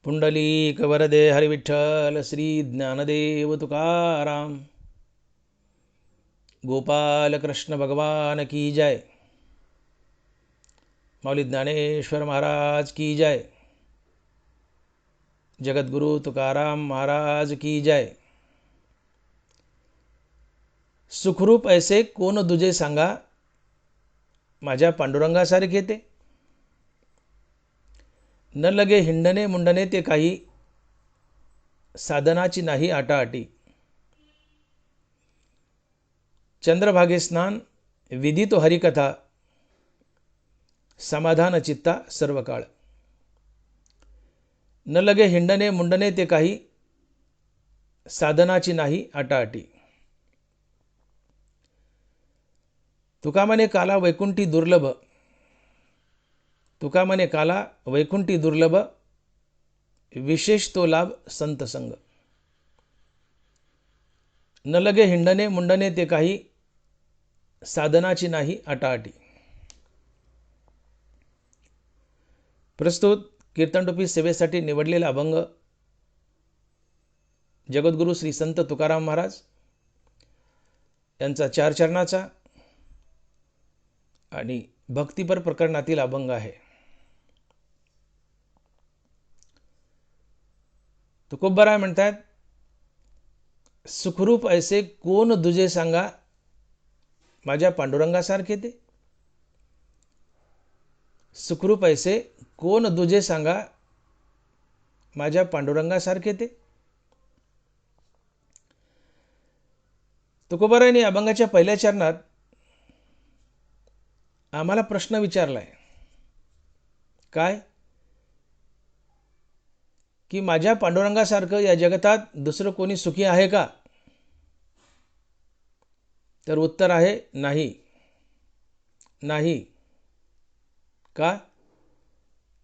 पुंडलीक वरदे हरिविठ्ठल श्री ज्ञानदेव तुकाराम गोपाल कृष्ण भगवान की जय। मौली ज्ञानेश्वर महाराज की जय। जगद्गुरु तुकाराम महाराज की जय। सुखरूप ऐसे कोण दुजे सांगा, माझ्या पांडुरंगासारखे ते। न लगे हिंडणे मुंडणे ते काही, साधनाची नाही आटाआटी। चंद्रभागे स्नान विधी तो हरिकथा, समाधान चित्ता सर्व काळ। न लगे हिंडणे मुंडणे ते काही, साधनाची नाही आटाआटी। तुका म्हणे काला वैकुंठी दुर्लभ, तुका म्हणे काला वैकुंठी दुर्लभ, विशेष तो लाभ संत संग। न लगे हिंडणे मुंडणे ते काही, साधनाची नाही आटाआटी। प्रस्तुत कीर्तनरूपी सेवेसाठी निवडलेला अभंग जगद्गुरु श्री संत तुकाराम महाराज यांचा 4 चरणाचा आणि भक्तिपर प्रकरणातील अभंग आहे। तुकोबराय म्हणतात, सुखरूप ऐसे कोण दुजे सांगा, माझ्या पांडुरंगासारखे ते। सुखरूप ऐसे कोण दुजे सांगा, माझ्या पांडुरंगासारखे ते। तुकोबरायांनी अभंगाच्या पहिल्या चरणात आम्हाला प्रश्न विचारलाय, काय की माझ्या पांडुरंगासारखं या जगतात दुसरं कोणी सुखी आहे का? तर उत्तर आहे नाही, नाही। का?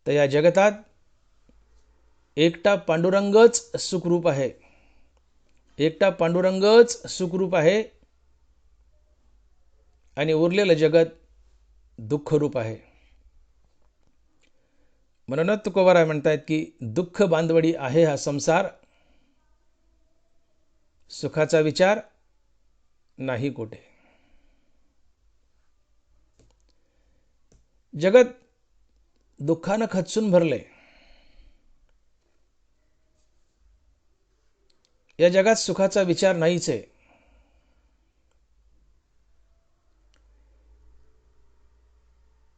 तर या जगतात एकटा पांडुरंगच सुखरूप आहे, एकटा पांडुरंगच सुखरूप आहे आणि उरलेलं जगत दुःखरूप आहे। म्हणूनच तुकोबराय म्हणतात की दुःख बांधवडी आहे हा संसार, सुखाचा विचार नाही कोठे। जगत दुःखानं खचून भरले। या जगात सुखाचा विचार नाहीच आहे।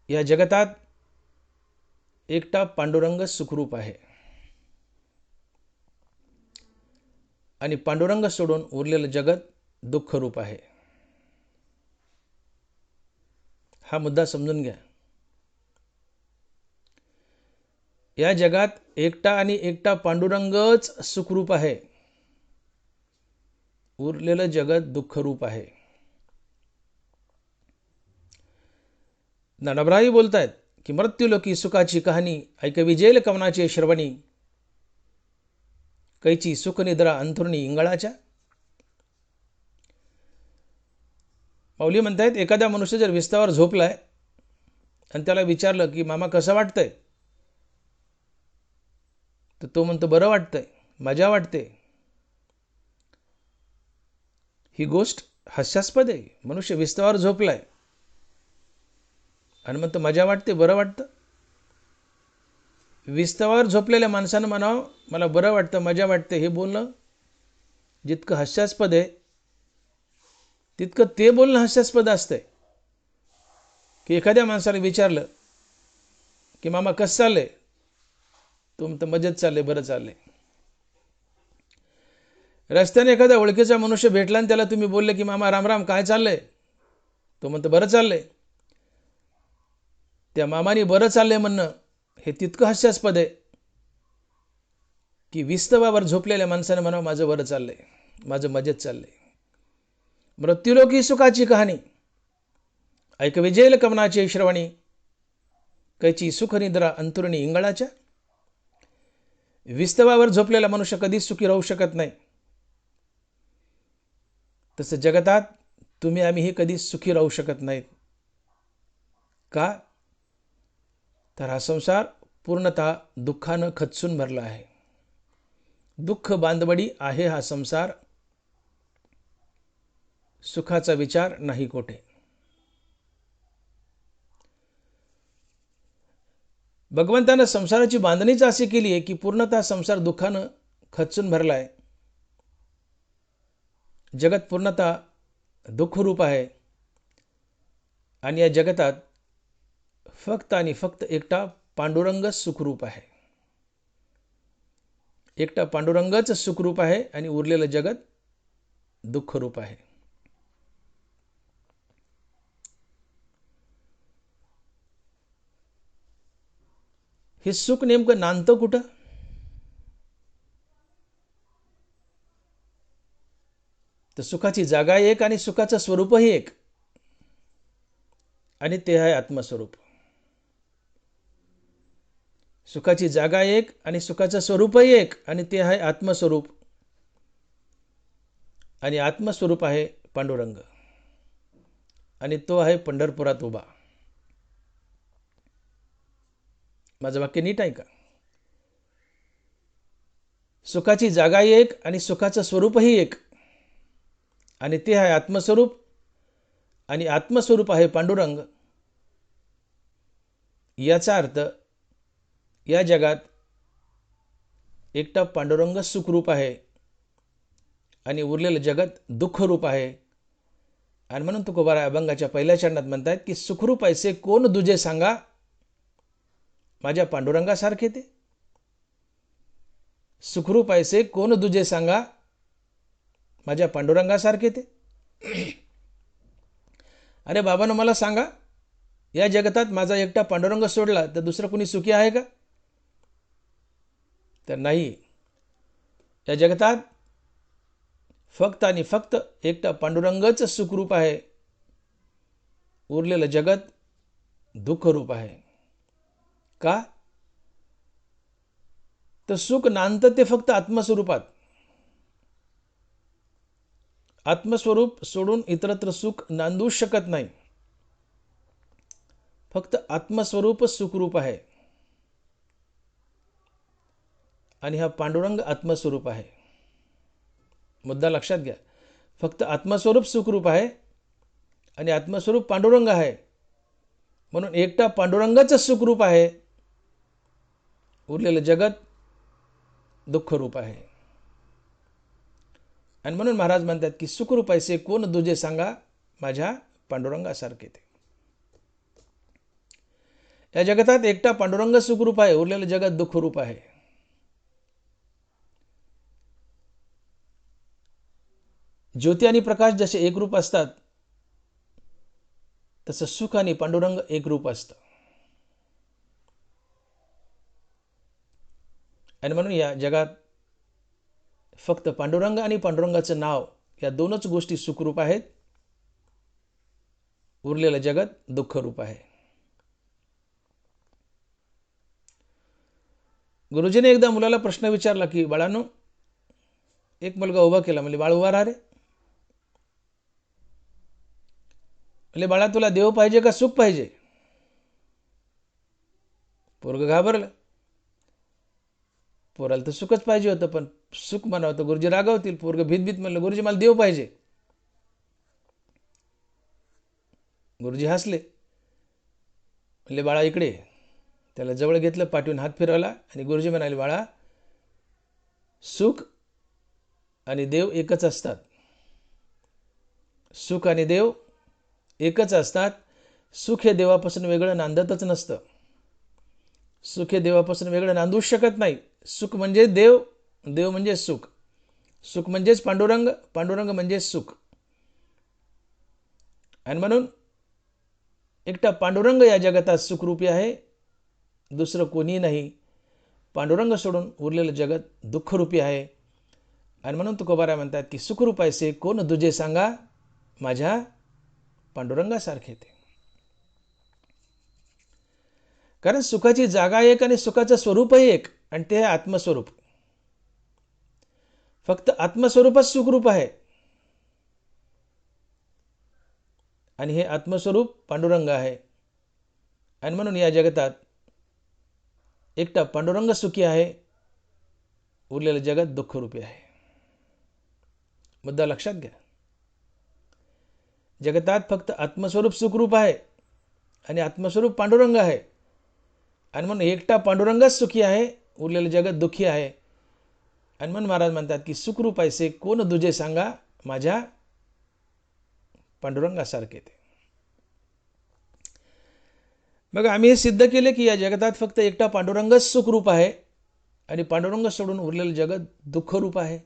या जगतात एकटा पांडुरंग सुखरूप आहे आणि पांडुरंग सोडून उरलेलं जगत दुःखरूप आहे। हा मुद्दा समजून घ्या। या जगात एकटा आणि एकटा पांडुरंगच सुखरूप आहे, उरलेलं जगत दुःखरूप आहे। ज्ञानोबराही बोलतायत की मृत्यूलोकी सुखाची कहाणी, ऐकवी जेल कवनाचे श्रवणी, कैची सुख निद्रा अंथरुणी इंगळाच्या। माऊली म्हणतायत, एखादा मनुष्य जर विस्तावर झोपलाय आणि त्याला विचारलं की मामा कसं वाटतंय, तर तो म्हणतो बरं वाटतंय, मजा वाटते। ही गोष्ट हास्यास्पद आहे। मनुष्य विस्तावर झोपलाय आणि म्हणतो मजा वाटते, बरं वाटतं। विस्तावर झोपलेल्या माणसानं म्हणावं मला बरं वाटतं, मजा वाटते, हे बोलणं जितकं हास्यास्पद आहे तितकं ते बोलणं हास्यास्पद असतंय। की एखाद्या माणसाला विचारलं की मामा कसं चाललंय, तो म्हणतो मजेत चाललंय, बरं चाललंय। रस्त्याने एखादा ओळखीचा मनुष्य भेटला आणि त्याला तुम्ही बोलले की मामा राम राम काय चाललंय, तो म्हणतो बरं चाललंय। त्या मामानी बरं चाललंय म्हणणं हे तितकं हास्यास्पद आहे की विस्तवावर झोपलेल्या माणसाने म्हणावं माझं बरं चाललंय, माझं मजेत चाललंय। मृत्यूलोकी सुखाची कहाणी, ऐकवी जेल कवनाचे श्रवणी, कैची सुख निद्रा अंथरुणी इंगळाच्या। विस्तवावर झोपलेला मनुष्य कधीच सुखी राहू शकत नाही। तसं जगतात तुम्ही आम्ही कधीच सुखी राहू शकत नाहीत। का? तर हा संसार पूर्णतः दुःखानं खचून भरला आहे। दुःख बांधवडी आहे हा संसार, सुखाचा विचार नाही कोठे. भगवंतानं संसाराची बांधणीच अशी केली आहे की पूर्णतः संसार दुःखानं खचून भरला आहे. जगत पूर्णतः दुःखरूप आहे आणि या जगतात फक्त आणि फक्त एकटा पांडुरंग सुखरूप आहे. एकटा पांडुरंगच सुखरूप आहे आणि उरलेलं जगत दुःखरूप आहे. हे सुख नेमकं नांदतं कुठं? तर सुखाची जागा एक आणि सुखाचं स्वरूपही एक, आणि ते आहे आत्मस्वरूप. सुखाची जागा एक आणि सुखाचं स्वरूपही एक, आणि ते आहे आत्मस्वरूप. आणि आत्मस्वरूप आहे पांडुरंग, आणि तो आहे पंढरपुरात उभा. माझं वाक्य नीट आहे का? सुखाची जागा एक आणि सुखाचं स्वरूपही एक, आणि ते आहे आत्मस्वरूप. आणि आत्मस्वरूप आहे पांडुरंग. याचा अर्थ या जगात एकटा पांडुरंग सुखरूप आहे आणि उरलेलं जगत दुःखरूप आहे. आणि म्हणून तुकोबाराय अभंगाच्या पहिल्या चरणात म्हणतात की सुखरूप ऐसे कोण दुजे सांगा, माझ्या पांडुरंगासारखे ते. सुखरूप ऐसे कोण दुजे सांगा, माझ्या पांडुरंगासारखे ते. अरे बाबांनो, मला सांगा, या जगतात माझा एकटा पांडुरंग सोडला तर दुसरं कोणी सुखी आहे का? तर नाही. या जगतात फक्त आणि फक्त एकटा पांडुरंगच सुखरूप आहे, उरलेलं जगत दुःखरूप आहे. का? तर सुख नांदतं ते फक्त आत्मस्वरूपात. आत्मस्वरूप सोडून इतरत्र सुख नांदू शकत नाही. फक्त आत्मस्वरूप सुखरूप आहे, आणि हा पांडुरंग आत्मस्वरूप आहे. मुद्दा लक्षात घ्या. फक्त आत्मस्वरूप सुखरूप आहे आणि आत्मस्वरूप पांडुरंग आहे. म्हणून एकटा पांडुरंगच सुखरूप आहे, उरलेलं जगत दुःखरूप आहे. आणि म्हणून महाराज म्हणतात की सुखरूप ऐसे कोण दुजे सांगा, माझ्या पांडुरंगासारखे ते. या जगतात एकटा पांडुरंग सुखरूप आहे, उरलेलं जगत दुःखरूप आहे. ज्योती आणि प्रकाश जसे एकरूप असतात, तसं सुख आणि पांडुरंग एकरूप असतं. आणि म्हणून या जगात फक्त पांडुरंग आणि पांडुरंगाचं नाव या दोनच गोष्टी सुखरूप आहेत, उरलेलं जगत दुःखरूप आहे. गुरुजीने एकदा मुलाला प्रश्न विचारला की बाळांनो, एक मुलगा उभा केला. म्हणजे बाळ उभा राहा रे. म्हणजे बाळा, तुला देव पाहिजे का सुख पाहिजे? पोरग घाबरलं. पोराला तर सुखच पाहिजे होतं, पण सुख म्हणावं तर गुरुजी रागावतील. पोरग भीत म्हणलं, गुरुजी मला देव पाहिजे. गुरुजी हसले. म्हणले, बाळा इकडे. त्याला जवळ घेतलं, पाठवून हात फिरवला आणि गुरुजी म्हणाले, बाळा, सुख आणि देव एकच असतात. सुख आणि देव एकच असतात. सुख हे देवापासून वेगळं नांदतच नसतं. सुख हे देवापासून वेगळं नांदूच शकत नाही. सुख म्हणजे देव, देव म्हणजे सुख, सुख म्हणजेच पांडुरंग, पांडुरंग म्हणजे सुख. आणि म्हणून एकटा पांडुरंग या जगतात सुखरूपी आहे, दुसरं कोणी नाही. पांडुरंग सोडून उरलेलं जगत दुःखरूपी आहे. आणि म्हणून तुकोबाराय म्हणतात की सुखरूप ऐसे कोण दुजे सांगा, माझ्या पांडुरंगासारखे ते. कारण सुखाची जागा एक आणि सुखाचं स्वरूपही एक, आणि ते आहे आत्मस्वरूप. फक्त आत्मस्वरूपच सुखरूप आहे, आणि हे आत्मस्वरूप पांडुरंग आहे. आणि म्हणून या जगतात एकटा पांडुरंग सुखी आहे, उरलेलं जगत दुःखरूपी आहे. मुद्दा लक्षात घ्या. जगतात फक्त आत्मस्वरूप सुखरूप आहे आणि आत्मस्वरूप पांडुरंग आहे, आणि म्हणून एकटा पांडुरंगच सुखी आहे, उरलेलं जगत दुःखी आहे. आणि म्हणून महाराज म्हणतात की सुखरूप ऐसे कोण दुजे सांगा, माझ्या पांडुरंगासारखे ते. मग आम्ही हे सिद्ध केले की या जगतात फक्त एकटा पांडुरंगच सुखरूप आहे आणि पांडुरंग सोडून उरलेलं जगत दुःखरूप आहे.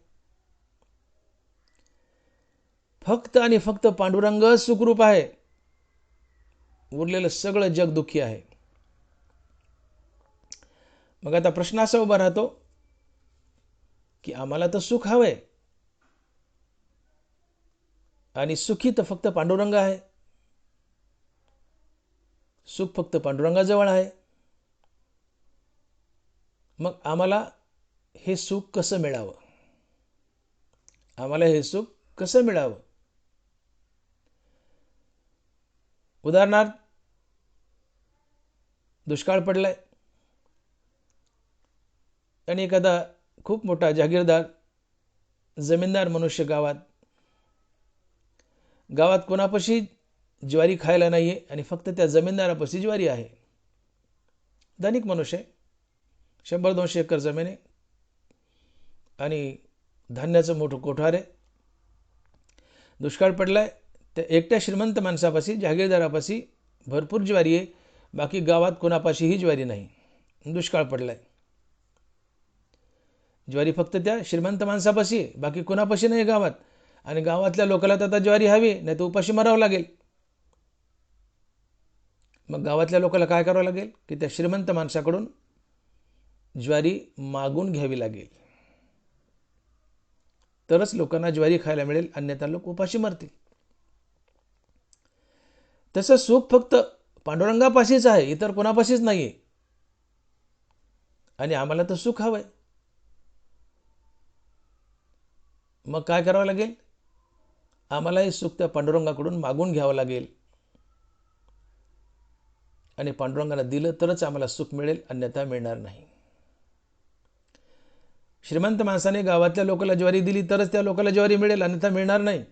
फक्त आणि फक्त पांडुरंग सुखरूप आहे, उरलेलं सगळं जग दुःखी आहे. मग आता प्रश्न असा उभा राहतो की आम्हाला तर सुख हवंय आणि सुखी तर फक्त पांडुरंग आहे. सुख फक्त पांडुरंगाजवळ आहे. मग आम्हाला हे सुख कसं मिळावं? आम्हाला हे सुख कसं मिळावं? उदाहरणार्थ, दुष्काळ पडलाय आणि एखादा खूप मोठा जागीरदार जमीनदार मनुष्य गावात कोणापाशी ज्वारी खायला नाहीये आणि फक्त त्या जमीनदारापाशी ज्वारी आहे. धनिक मनुष्य, 100-200 एकर जमीन आहे आणि धान्याचं मोठं कोठार आहे. दुष्काळ पडलाय, त्या एकट्या श्रीमंत माणसापाशी, जागीरदारापाशी भरपूर ज्वारी आहे, बाकी गावात कोणापाशीही ज्वारी नाही. दुष्काळ पडलाय. ज्वारी फक्त त्या श्रीमंत माणसापाशी आहे, बाकी कोणापाशी नाही गावात. आणि गावातल्या लोकांना तर आता ज्वारी हवी, नाही तर उपाशी मरावं लागेल. मग गावातल्या लोकांना काय करावं लागेल की त्या श्रीमंत माणसाकडून ज्वारी मागून घ्यावी लागेल, तरच लोकांना ज्वारी खायला मिळेल, अन्यथा लोक उपाशी मरतील. तसं सुख फक्त पांडुरंगापाशीच आहे, इतर कोणापाशीच नाहीये. आणि आम्हाला तर सुख हवंय. मग काय करावं लागेल? आम्हाला हे सुख त्या पांडुरंगाकडून मागून घ्यावं लागेल आणि पांडुरंगाला दिलं तरच आम्हाला सुख मिळेल, अन्यथा मिळणार नाही. श्रीमंत माणसाने गावातल्या लोकांना ज्वारी दिली तरच त्या लोकांना ज्वारी मिळेल, अन्यथा मिळणार नाही.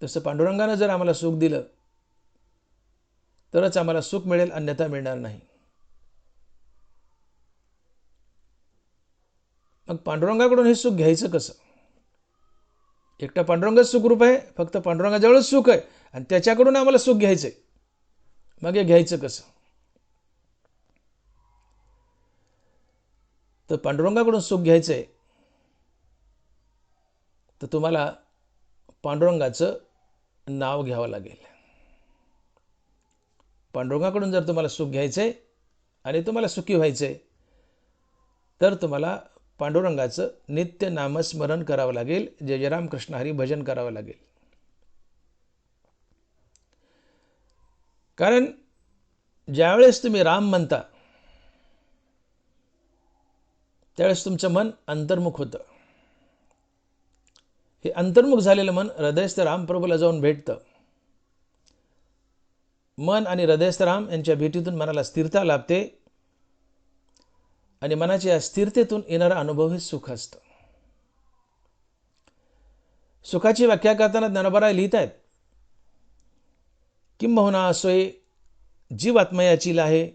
तसं पांडुरंगानं जर आम्हाला सुख दिलं तरच आम्हाला सुख मिळेल, अन्यथा मिळणार नाही. मग पांडुरंगाकडून हे सुख घ्यायचं कसं? एकटा पांडुरंगच सुखरूप आहे, फक्त पांडुरंगाजवळच सुख आहे आणि त्याच्याकडून आम्हाला सुख घ्यायचंय. मग हे घ्यायचं कसं? तर पांडुरंगाकडून सुख घ्यायचंय तर तुम्हाला पांडुरंगाचं नाव घ्यावं लागेल. पांडुरंगाकडून जर तुम्हाला सुख घ्यायचंय आणि तुम्हाला सुखी व्हायचंय तर तुम्हाला पांडुरंगाचं नित्य नामस्मरण करावं लागेल, जय जय राम कृष्ण हरी भजन करावं लागेल. कारण ज्यावेळेस तुम्ही राम म्हणता त्यावेळेस तुमचं मन अंतर्मुख होतं. हे अंतर्मुख झालेलं मन हृदयस्थ रामप्रभूला जाऊन भेटतं. मन आणि हृदयस्थ राम यांच्या भेटीतून मनाला स्थिरता लाभते आणि मनाच्या या स्थिरतेतून येणारा अनुभव हे सुख असतं. सुखाची व्याख्या करताना ज्ञानोबा लिहित आहेत, किंबहुना सोय जीवात्मयाची लाहे,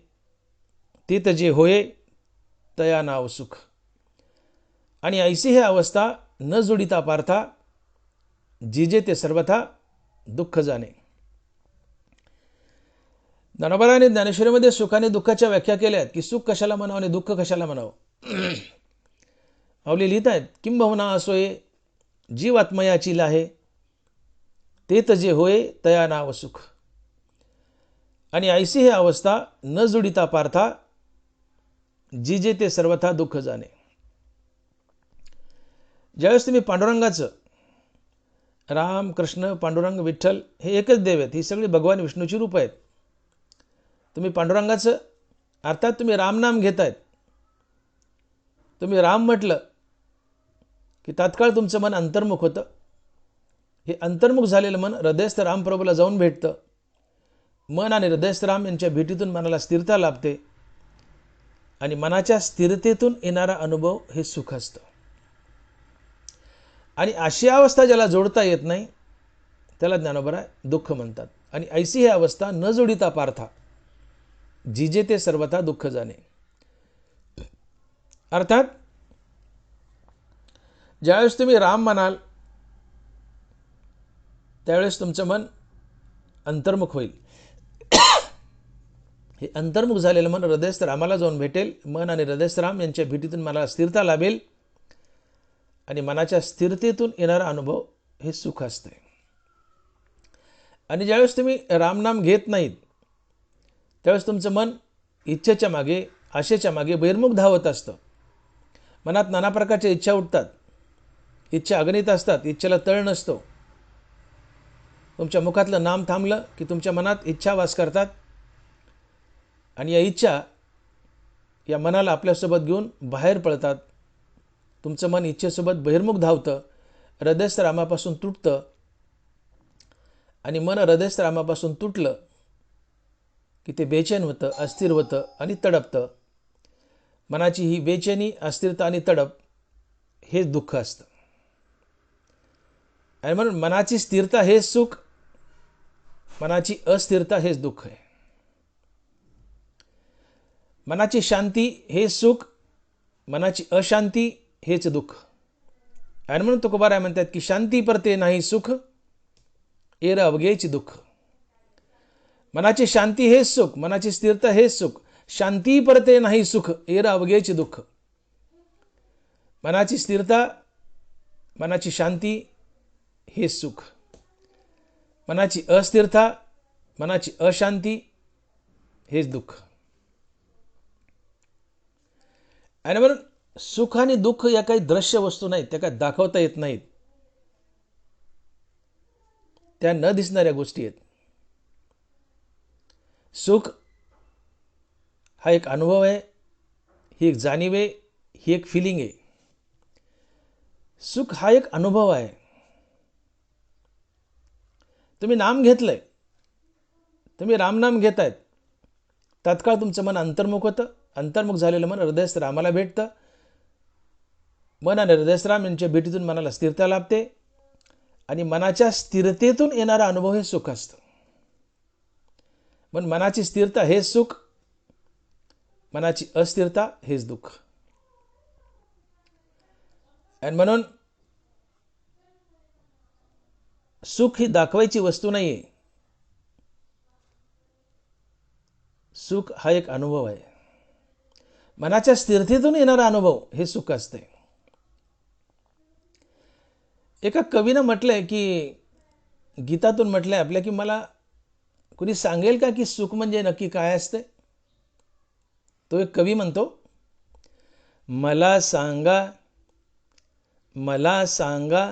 तीत जे होये तया नाव सुख. आणि ऐसी हे अवस्था न जोडिता पार्था, जिजे ते सर्वथा दुःख जाणे. ज्ञानोबाने ज्ञानेश्वरीमध्ये सुखाने दुःखाच्या व्याख्या केल्या आहेत की सुख कशाला म्हणावं आणि दुःख कशाला म्हणावं. माऊली लिहित आहेत, किंबहुना सोय जीवात्मयाची लाहे, तेत जे होय तया नाव सुख. आणि ऐसी हे अवस्था न जोडिता पार्था, जिजे ते सर्वथा दुःख जाणे. ज्यावेळेस तुम्ही पांडुरंगाचं, राम कृष्ण पांडुरंग विठ्ठल हे एकच देव आहेत, ही सगळी भगवान विष्णूची रूप आहेत. तुम्ही पांडुरंगाचं अर्थात तुम्ही रामनाम घेतायत, तुम्ही राम म्हटलं की तात्काळ तुमचं मन अंतर्मुख होतं. हे अंतर्मुख झालेलं मन हृदयस्थ रामप्रभूला जाऊन भेटतं. मन आणि हृदयस्थ राम यांच्या भेटीतून मनाला स्थिरता लाभते आणि मनाच्या स्थिरतेतून येणारा अनुभव हे सुख असतं. आणि अशी अवस्था ज्याला जोडता येत नाही त्याला ज्ञानोबा दुःख म्हणतात. आणि ऐसी ही अवस्था न जोडिता पार्था, जिजे ते सर्वथा दुःख जाणे. अर्थात ज्यावेळेस तुम्ही राम म्हणाल त्यावेळेस तुमचं मन अंतर्मुख होईल. हे अंतर्मुख झालेलं मन हृदयस्थ रामाला जाऊन भेटेल. मन आणि हृदयस्थ राम यांच्या भेटीतून मला स्थिरता लाभेल आणि मनाच्या स्थिरतेतून येणारा अनुभव हे सुख असते. आणि ज्यावेळेस तुम्ही रामनाम घेत नाहीत त्यावेळेस तुमचं मन इच्छेच्या मागे, आशेच्या मागे बहिर्मुख धावत असतं. मनात नाना प्रकारच्या इच्छा उठतात, इच्छा अगणित असतात, इच्छेला तळ नसतो. तुमच्या मुखातलं नाम थांबलं की तुमच्या मनात इच्छा वास करतात आणि या इच्छा या मनाला आपल्यासोबत घेऊन बाहेर पळतात. तुमचं मन इच्छेसोबत बहिर्मुख धावतं, हृदयस्थ रामापासून तुटतं. आणि मन हृदयस्थ रामापासून तुटलं की ते बेचैन होतं, अस्थिर होतं आणि तडपतं. मनाची ही बेचैनी, अस्थिरता आणि तडप हेच दुःख असतं. आणि म्हणून मनाची स्थिरता हेच सुख, मनाची अस्थिरता हेच दुःख आहे. मनाची शांती हेच सुख, मनाची अशांती हेच दुःख. आणि म्हणून तुकोबाराय म्हणतात की शांती परते नाही सुख, एरं अवघेच दुःख. मनाची शांती हेच सुख, मनाची स्थिरता हेच सुख, शांती परते नाही सुख, एरं अवघेच दुःख. मनाची स्थिरता, मनाची शांती हेच सुख, मनाची अस्थिरता, मनाची अशांती हेच दुःख. आणि म्हणून सुख आणि दुःख या काही दृश्य वस्तू नाहीत, त्या काही दाखवता येत नाहीत, त्या न दिसणाऱ्या गोष्टी आहेत. सुख हा एक अनुभव आहे, ही एक जाणीव आहे, ही एक फिलिंग आहे. सुख हा एक अनुभव आहे. तुम्ही नाम घेतलंय, तुम्ही रामनाम घेतायत, तात्काळ तुमचं मन अंतर्मुख होतं. अंतर्मुख झालेलं मन हृदयस्थ रामाला भेटतं. मन आणि हृदयस्थ राम यांच्या भेटीतून मनाला स्थिरता लाभते आणि मनाच्या स्थिरतेतून येणारा अनुभव हे सुख असतं. पण मनाची स्थिरता हेच सुख, मनाची अस्थिरता हेच दुःख. आणि म्हणून सुख ही दाखवायची वस्तू नाहीये, सुख हा एक अनुभव आहे. मनाच्या स्थिरतेतून येणारा अनुभव हे सुख असते. एका कवीनं म्हटलंय की गीतातून म्हटलंय आपल्या की मला कुणी सांगेल का की सुख म्हणजे नक्की काय असते. तो एक कवी म्हणतो, मला सांगा, मला सांगा,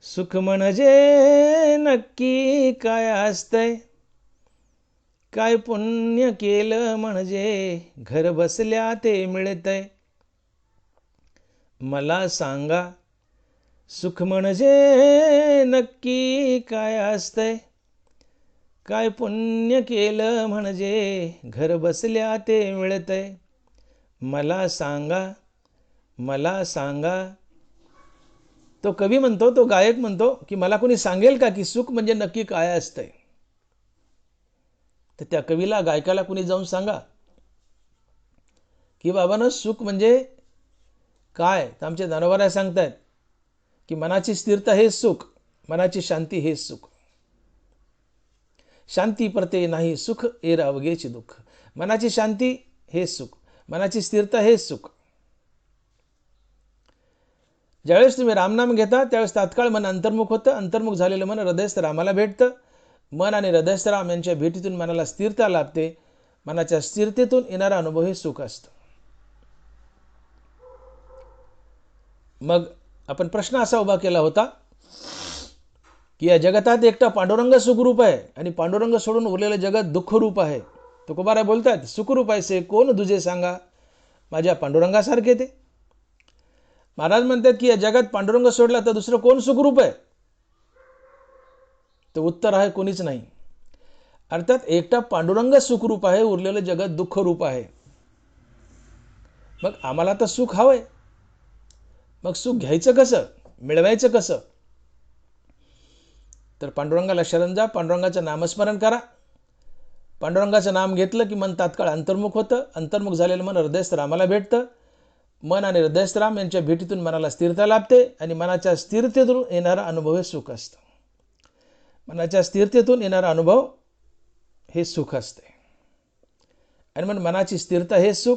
सुख म्हणजे नक्की काय असतंय, काय पुण्य केलं म्हणजे घर बसल्या ते मिळतंय. मला सांगा, सुख म्हणजे नक्की काय असतंय, काय पुण्य केलं म्हणजे घर बसल्या ते मिळतंय. मला सांगा, मला सांगा. तो कवी म्हणतो, तो गायक म्हणतो की मला कोणी सांगेल का की सुख म्हणजे नक्की काय असतंय. तर त्या कवीला, गायकाला कुणी जाऊन सांगा की बाबांनो सुख म्हणजे काय. तर आमचे ज्ञानोबा सांगतायत की मनाची स्थिरता हेच सुख, मनाची शांती हेच सुख. शांती परते नाही सुख, एरं अवघेच दुःख. मनाची शांती हेच सुख, मनाची स्थिरता हेच सुख. ज्यावेळेस तुम्ही रामनाम घेता त्यावेळेस तात्काळ मन अंतर्मुख होतं. अंतर्मुख झालेलं मन हृदयस्थ रामाला भेटतं. मन आणि हृदयस्थ राम यांच्या भेटीतून मनाला स्थिरता लाभते. मनाच्या स्थिरतेतून येणारा अनुभव हे सुख असतं. मग आपण प्रश्न असा उभा केला होता की या जगतात एकटा पांडुरंग सुखरूप आहे आणि पांडुरंग सोडून उरलेलं जगत दुःखरूप आहे. तुकोबाराय बोलतात, सुखरूप आहे कोण दुजे सांगा, माझ्या पांडुरंगासारखे ते. महाराज म्हणतात की या जगात पांडुरंग सोडला तर दुसरं कोण सुखरूप आहे. तर उत्तर आहे कोणीच नाही. अर्थात एकटा पांडुरंग सुखरूप आहे, उरलेलं जगत दुःखरूप आहे. मग आम्हाला तर सुख हवंय, मग सुख घ्यायचं कसं, मिळवायचं कसं? तर पांडुरंगाला शरण जा, पांडुरंगाचं नामस्मरण करा. पांडुरंगाचं नाम घेतलं की मन तात्काळ अंतर्मुख होतं. अंतर्मुख झालेलं मन हृदयस्थ रामाला भेटतं. मन आणि हृदयस्थ राम यांच्या भेटीतून मनाला स्थिरता लाभते आणि मनाच्या स्थिरतेतून येणारा अनुभव हे सुख असतं. मनाच्या स्थिरतेतून येणारा अनुभव हे सुख असते. आणि मग मनाची स्थिरता हे सुख,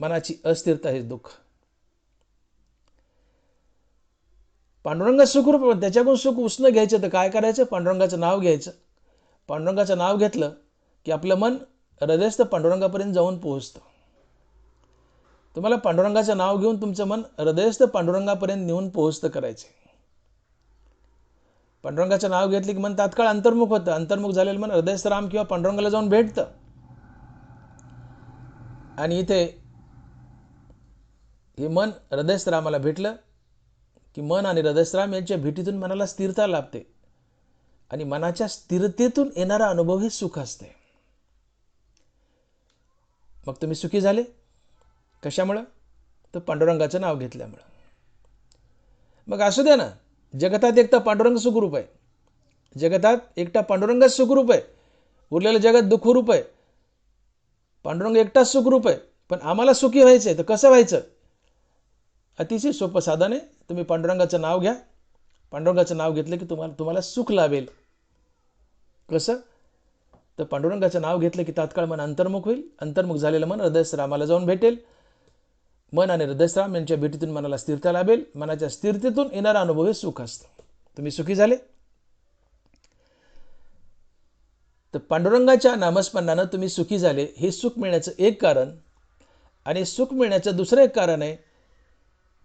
मनाची अस्थिरता हे दुःख. पांडुरंग सुखरूप, त्याच्याकडून सुख उसणं घ्यायचं तर काय करायचं? पांडुरंगाचं नाव घ्यायचं. पांडुरंगाचं नाव घेतलं की आपलं मन हृदयस्थ पांडुरंगापर्यंत जाऊन पोहोचतं. तुम्हाला पांडुरंगाचं नाव घेऊन तुमचं मन हृदयस्थ पांडुरंगापर्यंत नेऊन पोहोचतं करायचे. पांडुरंगाचं नाव घेतलं की मन तात्काळ अंतर्मुख होतं. अंतर्मुख झालेलं मन हृदयस्थ राम किंवा पांडुरंगाला जाऊन भेटतं. आणि इथे हे मन हृदयस्थ रामाला भेटलं की मन आणि हृदयस्थ राम यांच्या भेटीतून मनाला स्थिरता लाभते आणि मनाच्या स्थिरतेतून येणारा अनुभव हे सुख असते. मग तुम्ही सुखी झाले कशामुळं? तर पांडुरंगाचं नाव घेतल्यामुळं. मग असू द्या ना, जगतात एकटा पांडुरंग सुखरूप आहे. जगतात एकटा पांडुरंगच सुखरूप आहे. उरलेलं जगत दुःखरूप आहे. पांडुरंग एकटाच सुखरूप आहे. पण आम्हाला सुखी व्हायचं आहे तर कसं व्हायचं? अतिशय सोपं साधन आहे. तुम्ही पांडुरंगाचं नाव घ्या. पांडुरंगाचं नाव घेतलं की तुम्हाला सुख लाभेल. कसं? तर पांडुरंगाचं नाव घेतलं की तात्काळ मन अंतर्मुख होईल. अंतर्मुख झालेलं मन हृदयस्थ रामाला जाऊन भेटेल. मन आणि हृदयस्थ राम यांच्या भेटीतून मनाला स्थिरता लाभेल. मनाच्या स्थिरतेतून येणारा अनुभव हे सुख असतं. तुम्ही सुखी झाले. तर पांडुरंगाच्या नामस्मरणानं तुम्ही सुखी झाले हे सुख मिळण्याचं एक कारण. आणि सुख मिळण्याचं दुसरं एक कारण आहे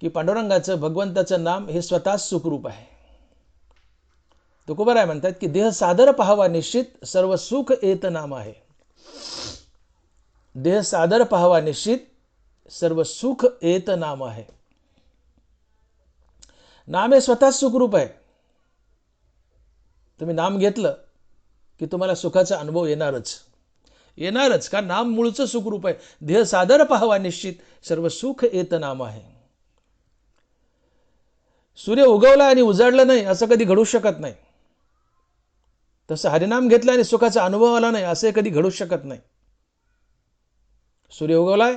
की पांडुरंगाचं, भगवंताचं नाम हे स्वतःच सुखरूप आहे. तुकोबाराय म्हणतात की देह सादर पाहावा निश्चित, सर्व सुख येत नाम आहे. देह सादर पाहावा निश्चित, सर्व सुख येत नाम आहे. नाम हे स्वतःच सुखरूप आहे. तुम्ही नाम घेतलं की तुम्हाला सुखाचा अनुभव येणारच का नाम मूळचं सुखरूप आहे. देह सादर पाहावा निश्चित, सर्व सुख येत नाम आहे. सूर्य उगवला आणि उजाडला नाही असं कधी घडू शकत नाही. तसं हरिनाम घेतलं आणि सुखाचा अनुभव आला नाही असं कधी घडू शकत नाही. सूर्य उगवलाय,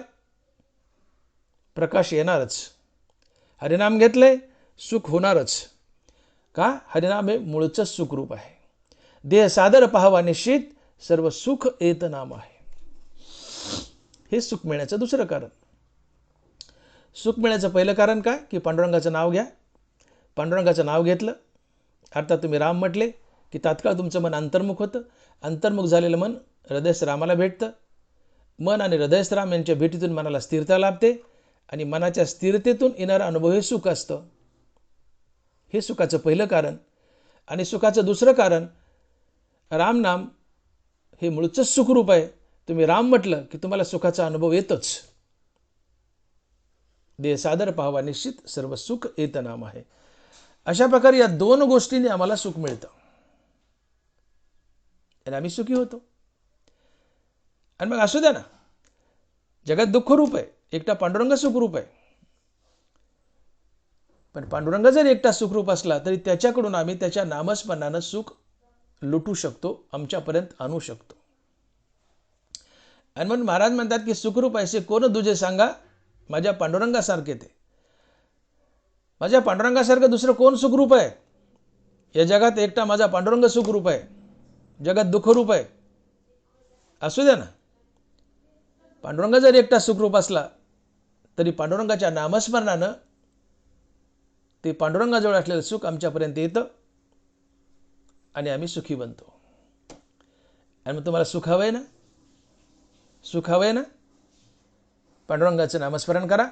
प्रकाश येणारच. हरिनाम घेतले, सुख होणारच. का? हरिनाम हे मूळचं सुखरूप आहे. देह सादर पाहावा निश्चित, सर्व सुख येत नाम आहे. हे सुख मिळण्याचं दुसरं कारण. सुख मिळण्याचं पहिलं कारण काय? की पांडुरंगाचं नाव घ्या. पांडुरंगाचं नाव घेतलं अर्थात तुम्ही राम म्हटले की तात्काळ तुमचं मन अंतर्मुख होतं. अंतर्मुख झालेलं मन हृदयस्थ रामाला भेटतं. मन आणि हृदयस्थ राम यांच्या भेटीतून मनाला स्थिरता लाभते आणि मनाच्या स्थिरतेतून येणारा अनुभव हे सुख असतं. हे सुखाचं पहिलं कारण. आणि सुखाचं दुसरं कारण, राम नाम हे मूळचंच सुखरूप आहे. तुम्ही राम म्हटलं की तुम्हाला सुखाचा अनुभव येतोच. देह सादर पाहावा निश्चित, सर्व सुख येत नाम आहे. अशा प्रकारे या दोन गोष्टींनी आम्हाला सुख मिळतं आणि आम्ही सुखी होतो. आणि मग असू द्या ना, जगात दुःखरूप आहे, एकटा पांडुरंग सुखरूप आहे. पण पांडुरंग जर एकटा सुखरूप असला तरी त्याच्याकडून आम्ही त्याच्या नामस्मरणानं सुख लुटू शकतो, आमच्यापर्यंत आणू शकतो. आणि म्हणून महाराज म्हणतात की सुखरूप ऐसे कोण दुजे सांगा, माझ्या पांडुरंगासारखे ते. माझ्या पांडुरंगासारखं दुसरं कोण सुखरूप आहे? या जगात एकटा माझा पांडुरंग सुखरूप आहे. जगात दुःखरूप आहे. असू द्या ना, पांडुरंग जर एकटा सुखरूप असला तरी पांडुरंगाच्या नामस्मरणानं ते पांडुरंगाजवळ असलेलं सुख आमच्यापर्यंत येतं आणि आम्ही सुखी बनतो. आणि मग तुम्हाला सुख हवंय ना? सुख हवंय ना? पांडुरंगाचं नामस्मरण करा,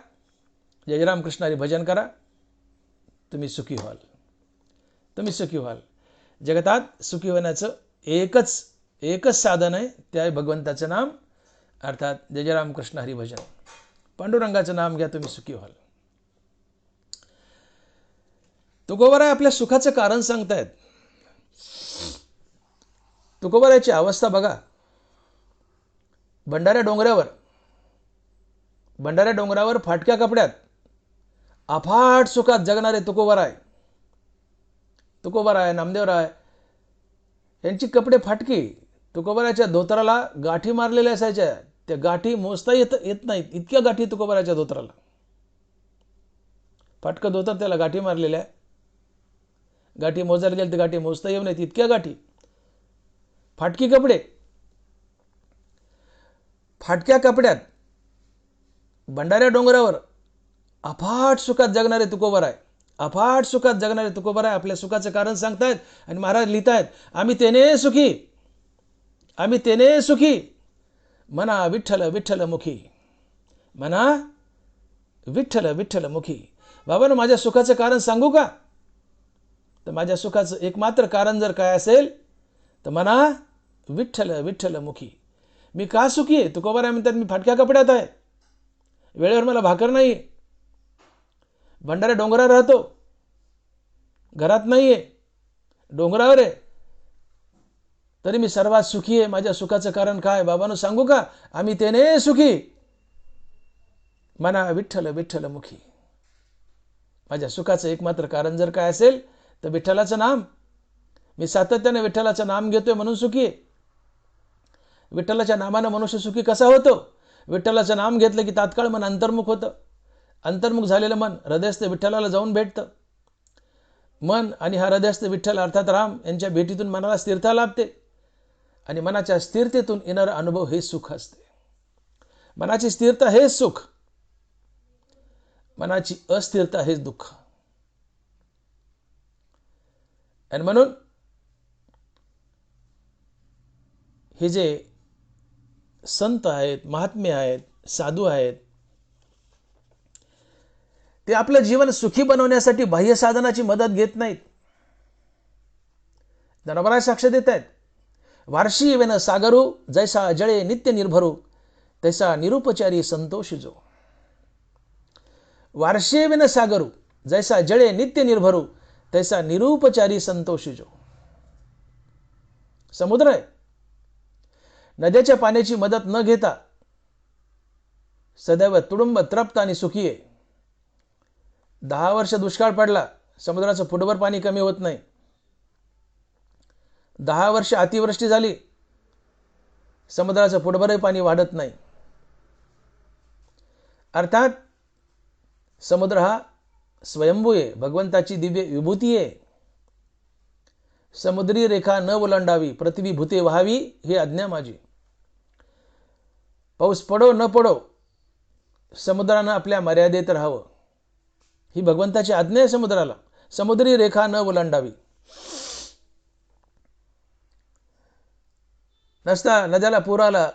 जय रामकृष्ण हरी भजन करा, तुम्ही सुखी व्हाल. तुम्ही सुखी व्हाल. जगतात सुखी होण्याचं एकच साधन आहे, ते आहे भगवंताचं नाम, अर्थात जय रामकृष्ण हरी भजन. पांडुरंगाचं नाम घ्या, तुम्ही सुखी व्हाल. तुकोबाराय आपल्या सुखाचं कारण सांगतायत. तुकोबारायची अवस्था बघा. भंडाऱ्या भंडाऱ्या डोंगरावर फाटक्या कपड्यात अफाट सुखात जगणारे तुकोबराय, तुकोबराय, नामदेवराय यांची कपडे फाटकी. तुकोबराच्या धोतराला गाठी मारलेल्या असायच्या. त्या गाठी मोजता येत नाहीत, इतक्या गाठी तुकोबराच्या धोतराला. फाटकं धोतर त्याला गाठी मारलेल्या, गाठी मोजायला गेले तर गाठी मोजता येऊ नयेत, इतक्या गाठी. फाटकी कपडे, फाटक्या कपड्यात भंडाऱ्या डोंगरावर अफाट सुखात जगणारे तुकोबराय, अफाट सुखात जगणारे तुकोबराय आपल्या सुखाचं कारण सांगतायत. आणि महाराज लिहितायत, आम्ही तेने सुखी, आम्ही तेने सुखी, म्हणा विठ्ठल विठ्ठल मुखी, म्हणा विठ्ठल विठ्ठल मुखी. बाबांनो, माझ्या सुखाचं कारण सांगू का? तर माझ्या सुखाचं एकमात्र कारण जर काय असेल तर म्हणा विठ्ठल विठ्ठल मुखी. मी का सुखी आहे? तुकोबराय म्हणतात, मी फाटक्या कपड्यात आहे, वेळेवर मला भाकर नाही, भंडाऱ्या डोंगरावर राहतो, घरात नाही आहे, डोंगरावर आहे, तरी मी सर्वात सुखी आहे. माझ्या सुखाचं कारण काय? बाबांनो सांगू का? आम्ही तेने सुखी, म्हणा विठ्ठल विठ्ठल मुखी. माझ्या सुखाचं एकमात्र कारण जर काय असेल तर विठ्ठलाचं नाम. मी सातत्याने विठ्ठलाचं नाम घेतोय म्हणून सुखी आहे. विठ्ठलाच्या नामानं मनुष्य सुखी कसा होतो? विठ्ठलाचं नाम घेतलं की तात्काळ मन अंतर्मुख होतं. अंतर्मुख झालेलं मन हृदयस्थ विठ्ठलाला जाऊन भेटतं. मन आणि हा हृदयस्थ विठ्ठल अर्थात राम यांच्या भेटीतून मनाला स्थिरता लाभते. आणि मनाच्या स्थिरतेतून येणारा अनुभव हे सुख असते. मनाची स्थिरता हेच सुख, मनाची अस्थिरता हेच दुःख. आणि म्हणून हे जे संत आहेत, महात्मे आहेत, साधू आहेत, ते आपलं जीवन सुखी बनवण्यासाठी बाह्य साधनाची मदत घेत नाहीत. ज्ञानोबराय साक्ष देत आहेत, वार्षी येवेन सागरू, जैसा जळे नित्य निर्भरू, तैसा निरुपचारी संतोष जो. वार्षी येवेन सागरू, जैसा जळे नित्य निर्भरू, तैसा निरुपचारी संतोष जो. समुद्र आहे, नद्याच्या पाण्याची मदत न घेता सदैव तुडुंब तृप्त आणि सुखी आहे. 10 वर्ष दुष्काळ पडला, समुद्राचं फुटभर पाणी कमी होत नाही. 10 वर्ष अतिवृष्टी झाली, समुद्राचं फुटभरही पाणी वाढत नाही. अर्थात समुद्र हा स्वयंभू आहे, भगवंताची दिव्य विभूती आहे. समुद्री रेखा न ओलांडावी, पृथ्वी भूते व्हावी, ही आज्ञा माझी. पाऊस पडो न पडो, समुद्रानं आपल्या मर्यादेत राहावं, ही भगवंताची आज्ञा आहे समुद्राला. समुद्री रेखा न ओलांडावी. नसता नद्याला पूर आला,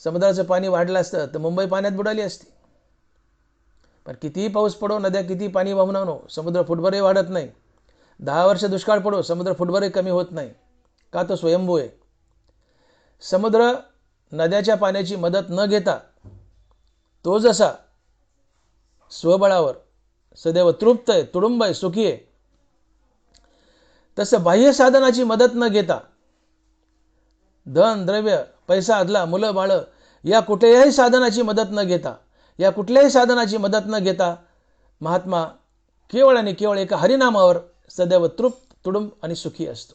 समुद्राचं पाणी वाढलं असतं तर मुंबई पाण्यात बुडाली असती. पण कितीही पाऊस पडो, नद्या किती पाणी वाहून आणो, समुद्र फुटभरही वाढत नाही. 10 वर्ष दुष्काळ पडो, समुद्र फुटभरही कमी होत नाही. का? तो स्वयंभू आहे. समुद्र नद्याच्या पाण्याची मदत न घेता तो जसा स्वबळावर सदैव तृप्त आहे, तुडुंब आहे, सुखी आहे, तसं बाह्य साधनाची मदत न घेता, धन द्रव्य पैसा अदला मुलं बाळ या कुठल्याही साधनाची मदत न घेता, या कुठल्याही साधनाची मदत न घेता महात्मा केवळ आणि केवळ एका हरिनामावर सदैव तृप्त तुडुंब आणि सुखी असतो.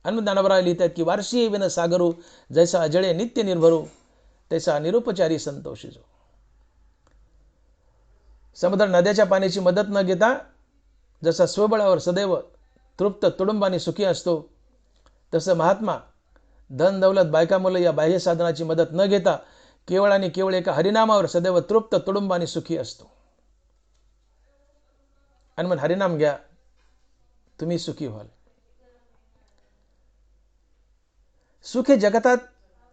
आणि ज्ञानोबराय लिहितात की वार्षी येवेन सागरू, जैसा जळे नित्य निर्भरू, तैसा निरुपचारी संतोष जो. समुद्र नद्याच्या पाण्याची मदत न घेता जसा स्वबळावर सदैव तृप्त तुडुंब आणि सुखी असतो, तसं महात्मा धन दौलत बायका मुलं या बाह्य साधनाची मदत न घेता केवळ आणि केवळ एका हरिनामावर सदैव तृप्त तुडुंब आणि सुखी असतो. आणि मग हरिनाम घ्या, तुम्ही सुखी व्हाल. सुख हे जगतात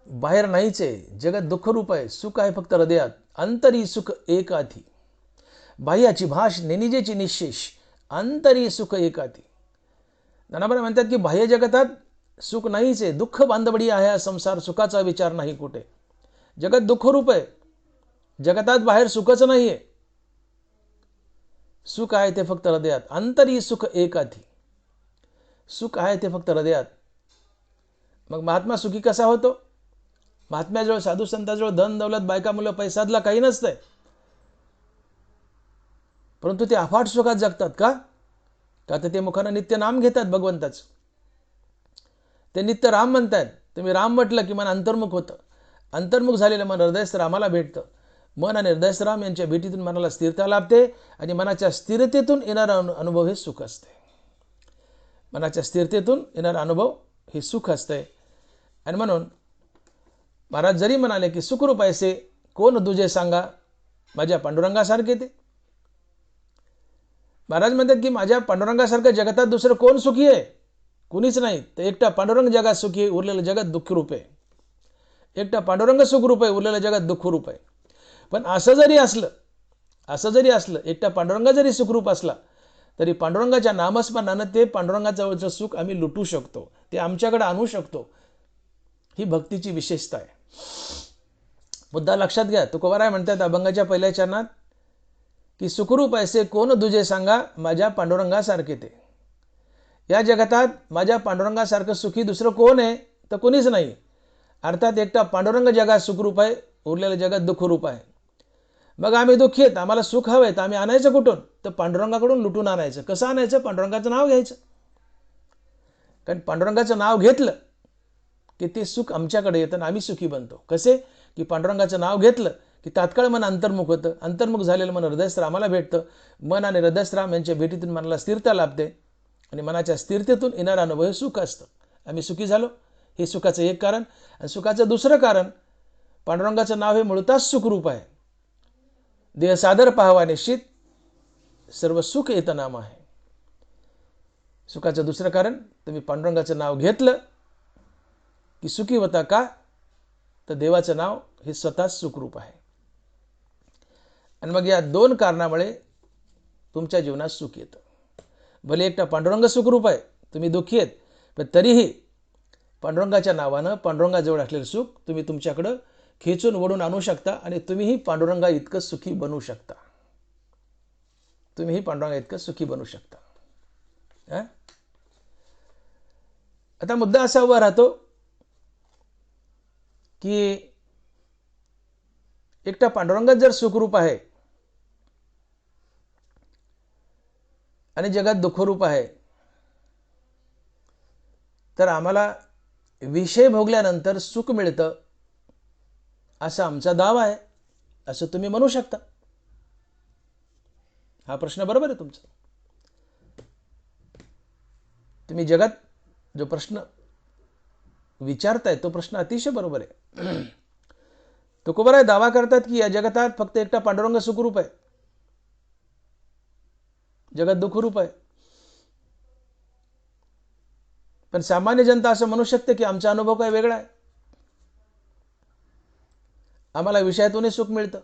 बाहेर नाहीच आहे, जगत दुःखरूप आहे. सुख आहे फक्त हृदयात. अंतरी सुख एकाधी, बाह्याची भाष नेनिजेची निशेष, अंतरी सुख एकाधी. ज्ञानोबराय म्हणतात की बाह्य जगतात सुख नाहीच आहे, दुःख बांधवडी आहे हा संसार, सुखाचा विचार नाही कुठे. जगत दुःखरूप आहे, जगतात बाहेर सुखच नाही आहे. सुख आहे ते फक्त हृदयात. अंतरी सुख एकाधी, सुख आहे ते फक्त हृदयात. मग महात्मा सुखी कसा होतो? महात्म्याजवळ, साधू संतांजवळ धन दौलत, बायका, मुलं, पैसादला काही नसतंय, परंतु ते अफाट सुखात जगतात. का? तर ते मुखानं नित्य नाम घेतात भगवंताचं. ते नित्य राम म्हणतात. तुम्ही राम म्हटलं की मन अंतर्मुख होतं. अंतर्मुख झालेलं मन हृदयस्थ रामाला भेटतं. मन आणि हृदयस्थ राम यांच्या भेटीतून मनाला स्थिरता लाभते आणि मनाच्या स्थिरतेतून येणारा अनुभव हे सुख असते. मनाच्या स्थिरतेतून येणारा अनुभव हे सुख असते. आणि म्हणून महाराज जरी म्हणाले की सुखरूप ऐसे कोण तुझे सांगा, माझ्या पांडुरंगासारखे ते. महाराज म्हणतात की माझ्या पांडुरंगासारखं जगतात दुसरं कोण सुखी आहे? कुणीच नाही. तर एकटा पांडुरंग जगात सुखी आहे, उरलेलं जगत दुःखरूप आहे. एकटा पांडुरंग सुखरूप आहे, उरलेलं जगत दुःखरूप आहे. पण असं जरी असलं एकटा पांडुरंग जरी सुखरूप असला तरी पांडुरंगाच्या नामस्मरणानं ते पांडुरंगाजवळचं सुख आम्ही लुटू शकतो, ते आमच्याकडे आणू शकतो. ही भक्तीची विशेषता आहे. मुद्दा लक्षात घ्या. तुकोबाराय म्हणतात अभंगाच्या पहिल्या चरणात की सुखरूप ऐसे कोण तुझे सांगा, माझ्या पांडुरंगासारखे ते. या जगतात माझ्या पांडुरंगासारखं सुखी दुसरं कोण आहे? तर कोणीच नाही. अर्थात एकटा पांडुरंग जगात सुखरूप आहे, उरलेलं जगात दुःखरूप आहे. मग आम्ही दुःखी आहेत, आम्हाला सुख हवं आहे, तर आम्ही आणायचं कुठून? तर पांडुरंगाकडून लुटून आणायचं. कसं आणायचं? पांडुरंगाचं नाव घ्यायचं. कारण पांडुरंगाचं नाव घेतलं की ते सुख आमच्याकडे येतं आणि आम्ही सुखी बनतो. कसे? की पांडुरंगाचं नाव घेतलं की तात्काळ मन अंतर्मुख होतं. अंतर्मुख झालेलं मन हृदयस्थ रामाला भेटतं. मन आणि हृदयस्थ राम यांच्या भेटीतून मनाला स्थिरता लाभते आणि मनाच्या स्थिरतेतून येणारा अनुभव हे सुख असतं. आम्ही सुखी झालो, हे सुखाचं एक कारण. आणि सुखाचं दुसरं कारण, पांडुरंगाचं नाव हे मुळताच सुखरूप आहे. देह सादर पाहावा निश्चित, सर्व सुख येतं नाम आहे. सुखाचं दुसरं कारण, तुम्ही पांडुरंगाचं नाव घेतलं की सुखी होता. का? तर देवाचं नाव हे स्वतःच सुखरूप आहे. आणि मग या दोन कारणामुळे तुमच्या जीवनात सुख येतं. भले एकटा पांडुरंग सुखरूप आहे, तुम्ही दुःखी आहेत, पण तरीही पांडुरंगाच्या नावानं पांडुरंगाजवळ असलेलं सुख तुम्ही तुमच्याकडं खेचून ओढून आणू शकता आणि तुम्हीही पांडुरंगा इतकं सुखी बनवू शकता. तुम्हीही पांडुरंगा इतकं सुखी बनवू शकता. आता मुद्दा असा उभा राहतो की एकटा पांडुरंगच जर सुखरूप आहे आणि जगात दुःखरूप आहे, तर आम्हाला विषय भोगल्यानंतर सुख मिळतं असा आमचा दावा आहे, असं तुम्ही म्हणू शकता. हा प्रश्न बरोबर आहे तुमचा. तुम्ही जगात जो प्रश्न विचारताय तो प्रश्न अतिशय बरोबर आहे. तुकोबाराय दावा करतात की या जगतात फक्त एकटा पांडुरंग सुखरूप आहे, जगत दुःखरूप आहे. पण सामान्य जनता असं म्हणू शकते की आमचा अनुभव काय वेगळा आहे, आम्हाला विषयातूनही सुख मिळतं.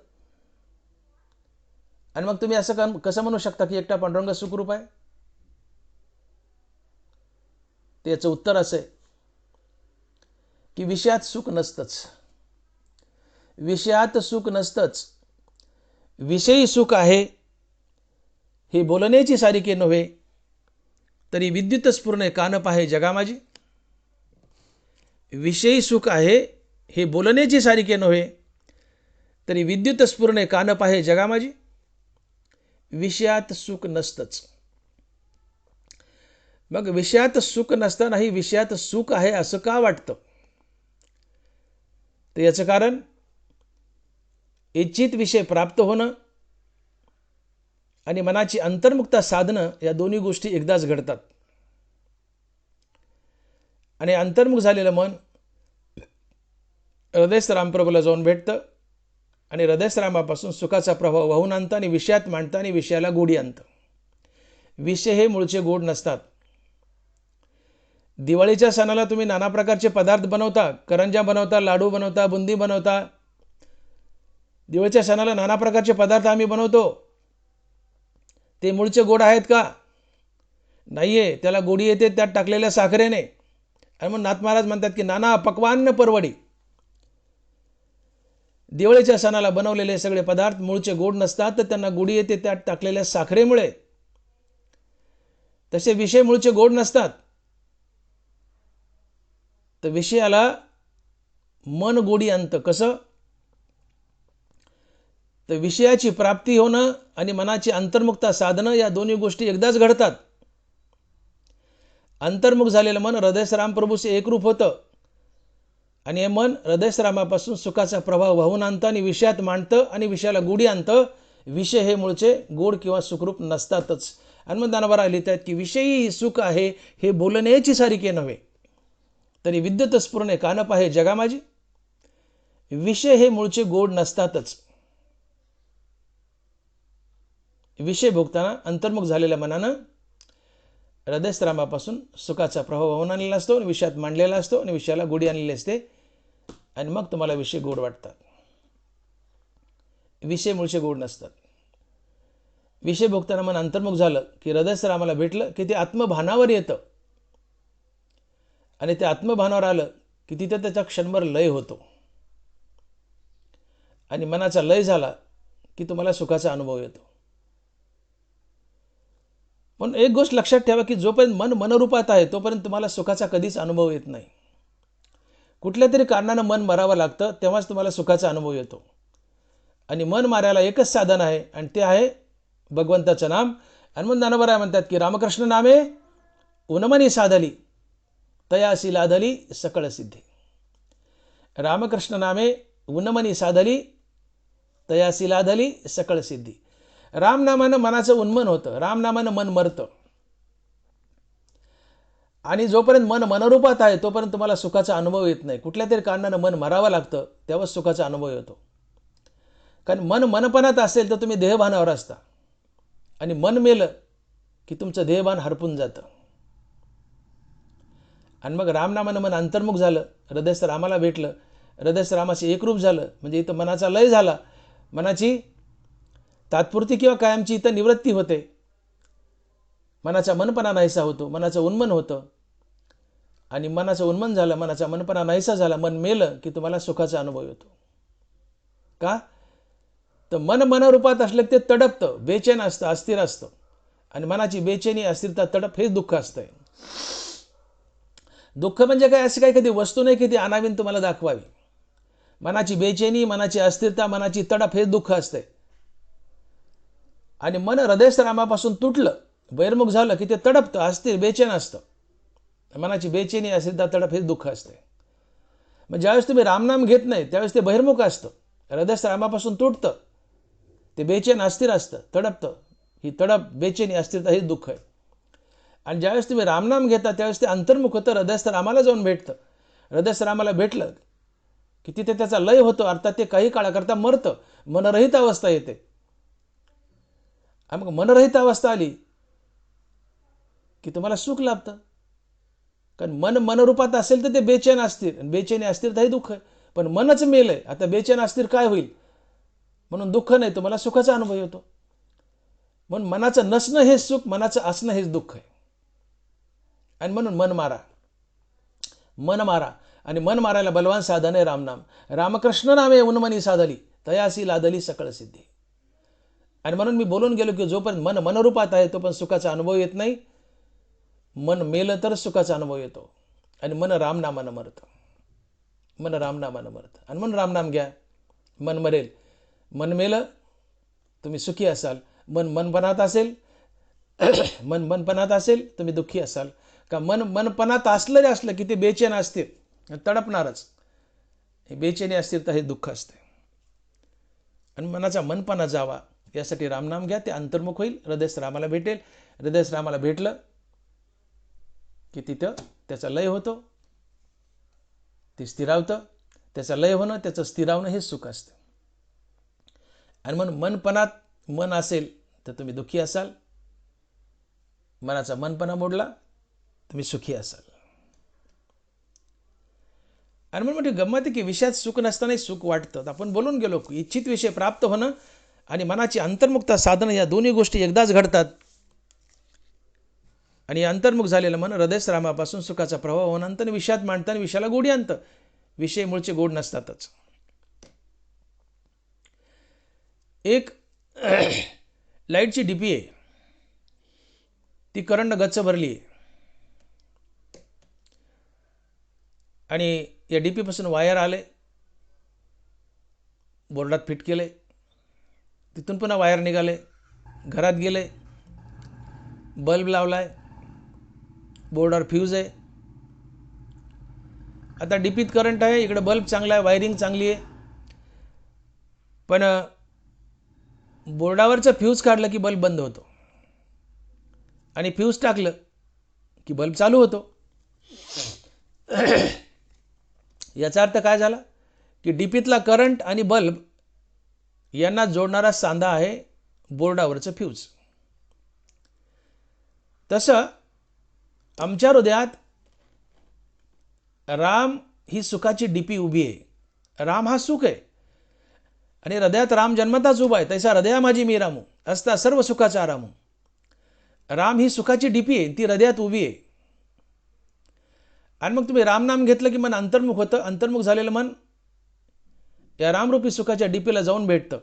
आणि मग तुम्ही असं कसं म्हणू शकता की एकटा पांडुरंग सुखरूप आहे? त्याचं उत्तर असं आहे की विषयात सुख नसतंच. विषयात सुख नसतंच. विषयी सुख आहे हे बोलण्याची सारिके नव्हे, तरी विद्युत स्फुरणे कान पाहे जगा माझी. विषयी सुख आहे हे बोलण्याची सारिके नव्हे, तरी विद्युत स्फुरणे कान पाहे जगा माझी. विषयात सुख नसतंच. मग विषयात सुख नसतानाही विषयात सुख आहे असं का वाटतं? तर याचं कारण इच्छित विषय प्राप्त होणं आणि मनाची अंतर्मुखता साधणं या दोन्ही गोष्टी एकदाच घडतात. आणि अंतर्मुख झालेलं मन हृदयस्थ रामप्रभूला जाऊन भेटतं आणि हृदयस्थ रामापासून सुखाचा प्रभाव वाहून आणतं आणि विषयात मांडतं आणि विषयाला गोडी आणतं. विषय हे मूळचे गोड नसतात. दिवाळीच्या सणाला तुम्ही नाना प्रकारचे पदार्थ बनवता, करंज्या बनवता, लाडू बनवता, बुंदी बनवता. दिवाळीच्या सणाला नाना प्रकारचे पदार्थ आम्ही बनवतो. ते मूळचे गोड आहेत का? नाहीये. त्याला गोडी येते त्यात टाकलेल्या साखरेने. आणि मग नाथ महाराज म्हणतात की नाना पक्वान्न परवडी. दिवाळीच्या सणाला बनवलेले सगळे पदार्थ मूळचे गोड नसतात, तर त्यांना गोडी येते त्यात टाकलेल्या साखरेमुळे. तसे विषय मूळचे गोड नसतात. तर विषयाला मन गोडी आणतं. कसं? तर विषयाची प्राप्ती होणं आणि मनाची अंतर्मुखता साधणं या दोन्ही गोष्टी एकदाच घडतात. अंतर्मुख झालेलं मन हृदयरामप्रभूशी एकरूप होतं आणि हे मन हृदयरामापासून सुखाचा प्रभाव वाहून आणतं आणि विषयात मांडतं आणि विषयाला गोडी आणतं. विषय हे मूळचे गोड किंवा सुखरूप नसतातच. हनुमंतानावर लिहितात की विषयी सुख आहे हे बोलण्याची सारिके नव्हे, तरी विद्युत स्फुरणे कान पाहे जगा माझी. विषय हे मूळचे गोड नसतातच. विषय भोगताना अंतर्मुख झालेल्या मनानं हृदयरामापासून सुखाचा प्रभाव वाहून आणलेला असतो आणि विषयात मांडलेला असतो आणि विषयाला गोडी आणलेली असते आणि मग तुम्हाला विषय गोड वाटतात. विषय मूळचे गोड नसतात. विषय भोगताना मन अंतर्मुख झालं की हृदयरामाला भेटलं की ते आत्मभानावर येतं आणि ते आत्मभानावर आलं की तिथे त्याचा क्षणभर लय होतो आणि मनाचा लय झाला की तुम्हाला सुखाचा अनुभव येतो. पण एक गोष्ट लक्षात ठेवा की जोपर्यंत मन मनरूपात आहे तोपर्यंत तुम्हाला सुखाचा कधीच अनुभव येत नाही. कुठल्या तरी कारणानं मन मारावं लागतं तेव्हाच तुम्हाला सुखाचा अनुभव येतो. आणि मन मारायला एकच साधन आहे आणि ते आहे भगवंताचं नाम. हनुमंतानावर म्हणतात की रामकृष्ण नामे उन्मनी साधली तयासी लाधली सकळ सिद्धी. रामकृष्ण नामे उन्मनी साधली तयासी लाधली सकळ सिद्धी. रामनामानं मनाचं उन्मन होतं, रामनामानं मन मरतं. आणि जोपर्यंत मन मनरूपात आहे तोपर्यंत तुम्हाला सुखाचा अनुभव येत नाही. कुठल्या तरी कारणानं मन मरावं लागतं तेव्हाच सुखाचा अनुभव येतो. कारण मन मनपणात असेल तर तुम्ही देहभानावर असता आणि मन मेलं की तुमचं देहभान हरपून जातं. आणि मग रामनामानं मन अंतर्मुख झालं, हृदयरामाला भेटलं, हृदयरामाशी एकरूप झालं म्हणजे इथं मनाचा लय झाला. मनाची तात्पुरती किंवा कायमची इथं निवृत्ती होते. मनाचा मनपणा नाहीसा होतो, मनाचं उन्मन होतं आणि मनाचं उन्मन झालं, मनाचा मनपणा नाहीसा झाला, मन मेलं की तुम्हाला सुखाचा अनुभव येतो. का? तर मन मनरूपात असलं ते तडपतं, बेचैन असतं, अस्थिर असतं आणि मनाची बेचैनी अस्थिरता तडप हेच दुःख असतंय. दुःख म्हणजे काय? अशी काही कधी वस्तू नाही की ती आणावीन तुम्हाला दाखवावी. मनाची बेचैनी, मनाची अस्थिरता, मनाची तडप हेच दुःख असतंय. आणि मन हृदयरामापासून तुटलं, बहिर्मुख झालं की ते तडपतं, अस्थिर, बेचैन असतं. मनाची बेचैनी, अस्थिरता, तडप हेच दुःख असते. मग ज्यावेळेस तुम्ही रामनाम घेत नाही त्यावेळेस ते बहिर्मुख असतं, हृदयरामापासून तुटतं, ते बेचैन अस्थिर असतं, तडपतं. ही तडप, बेचैनी, अस्थिरता हेच दुःख आहे. आणि ज्यावेळेस तुम्ही रामनाम घेता त्यावेळेस ते अंतर्मुख होतं, हृदयरामाला जाऊन भेटतं. हृदयरामाला भेटलं की तिथे त्याचा लय होतो, अर्थात ते काही काळाकरता मरतं, मनरहित अवस्था येते. मग मनरहित अवस्था आली की तुम्हाला सुख लाभतं. कारण मन मनरूपात असेल तर ते बेचैन अस्थिर, बेचैनी अस्थिरता हे दुःख आहे. पण मनच मेलंय, आता बेचैन अस्थिर काय होईल? म्हणून दुःख नाही, तुम्हाला सुखाचा अनुभव येतो. म्हणून मनाचं नसणं हेच सुख, मनाचं असणं हेच दुःख आहे. आणि म्हणून मन मारा, मन मारा. आणि मन मारायला बलवान साधन आहे रामनाम. रामकृष्ण नामे उन्मनी साधली तयासी लादली सकळ सिद्धी. आणि म्हणून मी बोलून गेलो की जोपर्यंत मन मनरूपात आहे तोपर्यंत सुखाचा अनुभव येत नाही. मन मेलं तर सुखाचा अनुभव येतो आणि मन रामनामानं मरतं, मन रामनामानं मरतं. आणि म्हणून रामनाम घ्या, मन मरेल. मन मेलं तुम्ही सुखी असाल. मन मनपणात असेल मन मनपणात असेल तुम्ही दुःखी असाल. का मन मनपणात असलं की ते बेचैन असते, तडपणारच. हे बेचैनी अस्थिरता हे दुःख असते. आणि मनाचा मनपणा जावा यासाठी रामनाम घ्या, ते अंतर्मुख होईल, हृदयरामाला भेटेल. हृदयरामाला भेटलं की तिथं त्याचा लय होतो, ते स्थिरावतं. त्याचा लय होणं, त्याचं स्थिरावणं हे सुख असतं. आणि म्हणून मनपणात मन असेल तर तुम्ही दुःखी असाल, मनाचा मनपणा मोडला तुम्ही सुखी असाल. आणि म्हणून मोठी गंमत आहे की विषयात सुख नसतानाही सुख वाटतं. आपण बोलून गेलो की इच्छित विषय प्राप्त होणं आणि मनाची अंतर्मुखता साधणं या दोन्ही गोष्टी एकदाच घडतात. आणि अंतर्मुख झालेलं मन हृदयरामापासून सुखाचा प्रभाव होऊन आणतं आणि विषयात मांडताना विषयाला गोडी आणतं. विषय मूळचे गोड नसतातच. एक लाईटची डीपी आहे, ती करंट गच्च भरली आहे आणि या डीपी पासून वायर आले बोर्डात फिट केले, तिथून पुन्हा वायर निघाले, घरात गेले, बल्ब लावलाय, बोर्डावर फ्यूज आहे. आता डीपीत करंट आहे, इकडे बल्ब चांगला आहे, वायरिंग चांगली आहे, पण बोर्डावरचं फ्यूज काढलं की बल्ब बंद होतो आणि फ्यूज टाकलं की बल्ब चालू होतो. याचा अर्थ काय झाला की डीपीतला करंट आणि बल्ब यांना जोडणारा सांधा आहे बोर्डावरचं फ्यूज. तसं आमच्या हृदयात राम ही सुखाची डीपी उभी आहे. राम हा सुख आहे आणि हृदयात राम जन्मताच उभा आहे. तैसा हृदया माझी मी रामू असता सर्व सुखाचा आरामू. राम ही सुखाची डीपी आहे, ती हृदयात उभी आहे. आणि मग तुम्ही रामनाम घेतलं की मन अंतर्मुख होतं. अंतर्मुख झालेलं मन या रामरूपी सुखाच्या डीपीला जाऊन भेटतं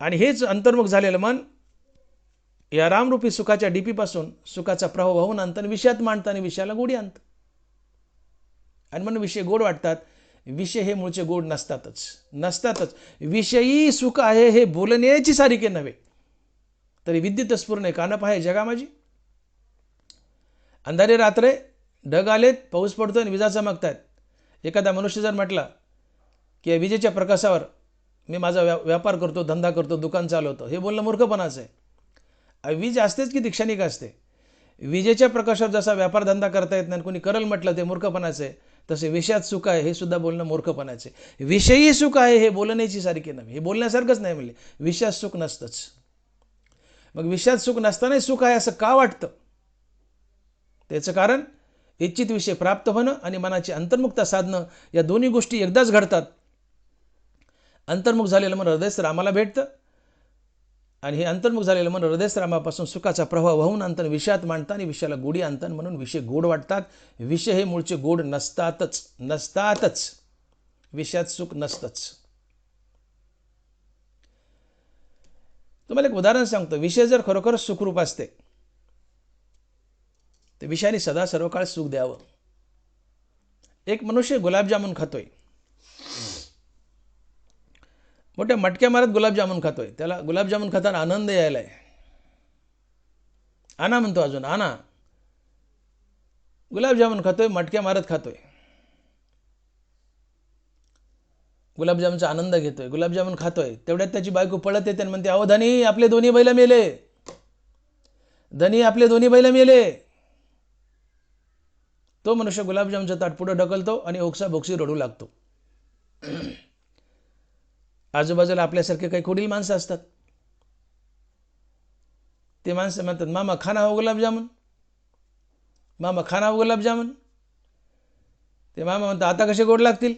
आणि हेच अंतर्मुख झालेलं मन या रामरूपी सुखाच्या डीपीपासून सुखाचा प्रवाह वाहून आणतं आणि विषयात मांडतं आणि विषयाला गोडी आणतं. आणि म्हणून विषय गोड वाटतात. विषय हे मूळचे गोड नसतातच. विषयी सुख आहे हे बोलण्याची सारिके नव्हे, तरी विद्युत स्फुरणे कानप आहे जगा माझी. अंधारे रात्रे, ढग आलेत, पाऊस पडतोय आणि विजा चमकतायत. एखादा मनुष्य जर म्हटला की विजेच्या प्रकाशावर मी माझा व्यापार करतो, धंदा करतो, दुकान चालवतो, हे बोलणं मूर्खपणाचं आहे. वीज असतेच की क्षणिक असते. विजेच्या प्रकाशावर जसा व्यापार धंदा करता येत नाही, कोणी करल म्हटलं ते मूर्खपणाचं आहे, तसे विषयात सुख आहे हे सुद्धा बोलणं मूर्खपणाचे. विषयी सुख आहे हे बोलण्याची सारखे नव्हे, हे बोलण्यासारखंच नाही. म्हणले विषयात सुख नसतंच. मग विषयात सुख नसतानाही सुख आहे असं का वाटतं? त्याचं कारण इच्छित विषय प्राप्त होणं आणि मनाची अंतर्मुखता साधणं या दोन्ही गोष्टी एकदाच घडतात. अंतर्मुख झालेलं मन हृदयस्थ रामाला भेटतं आणि हे अंतर्मुख झालेलं मन हृदयस्थ रामापासून सुखाचा प्रवाह वाहून आणतं, विषयात मांडतं आणि विषयाला गोडी आणतं. म्हणून विषय गोड वाटतात. विषय हे मूळचे गोड नसतातच. विषयात सुख नसतंच. तुम्हाला एक उदाहरण सांगतो. विषय जर खरोखर सुखरूप असते तर विषयाने सदा सर्व काळ सुख द्यावं. एक मनुष्य गुलाबजामुन खातोय, मोठ्या मटक्या मारत गुलाबजामुन खातोय. त्याला गुलाबजामुन खाताना आनंद यायलाय. आणा म्हणतो, अजून आणा. गुलाबजामुन खातोय, मटक्या मारत खातोय, गुलाबजामुनचा आनंद घेतोय, गुलाबजामुन खातोय. तेवढ्यात त्याची बायको पळत येते आणि म्हणते, अहो धनी आपले दोन्ही बैल मेले, धनी आपले दोन्ही बैल मेले. तो मनुष्य गुलाबजामचं ताट पुढे ढकलतो आणि ओक्साबोक्सी रडू लागतो. आजूबाजूला आपल्यासारखे काही कुडील माणसं असतात. ते माणसं म्हणतात, मामा खाना हो गुलाबजामुन, मामा खाना हो गुलाबजामुन. ते मामा म्हणतात, आता कसे गोड लागतील,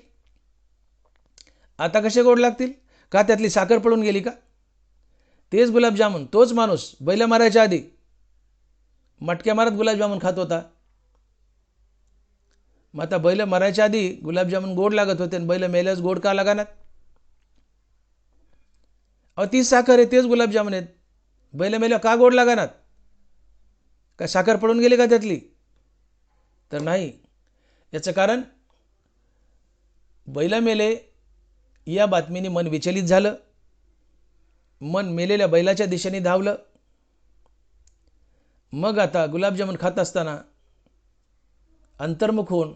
आता कसे गोड लागतील? का त्यातली साखर पडून गेली का? तेच गुलाबजामुन, तोच माणूस बैल मारायच्या आधी मटक्या मारत गुलाबजामुन खात होता. मग आता बैल मरायच्या आधी गुलाबजामुन गोड लागत होते आणि बैल मेल्यास गोड का लागणार? अहो तीच साखर आहे, तेच गुलाबजामुन आहेत, बैल मेल्या का गोड लागणार? काय साखर पडून गेली का त्यातली? तर नाही. याचं कारण बैल मेले या बातमीने मन विचलित झालं. मन मेलेल्या बैलाच्या दिशेने धावलं. मग आता गुलाबजामुन खात असताना अंतर्मुख होऊन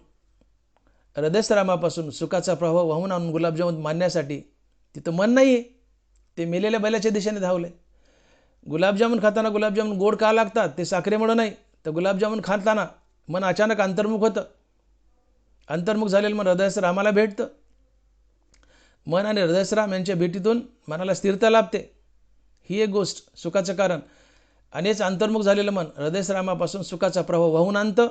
हृदयस्थ रामापासून सुखाचा प्रवाह वाहून आणून गुलाबजामुन मानण्यासाठी तिथं मन नाही आहे, ते मेलेल्या बैलाच्या दिशेने धावले. गुलाबजामुन खाताना गुलाबजामुन गोड का लागतात? ते साखरेमुळे नाही, तर गुलाबजामुन खाताना मन अचानक अंतर्मुख होतं. अंतर्मुख झालेलं मन हृदयस्थ रामाला भेटतं. मन आणि हृदयस्थ राम यांच्या भेटीतून मनाला स्थिरता लाभते. ही एक गोष्ट सुखाचं कारण. आणि हेच अंतर्मुख झालेलं मन हृदयस्थ रामापासून सुखाचा प्रवाह वाहून आणतं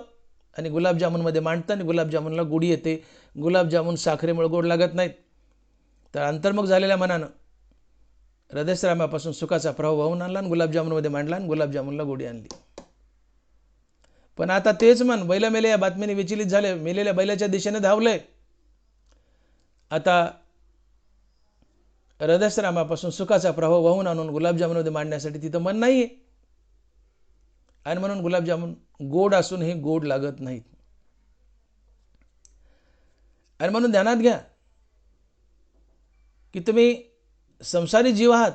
आणि गुलाबजामुनमध्ये मांडतं आणि गुलाबजामुनला गोडी येते. गुलाबजामुन साखरेमुळे गोड लागत नाहीत. तर अंतर्मुख झालेल्या मनानं हृदयस्थ रामापासून सुखाचा प्रवाह वाहून आणला आणि गुलाबजामुनमध्ये मांडला आणि गुलाबजामुनला गोडी आणली. पण आता तेच मन बैल मेले या बातमीने विचलित झाले, मेलेल्या बैलाच्या दिशेने धावले. आता हृदयस्थ रामापासून सुखाचा प्रवाह वाहून आणून गुलाबजामुनमध्ये मांडण्यासाठी तिथं मन नाही आहे. आणि म्हणून गुलाबजामुन गोड असून हे गोड लागत नाहीत. आणि म्हणून ध्यानात घ्या, की तुम्ही संसारी जीव आहात,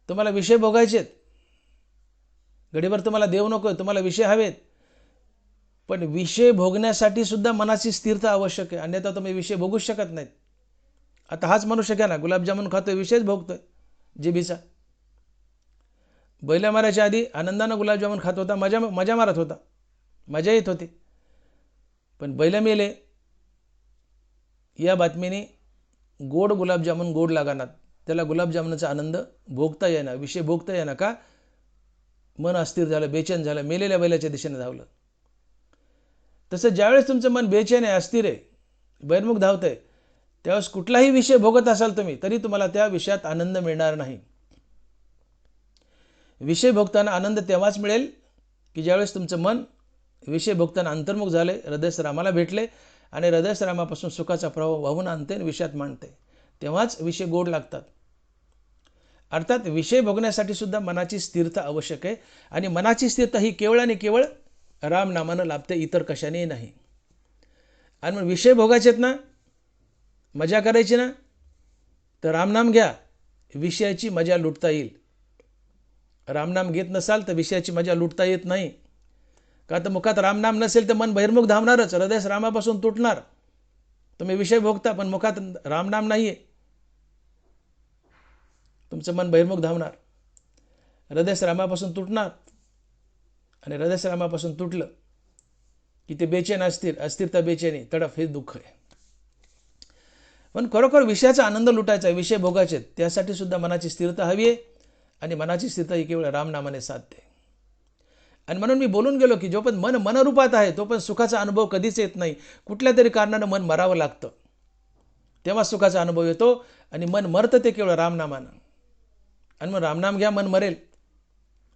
तुम्हाला विषय भोगायचेत, घडीभर तुम्हाला देव नकोय, तुम्हाला विषय हवेत, पण विषय भोगण्यासाठी सुद्धा मनाची स्थिरता आवश्यक आहे, अन्यथा तुम्ही विषय भोगूच शकत नाहीत. आता हाच मनुष्य घ्या ना, गुलाबजामुन खातोय, विषयच भोगतोय जिभीचा. बैल मारायच्या आधी आनंदानं गुलाबजामुन खात होता, मजा मारत होता, मजा येत होती. पण बैल मेले या बातमीने गोड गुलाबजामुन गोड लागणार, त्याला गुलाबजामुनाचा आनंद भोगता येणार, विषय भोगता येणार. का? मन अस्थिर झालं, बेचैन झालं, मेलेल्या बैलाच्या दिशेने धावलं. तसं ज्यावेळेस तुमचं मन बेचैन आहे, अस्थिर आहे, बहिर्मुख धावतंय, त्यावेळेस कुठलाही विषय भोगत असाल तुम्ही, तरी तुम्हाला त्या विषयात आनंद मिळणार नाही. विषय भोगताना आनंद तेव्हाच मिळेल की ज्यावेळेस तुमचं मन विषय भोगताना अंतर्मुख झाले, हृदयरामाला भेटले आणि हृदयरामापासून सुखाचा प्रवाह वाहून आणते आणि विषयात मांडते, तेव्हाच विषय गोड लागतात. अर्थात विषय भोगण्यासाठी सुद्धा मनाची स्थिरता आवश्यक आहे, आणि मनाची स्थिरता ही केवळ आणि केवळ रामनामानं लाभते, इतर कशानेही नाही. आणि मग विषय भोगायचेत ना, मजा करायची ना, तर रामनाम घ्या, विषयाची मजा लुटता येईल. रामनाम घेत नसाल तर विषयाची मजा लुटता येत नाही. का तर मुखात रामनाम नसेल तर मन बहिर्मुख धावणारच, हृदय रामापासून तुटणार. तुम्ही विषय भोगता पण मुखात रामनाम नाहीये, तुमचं मन बहिर्मुख धावणार, हृदय रामापासून तुटणार, आणि हृदय रामापासून तुटलं की ते बेचैन असतील, अस्थिरता, बेचैनी, तडफ, हे दुःख आहे. पण खरोखर विषयाचा आनंद लुटायचा, विषय भोगायचे, त्यासाठी सुद्धा मनाची स्थिरता हवी आहे, आणि मनाची स्थिरता ही केवळ रामनामाने साधते. आणि म्हणून मी बोलून गेलो की जो पण मन मनरूपात आहे तो पण सुखाचा अनुभव कधीच येत नाही. कुठल्या तरी कारणानं मन मरावं लागतं, तेव्हा सुखाचा अनुभव येतो, आणि मन मरतं ते केवळ रामनामानं. आणि मग रामनाम घ्या, मन मरेल,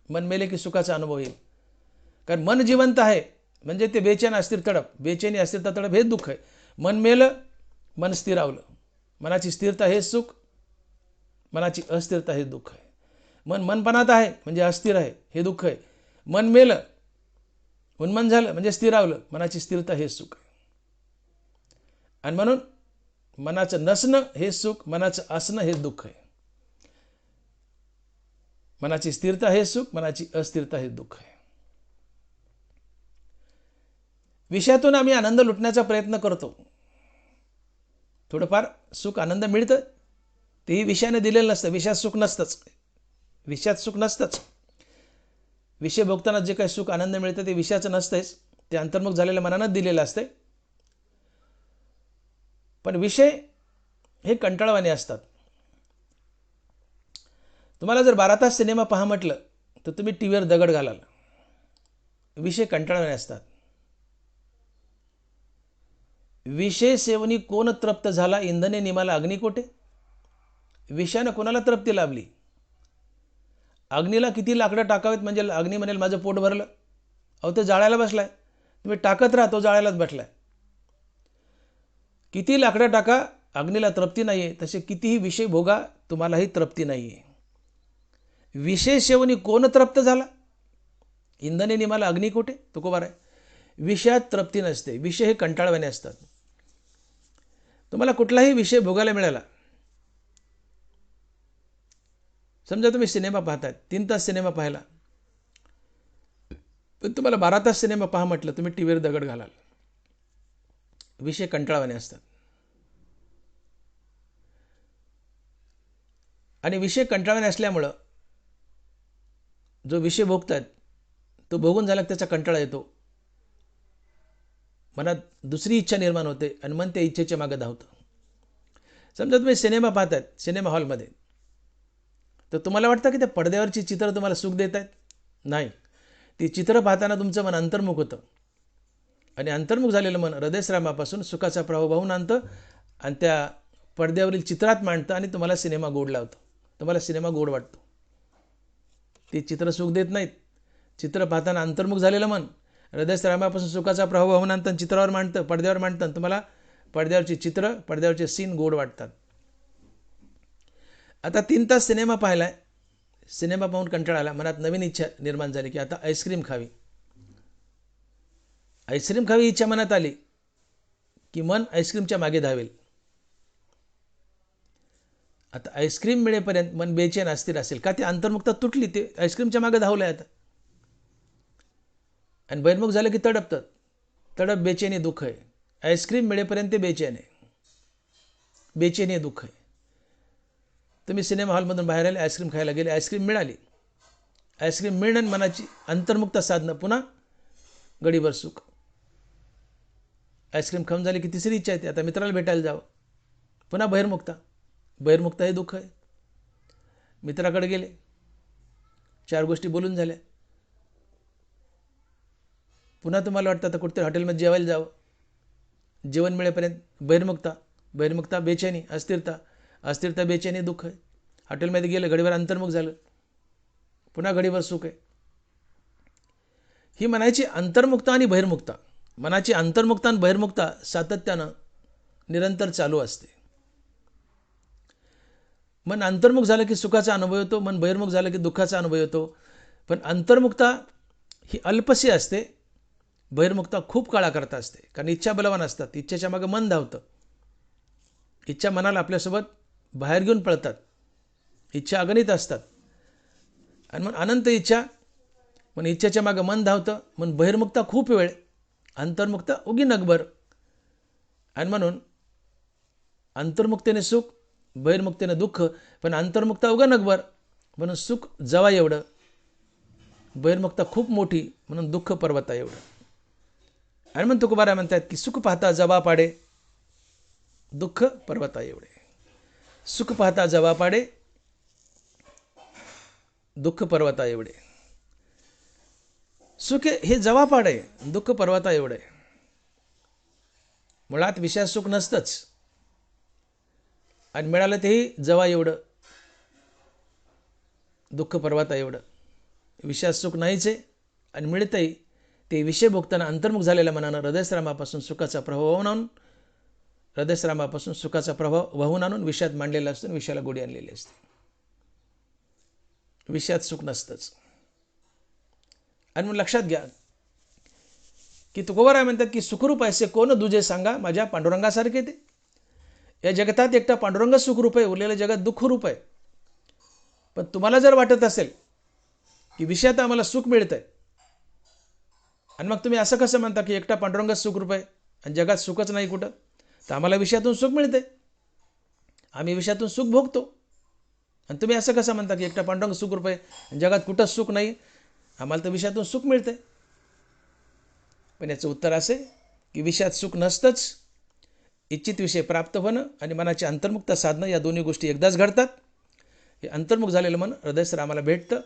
मन मेले की सुखाचा अनुभव येईल. कारण मन जिवंत आहे म्हणजे ते बेचैन, अस्थिर, तडप, बेचैनी, अस्थिरता, तडप हे दुःख आहे. मन मेलं, मन स्थिरावलं, मनाची स्थिरता हे सुख, मनाची अस्थिरता हे दुःख आहे. मन मनपणात आहे म्हणजे अस्थिर आहे, हे दुःख आहे. मन मेलं, उन्मन झालं म्हणजे स्थिरावलं, मनाची स्थिरता हे सुख आहे. आणि म्हणून मनाचं नसणं हे सुख, मनाचं असणं हे दुःख आहे. मनाची स्थिरता हे सुख, मनाची अस्थिरता हे दुःख आहे. विषयातून आम्ही आनंद लुटण्याचा प्रयत्न करतो, थोडंफार सुख आनंद मिळतं, तेही विषयाने दिलेलं नसतं. विषयात सुख नसतंच, विषयात सुख नसतंच. विषय भोगताना जे काही सुख आनंद मिळतं ते विषयाचं नसतंच, ते अंतर्मुख झालेल्या मनानंच दिलेलं असते. पण विषय हे कंटाळवाणे असतात. तुम्हाला जर 12 तास सिनेमा पहा म्हटलं तर तुम्ही टीव्हीवर दगड घालाल. विषय कंटाळवाणे असतात. विषय सेवनी कोण तृप्त झाला, इंधने निमाला अग्निकोटे. विषयानं कोणाला तृप्ती लाभली? अग्नीला किती लाकडं टाकावेत म्हणजे अग्नी म्हणेल माझं पोट भरलं? अहो ते जाळायला बसलाय, तुम्ही टाकत राहा, तो जाळायलाच बसलाय. किती लाकडं टाका, अग्नीला तृप्ती नाहीये. तसे कितीही विषय भोगा, तुम्हालाही तृप्ती नाहीये. विषय सेवनी कोण तृप्त झाला, इंधने निमाला अग्निकोटे. तुकोबार आहे. विषयात तृप्ती नसते, विषय हे कंटाळवाणे असतात. तुम्हाला कुठलाही विषय भोगायला मिळाला, समजा तुम्ही सिनेमा पाहताय, 3 तास सिनेमा पाहिला, पण तुम्हाला 12 तास सिनेमा पहा म्हटलं, तुम्ही टीव्हीवर दगड घालाल. विषय कंटाळवाणे असतात. आणि विषय कंटाळवाणे असल्यामुळं जो विषय भोगतात तो भोगून झाला त्याचा कंटाळा येतो, मनात दुसरी इच्छा निर्माण होते आणि मन त्या इच्छेच्या मागे धावतं. समजा तुम्ही सिनेमा पाहताय सिनेमा हॉलमध्ये, तर तुम्हाला वाटतं की त्या पडद्यावरची चित्र तुम्हाला सुख देत आहेत? नाही, ती चित्र पाहताना तुमचं मन अंतर्मुख होतं, आणि अंतर्मुख झालेलं मन हृदयश्रामापासून सुखाचा प्रवाह वाहून आणतं आणि त्या पडद्यावरील चित्रात मांडतं, आणि तुम्हाला सिनेमा गोड लावतं, तुम्हाला सिनेमा गोड वाटतो. ते चित्र सुख देत नाहीत. चित्र पाहताना अंतर्मुख झालेलं मन हृदयश्रामापासून सुखाचा प्रवाह वाहून आणतं, चित्रावर मांडतं, पडद्यावर मांडतं, तुम्हाला पडद्यावरची चित्र, पडद्यावरचे सीन गोड वाटतात. आता 3 तास सिनेमा पाहिलाय, सिनेमा पाहून कंटाळा आला, मनात नवीन इच्छा निर्माण झाली की आता आईस्क्रीम खावी. आईस्क्रीम खावी इच्छा मनात आली की मन आईस्क्रीमच्या मागे धावेल. आता आईस्क्रीम मिळेपर्यंत मन बेचैन अस्थिर असेल का? ती अंतर्मुखता तुटली, ते आईस्क्रीमच्या मागे धावलंय आता. आणि बहिर्मुख झालं की तडपतात. तडप बेचैनी दुःख आहे. आईस्क्रीम मिळेपर्यंत ते बेचैन आहे. बेचैनी दुःख आहे. तुम्ही सिनेमा हॉलमधून बाहेर आले, आईस्क्रीम खायला गेले, आईस्क्रीम मिळाली. आईस्क्रीम मिळणं मनाची अंतर्मुक्ता साधणं, पुन्हा गडीभर सुख. आईस्क्रीम खाऊन झाली की तिसरी इच्छा येते, आता मित्राला भेटायला जावं, पुन्हा बहिर्मुक्ता. बहिर्मुक्ता हे दुःख आहे. मित्राकडे गेले, 4 गोष्टी बोलून झाल्या, पुन्हा तुम्हाला वाटतं आता कुठेतरी हॉटेलमध्ये जेवायला जावं. जेवण मिळेपर्यंत बहिर्मुक्ता. बहिर्मुक्ता बेचैनी, अस्थिरता. अस्थिरता बेचैनी दुःख आहे. हॉटेलमध्ये गेलं, घडीभर अंतर्मुख झालं, पुन्हा घडीभर सुख आहे. ही मनाची अंतर्मुक्ता आणि बहिर्मुक्ता, मनाची अंतर्मुक्ता आणि बहिर्मुक्ता सातत्यानं निरंतर चालू असते. मन अंतर्मुख झालं की सुखाचा अनुभव येतो, मन बहिर्मुख झालं की दुःखाचा अनुभव येतो. पण अंतर्मुक्ता ही अल्पशी असते, बहिर्मुक्ता खूप काळाकरता असते. कारण इच्छा बलवान असतात, इच्छेच्या मागे मन धावतं. इच्छा मनाला आपल्यासोबत बाहेर घेऊन पळतात. इच्छा अगणित असतात आणि मग अनंत इच्छा, पण इच्छेच्या मागे मन धावतं. मन बहिर्मुक्ता खूप वेळ, अंतर्मुक्ता उगी नगभर. आणि म्हणून अंतर्मुक्तेने सुख, बहिर्मुक्तेने दुःख, पण अंतर्मुक्ता उगा नगभर म्हणून सुख जवा एवढं, बहिर्मुक्ता खूप मोठी म्हणून दुःख पर्वता एवढं. आणि मग तुकोबाराय म्हणतात की सुख पाहता जवा पाडे, दुःख पर्वता एवढे. सुख पाहता जवा पाडे, दुःख पर्वता एवढे. सुख हे जवा पाडे, दुःख पर्वता एवढे. मुळात विषयात सुख नसतंच आणि मिळालं तेही जवा एवढं, दुःख पर्वता एवढं. विषयात सुख नाहीच आहे आणि मिळतंही ते विषय भोगताना अंतर्मुख झालेल्या मनानं हृदयस्रामापासून सुखाचा प्रभाव वाहून आणून, हृदयस्रामापासून सुखाचा प्रभाव वाहून आणून विषयात मांडलेला असतो आणि विषयाला गोडी आणलेली असते. विषयात सुख नसतंच. आणि मग लक्षात घ्या की तुकोबाराय म्हणतात की सुखरूप ऐसे कोण दुजे सांगा, माझ्या पांडुरंगासारखे ते. या जगतात एकटा पांडुरंग सुखरूप आहे, उरलेलं जगात दुःखरूप आहे. पण तुम्हाला जर वाटत असेल की विषयात आम्हाला सुख मिळतंय, आणि मग तुम्ही असं कसं म्हणता की एकटा पांडुरंगच सुखरूप आहे आणि जगात सुखच नाही कुठं, तर आम्हाला विषयातून सुख मिळते, आम्ही विषयातून सुख भोगतो. आणि तुम्ही असं कसं म्हणता की एकटा पांडुरंग सुखरूप आहे आणि जगात कुठंच सुख नाही, आम्हाला तर विषयातून सुख मिळते. पण याचं उत्तर असे की विषयात सुख नसतंच. इच्छित विषय प्राप्त होणं आणि मनाची अंतर्मुक्ता साधणं या दोन्ही गोष्टी एकदाच घडतात. हे अंतर्मुख झालेलं मन हृदयस्रामाला भेटतं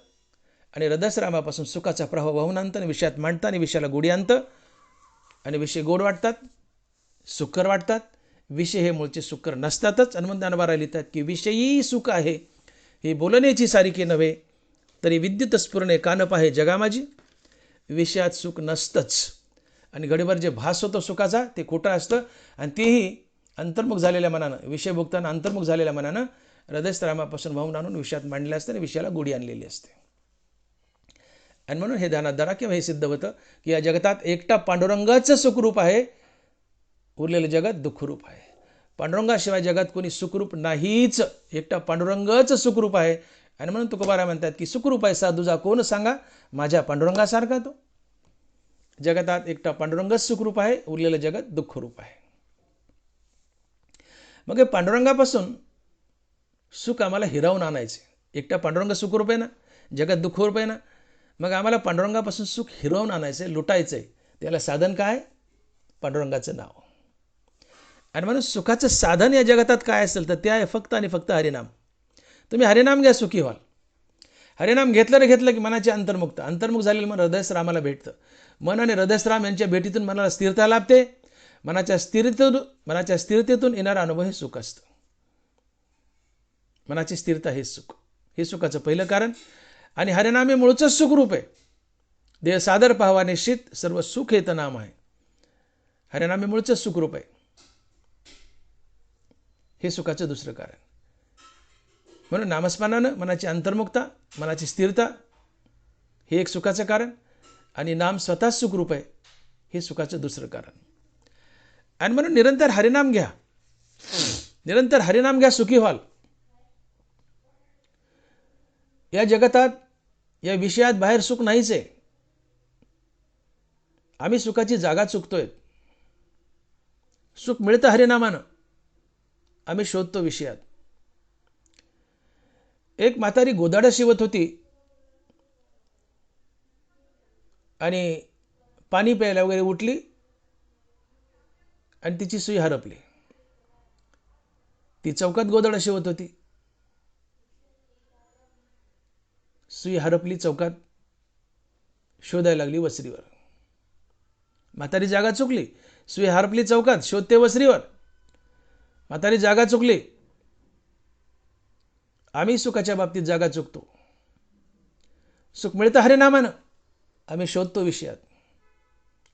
आणि हृदयस्रामापासून सुखाचा प्रभाव वाहून आणतं आणि विषयात मांडतं आणि विषयाला गोडी आणतं आणि विषय गोड वाटतात, सुखकर वाटतात. विषय हे मूळचे सुखकर नसतातच. आणि मग ज्ञानोबा लिहितात की विषयी सुख आहे हे बोलण्याची सारिके नव्हे, तरी विद्युत स्फुरणे कान पाहे जगा माझी. विषयात सुख नसतंच आणि घडीभर जे भास होतो सुखाचा ते खोटं असतं आणि तेही अंतर्मुख झालेल्या मनानं, विषय भोगताना अंतर्मुख झालेल्या मनानं हृदयस्रामापासून वाहून आणून विषयात मांडले असते आणि विषयाला गोडी आणलेली असते. आणि म्हणून हे ध्यानात धरा किंवा हे सिद्ध होतं की या जगतात एकटा पांडुरंगाचं सुखरूप आहे, उरलेलं जगत दुःखरूप आहे. पांडुरंगाशिवाय जगात कोणी सुखरूप नाहीच, एकटा पांडुरंगच सुखरूप आहे. आणि म्हणून तुकोबाराय म्हणतात की सुखरूप आहे साधूजा कोण सांगा, माझ्या पांडुरंगासारखा तो. जगतात एकटा पांडुरंगच सुखरूप आहे, उरलेलं जगत दुःखरूप आहे. मग हे पांडुरंगापासून सुख आम्हाला हिरावून आणायचे. एकटा पांडुरंग सुखरूप आहे ना, जगत दुःखरूप आहे ना, मग आम्हाला पांडुरंगापासून सुख हिरावून आणायचं, लुटायचं आहे. त्याला साधन काय? पांडुरंगाचं नाव. आणि म्हणून सुखाचं साधन या जगतात काय असेल तर ते आहे फक्त आणि फक्त हरिनाम. तुम्ही हरिनाम घ्या, सुखी व्हाल. हरिनाम घेतलं रे घेतलं की मनाची अंतर्मुक्ता, अंतर्मुख झालेलं मन हृदयस्रामाला भेटतं. मन आणि हृदयस्राम यांच्या भेटीतून मनाला स्थिरता लाभते. मनाच्या स्थिरतेतून येणारा अनुभव हे सुख असतं. मनाची स्थिरता हे सुख, हे सुखाचं पहिलं कारण. आणि हरिनाम हे मूळचंच सुखरूप आहे. देह सादर पाहावा निश्चित, सर्व सुख हेत नाम आहे. हरिनाम हे मूळचंच सुखरूप आहे, हे सुखाचं दुसरं कारण. म्हणून नामस्मरणानं मनाची अंतर्मुक्ता, मनाची स्थिरता हे एक सुखाचं कारण. आणि नाम स्वतःच सुखरूप आहे, हे सुखाचं दुसरं कारण. आणि म्हणून निरंतर हरिनाम घ्या, निरंतर हरिनाम घ्या, सुखी व्हाल. या जगतात या विषयात बाहेर सुख नाहीच आहे. आम्ही सुखाची जागा चुकतोय. सुख मिळतं हरिनामानं, आम्ही शोधतो विषयात. एक म्हातारी गोदाडं शिवत होती आणि पाणी प्यायला वगैरे उठली आणि तिची सुई हरपली. ती चौकात गोदाडं शिवत होती, सुई हरपली. चौकात शोधायला लागली वसरीवर. म्हातारी जागा चुकली. सुई हरपली चौकात, शोधते वसरीवर. म्हातारी जागा चुकली. आम्ही सुखाच्या बाबतीत जागा चुकतो. सुख मिळतं हरिनामानं, आम्ही शोधतो विषयात.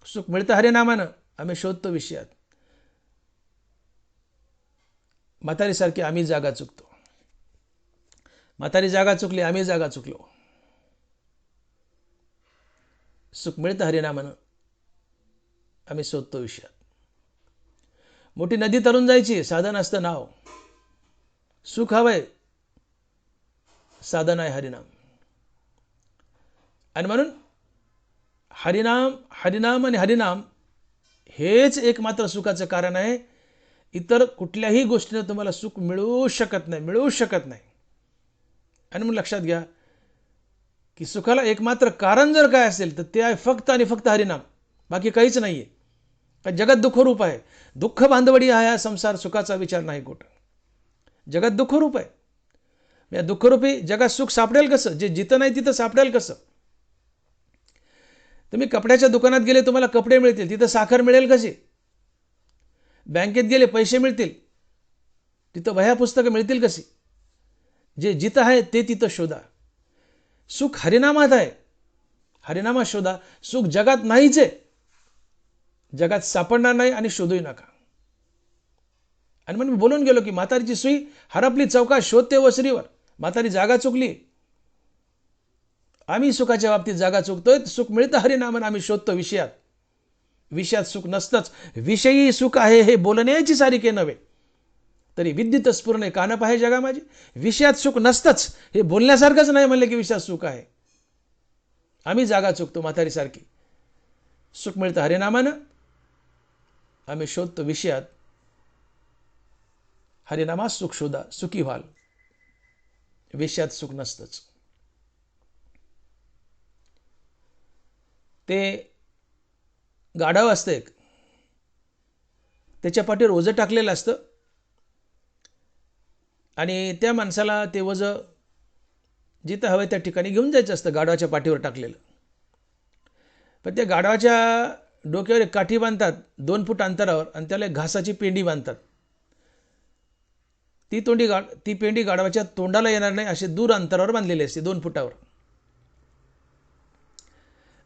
सुख मिळतं हरिनामानं, आम्ही शोधतो विषयात. म्हातारीसारखी आम्ही जागा चुकतो. म्हातारी जागा चुकली, आम्ही जागा चुकलो. सुख मिळतं हरिनामानं, आम्ही शोधतो विषयात. मोठी नदी तरून जायची, साधन असतं नाव. सुख हवंय, साधन आहे हरिनाम. आणि म्हणून हरिनाम, हरिनाम आणि हरिनाम हेच एकमात्र सुखाचं कारण आहे. इतर कुठल्याही गोष्टीने तुम्हाला सुख मिळू शकत नाही, मिळू शकत नाही. आणि म्हणून लक्षात घ्या की सुखाला एकमात्र कारण जर काय असेल तर ते आहे फक्त आणि फक्त हरिनाम, बाकी काहीच नाहीये. कारण जगत दुःखरूप आहे. दुःख बांधवडी हा संसार, सुखाचा विचार नाही कुठं. जगत दुःखरूप आहे. या दुःखरूपी जगात सुख सापडेल कसं? जे जिथं नाही तिथं सापडेल कसं? तुम्ही कपड्याच्या दुकानात गेले, तुम्हाला कपडे मिळतील, तिथं साखर मिळेल कशी? बँकेत गेले, पैसे मिळतील, तिथं वह्या पुस्तकं मिळतील कशी? जे जिथं आहे ते तिथं शोधा. सुख हरिनामात आहे, हरिनामात शोधा. सुख जगात नाहीच आहे, जगात सापडणार नाही आणि शोधूही नका. आणि म्हणून मी बोलून गेलो की म्हातारीची सुई हरपली चौकात, शोधते वसरीवर. म्हातारी जागा चुकली. आम्ही सुखाच्या बाबतीत जागा चुकतोय. सुख मिळतं हरिनामानं, आम्ही शोधतो विषयात. विषयात सुख नसतंच. विषयी सुख आहे हे बोलण्याची सारिके नव्हे, तरी विद्युत स्फुरणे कानप आहे जगा माझी. विषयात सुख नसतंच हे बोलण्यासारखंच नाही म्हणले की विषयात सुख आहे. आम्ही जागा चुकतो म्हातारीसारखी. सुख मिळतं हरिनामानं, आम्ही शोधतो विषयात. हरिनामात सुख शोधा, सुखी व्हाल. विषयात सुख नसतंच. ते गाढव असतं एक, त्याच्या पाठीवर ओझं टाकलेलं असतं आणि त्या माणसाला ते ओझं जिथं हवं त्या ठिकाणी घेऊन जायचं असतं, गाढवाच्या पाठीवर टाकलेलं. पण त्या गाढवाच्या डोक्यावर एक काठी बांधतात 2 फूट अंतरावर आणि त्याला एक घासाची पेंडी बांधतात. ती पेंडी गाढवाच्या तोंडाला येणार नाही असे दूर अंतरावर बांधलेली असते, 2 फुटावर.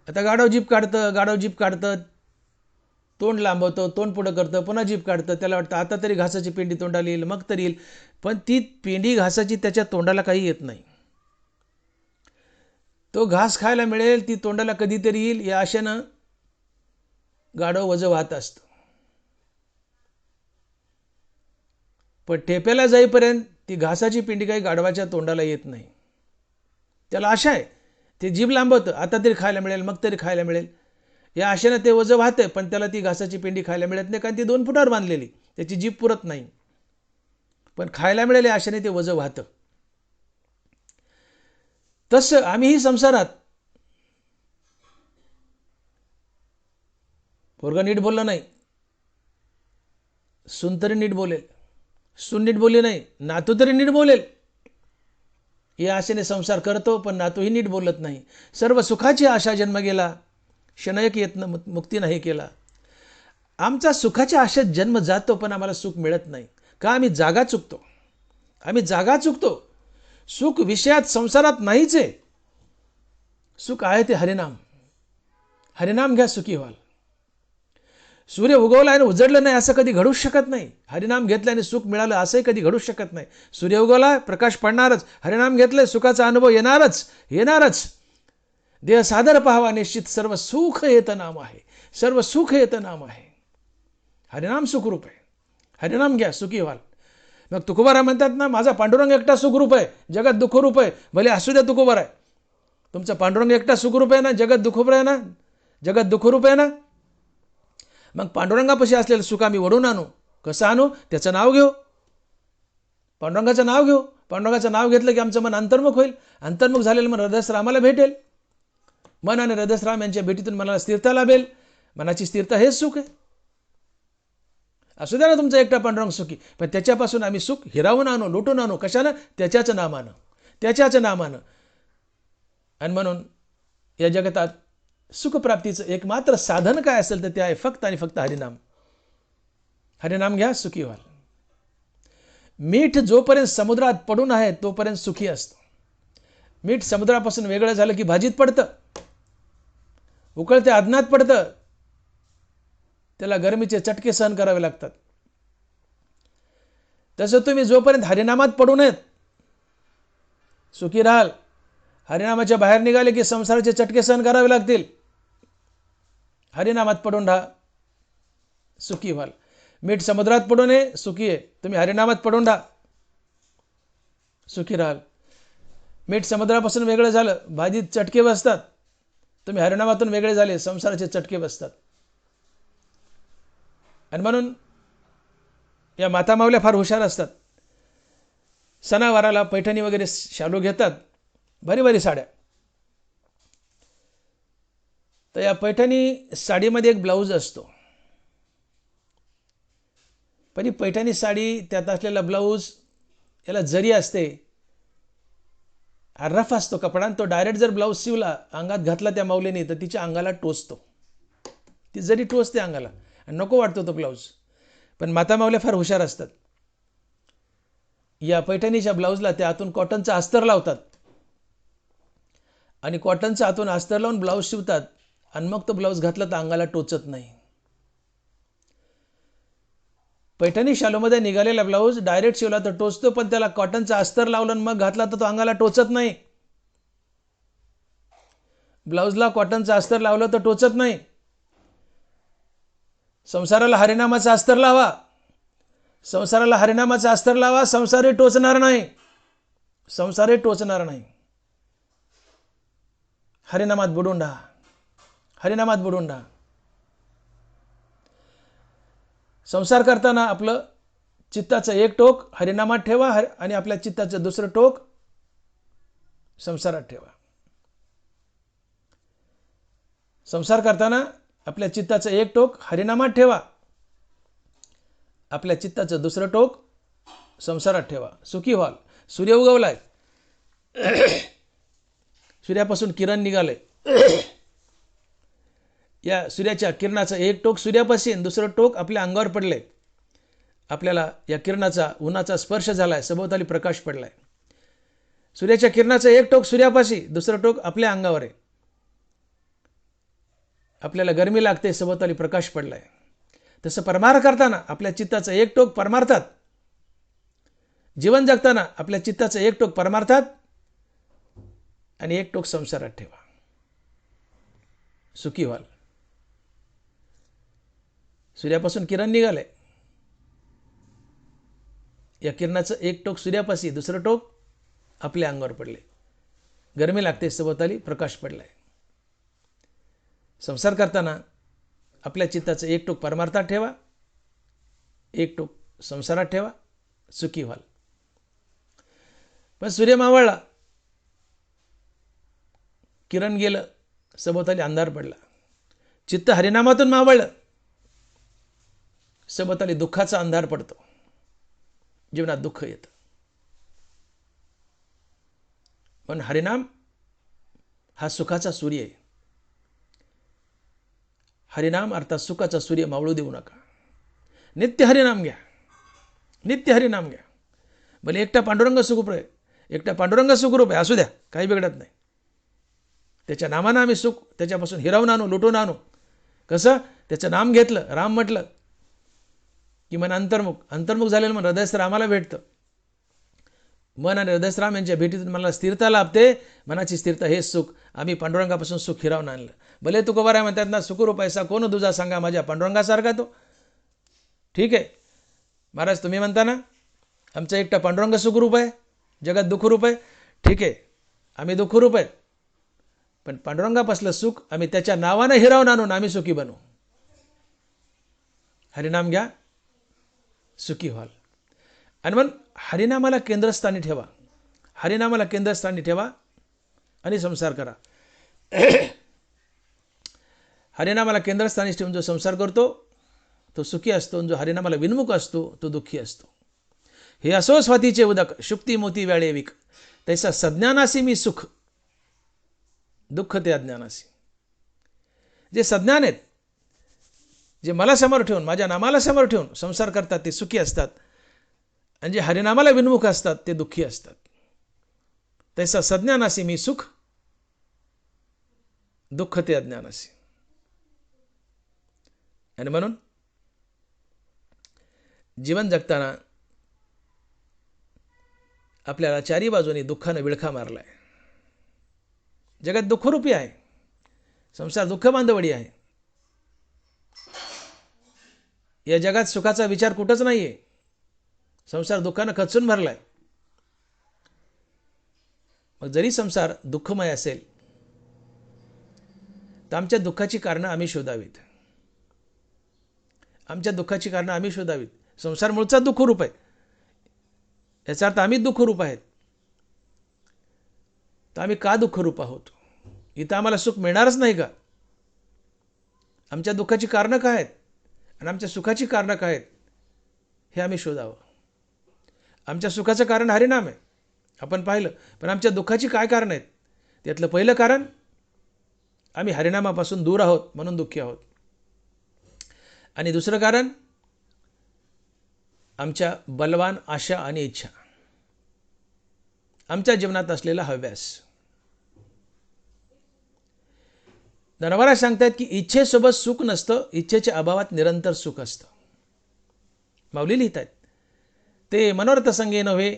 आता गाढव जीभ काढतं, तोंड लांबवतं, तोंड पुढं करतं, पुन्हा जीभ काढतं. त्याला वाटतं आता तरी घासाची पेंडी तोंडाला येईल, मग तरी येईल. पण ती पेंडी घासाची त्याच्या तोंडाला काही येत नाही. तो घास खायला मिळेल, ती तोंडाला कधीतरी येईल या आशेनं गाढव वजं वाहत असतं. पण ठेप्याला जाईपर्यंत ती घासाची पेंडी काही गाढवाच्या तोंडाला येत नाही. त्याला आशा आहे, ते जीभ लांबवतं, आता तरी खायला मिळेल, मग तरी खायला मिळेल या आशेनं ते वजं वाहतं. पण त्याला ती घासाची पेंडी खायला मिळत नाही, कारण ती 2 फुटावर बांधलेली, त्याची जीभ पुरत नाही. पण खायला मिळेल या आशेने ते वजं वाहतं. तसं आम्हीही संसारात, पोरगा नीट बोलला नाही, सून तरी नीट बोलेल, सून नीट बोलली नाही, नातू तरी नीट बोलेल या आशेने संसार करतो. पण नातूही नीट बोलत नाही. सर्व सुखाची आशा जन्म गेला, क्षणयक यत्न मुक्ती नाही केला. आमचा सुखाच्या आशेत जन्म जातो, पण आम्हाला सुख मिळत नाही. का? आम्ही जागा चुकतो. आम्ही जागा चुकतो. सुख विषयात, संसारात नाहीच आहे. सुख आहे ते हरिनाम. हरिनाम घ्या, सुखी व्हाल. सूर्य उगवला आणि उजडलं नाही असं कधी घडूच शकत नाही. हरिनाम घेतल्याने सुख मिळालं असंही कधी घडूच शकत नाही. सूर्य उगवला, प्रकाश पडणारच. हरिनाम घेतलंय, सुखाचा अनुभव येणारच. देह सादर पाहावा निश्चित, सर्व सुख येतं नाम आहे. सर्व सुख येतं नाम आहे. हरिनाम सुखरूप आहे. हरिनाम घ्या, सुखी व्हाल. मग तुकोबाराय म्हणतात ना, माझा पांडुरंग एकटा सुखरूप आहे, जगत दुःखरूप आहे. भले असू द्या तुकोबाराय, तुमचा पांडुरंग एकटा सुखरूप आहे ना, जगत दुःखरूप आहे ना, जगत दुःखरूप आहे ना. मग पांडुरंगापाशी असलेलं सुख आम्ही वडून आणू. कसं आणू? त्याचं नाव घेऊ, पांडुरंगाचं नाव घेऊ. पांडुरंगाचं नाव घेतलं की आमचं मन अंतर्मुख होईल. अंतर्मुख झालेलं मन हृदयरामाला भेटेल. मन आणि हृदयराम यांच्या भेटीतून मनाला स्थिरता लाभेल. मनाची स्थिरता हेच सुख आहे. असू द्या ना तुमचा एकटा पांडुरंग सुखी, पण त्याच्यापासून आम्ही सुख हिरावून आणू, लुटून आणू. कशानं? त्याच्याच नामानं, त्याच्याच नामानं. आणि म्हणून या जगतात सुखप्राप्तीचं एकमात्र साधन काय असेल तर ते आहे फक्त आणि फक्त हरिनाम. हरिनाम घ्या, सुखी व्हाल. मीठ जोपर्यंत समुद्रात पडून आहे तोपर्यंत सुखी असतं. मीठ समुद्रापासून वेगळं झालं की भाजीत पडतं, उकळत्या अदनात पडतं, त्याला गरमीचे चटके सहन करावे लागतात. तसं तुम्ही जोपर्यंत हरिनामात पडू नयेत सुखी राहाल. हरिनामाच्या बाहेर निघाले की संसाराचे चटके सहन करावे लागतील. हरिनामात पडून राहा, सुखी व्हाल. मीठ समुद्रात पडू नये, सुखी आहे. तुम्ही हरिनामात पडून राहा, सुखी राहाल. मीठ समुद्रापासून वेगळं झालं, भाजीत चटके बसतात. तुम्ही हरिनामातून वेगळे झाले, संसाराचे चटके बसतात. आणि म्हणून या माता मावल्या फार हुशार असतात. सणावाराला पैठणी वगैरे शालू घेतात, भारी भारी साड्या. तर या पैठणी साडीमध्ये एक ब्लाऊज असतो. पण ही पैठणी साडी, त्यात असलेला ब्लाऊज, याला जरी असते, रफ असतो कपडा. तो डायरेक्ट जर ब्लाऊज शिवला, अंगात घातला त्या माऊलीने, तर तिच्या अंगाला टोचतो. ती जरी टोचते अंगाला आणि नको वाटतो तो ब्लाऊज. पण माता मावल्या फार हुशार असतात. या पैठणीच्या ब्लाऊजला त्या आतून कॉटनचा अस्तर लावतात आणि कॉटनचा आतून अस्तर लावून ब्लाऊज शिवतात. आणि मग तो ब्लाऊज घातला तर अंगाला टोचत नाही. पैठणी शालूमध्ये निघालेला ब्लाऊज डायरेक्ट शिवला तर टोचतो, पण त्याला कॉटनचा अस्तर लावलं मग घातला तर तो अंगाला टोचत नाही. ब्लाऊजला कॉटनचा अस्तर लावलं तर टोचत नाही. संसाराला हरिनामाचा अस्तर लावा, संसाराला हरिनामाचा अस्तर लावा, संसारही टोचणार नाही, संसारही टोचणार नाही. हरिनामात बुडून राहा, हरिनामात बुडून राहा. संसार करताना आपलं चित्ताचं एक टोक हरिनामात ठेवा आणि आपल्या चित्ताचं दुसरं टोक संसारात ठेवा. संसार करताना आपल्या चित्ताचं एक टोक हरिनामात ठेवा, आपल्या चित्ताचं दुसरं टोक संसारात ठेवा, सुखी व्हाल. सूर्य उगवलाय, सूर्यापासून किरण निघाले. या सूर्याच्या किरणाचं एक टोक सूर्यापाशी, दुसरं टोक आपल्या अंगावर पडले. आपल्याला या किरणाचा, उन्हाचा स्पर्श झालाय, सभोवताली प्रकाश पडलाय. सूर्याच्या किरणाचं एक टोक सूर्यापाशी, दुसरं टोक आपल्या अंगावर आहे. आपल्याला गरमी लागते, सभोवताली प्रकाश पडलाय. तसं परमार्थ करताना आपल्या चित्ताचं एक टोक परमार्थात, जीवन जगताना आपल्या चित्ताचं एक टोक परमार्थात आणि एक टोक संसारात ठेवा, सुखी व्हाल. सूर्यापासून किरण निघाले, या किरणाचं एक टोक सूर्यापाशी, दुसरं टोक आपल्या अंगावर पडले. गरमी लागते, सभोवताली प्रकाश पडलाय. संसार करताना आपल्या चित्ताचं एक टोक परमार्थात ठेवा, एक टोक संसारात ठेवा, सुखी व्हाल. पण सूर्य मावळला, किरण गेलं, सभोवताली अंधार पडला. चित्त हरिनामातून मावळलं, सभोवताली दुःखाचा अंधार पडतो, जीवनात दुःख येतं. पण हरिनाम हा सुखाचा सूर्य आहे. हरिनाम अर्थात सुखाचा सूर्य मावळू देऊ नका. नित्य हरिनाम घ्या, नित्य हरिनाम घ्या. भले एकटा पांडुरंग सुखरूप आहे, एकटा पांडुरंग सुखरूप आहे, असू द्या, काही बिघडत नाही. त्याच्या नामानं आम्ही सुख त्याच्यापासून हिरावून आणू, लुटून आणू. कसं? त्याचं नाम घेतलं, राम म्हटलं की मन अंतर्मुख, अंतर्मुख झालेलं मन हृदयस्थ रामाला भेटतं. मन आणि हृदयस्थ राम यांच्या भेटीतून मला स्थिरता लाभते. मनाची स्थिरता हेच सुख. आम्ही पांडुरंगापासून सुख हिरावून आणलं. भले तुकोबाराय म्हणतात ना, सुखरूप ऐसा कोण दुजा सांगा, माझ्या पांडुरंगासारखा तो. ठीक आहे महाराज, तुम्ही म्हणता ना आमचा एकटा पांडुरंग सुखरूप आहे, जगात दुःखरूप आहे. ठीक आहे, आम्ही दुःखरूप आहे, पण पांडुरंगापासलं सुख आम्ही त्याच्या नावानं हिरावून आणून आम्ही सुखी बनू. हरिनाम घ्या, सुखी व्हाल. आणि मग हरिनामाला केंद्रस्थानी ठेवा, हरिनामाला केंद्रस्थानी ठेवा आणि संसार करा. हरिनामाला केंद्रस्थानी ठेवून जो संसार करतो तो सुखी असतो, जो हरिनामाला विन्मुख असतो तो दुःखी असतो. हे असो स्वातीचे उदक, शुक्ती मोती वेळे विक, तैसा सज्ञानासी मी सुख, दुःख ते अज्ञानासी. जे सज्ञान आहेत, जे मला समोर ठेवून, माझ्या नामाला समोर ठेवून संसार करतात ते सुखी असतात, आणि जे हरिनामाला विन्मुख असतात ते दुःखी असतात. तैसा सज्ञानासी मी सुख, दुःख ते अज्ञानासी. आणि म्हणून जीवन जगताना आपल्याला चारी बाजूनी दुःखानं विळखा मारलाय. जगात दुःखरूपी आहे, संसार दुःख बांधवडी आहे. या जगात सुखाचा विचार कुठंच नाहीये, संसार दुःखानं खचून भरलाय. मग जरी संसार दुःखमय असेल तर आमच्या दुःखाची कारणं आम्ही शोधावीत, आमच्या दुःखाची कारणं आम्ही शोधावीत. संसार मूळचा दुःखरूप आहे, याचा अर्थ आम्ही दुःखरूप आहेत. तर आम्ही का दुःखरूप आहोत? इथं आम्हाला सुख मिळणारच नाही का? आमच्या दुःखाची कारणं काय आहेत आणि आमच्या सुखाची कारणं काय आहेत हे आम्ही शोधावं. आमच्या सुखाचं कारण हरिनाम आहे, आपण पाहिलं. पण आमच्या दुःखाची काय कारण आहेत? त्यातलं पहिलं कारण, आम्ही हरिनामापासून दूर आहोत म्हणून दुःखी आहोत. आणि दुसरं कारण, आमच्या बलवान आशा आणि इच्छा, आमच्या जीवनात असलेला हव्यास. धनवारा सांगतात की इच्छेसोबत सुख नसतं, इच्छेच्या अभावात निरंतर सुख असतं. माऊली लिहितात, ते मनोरथ संगे नव्हे,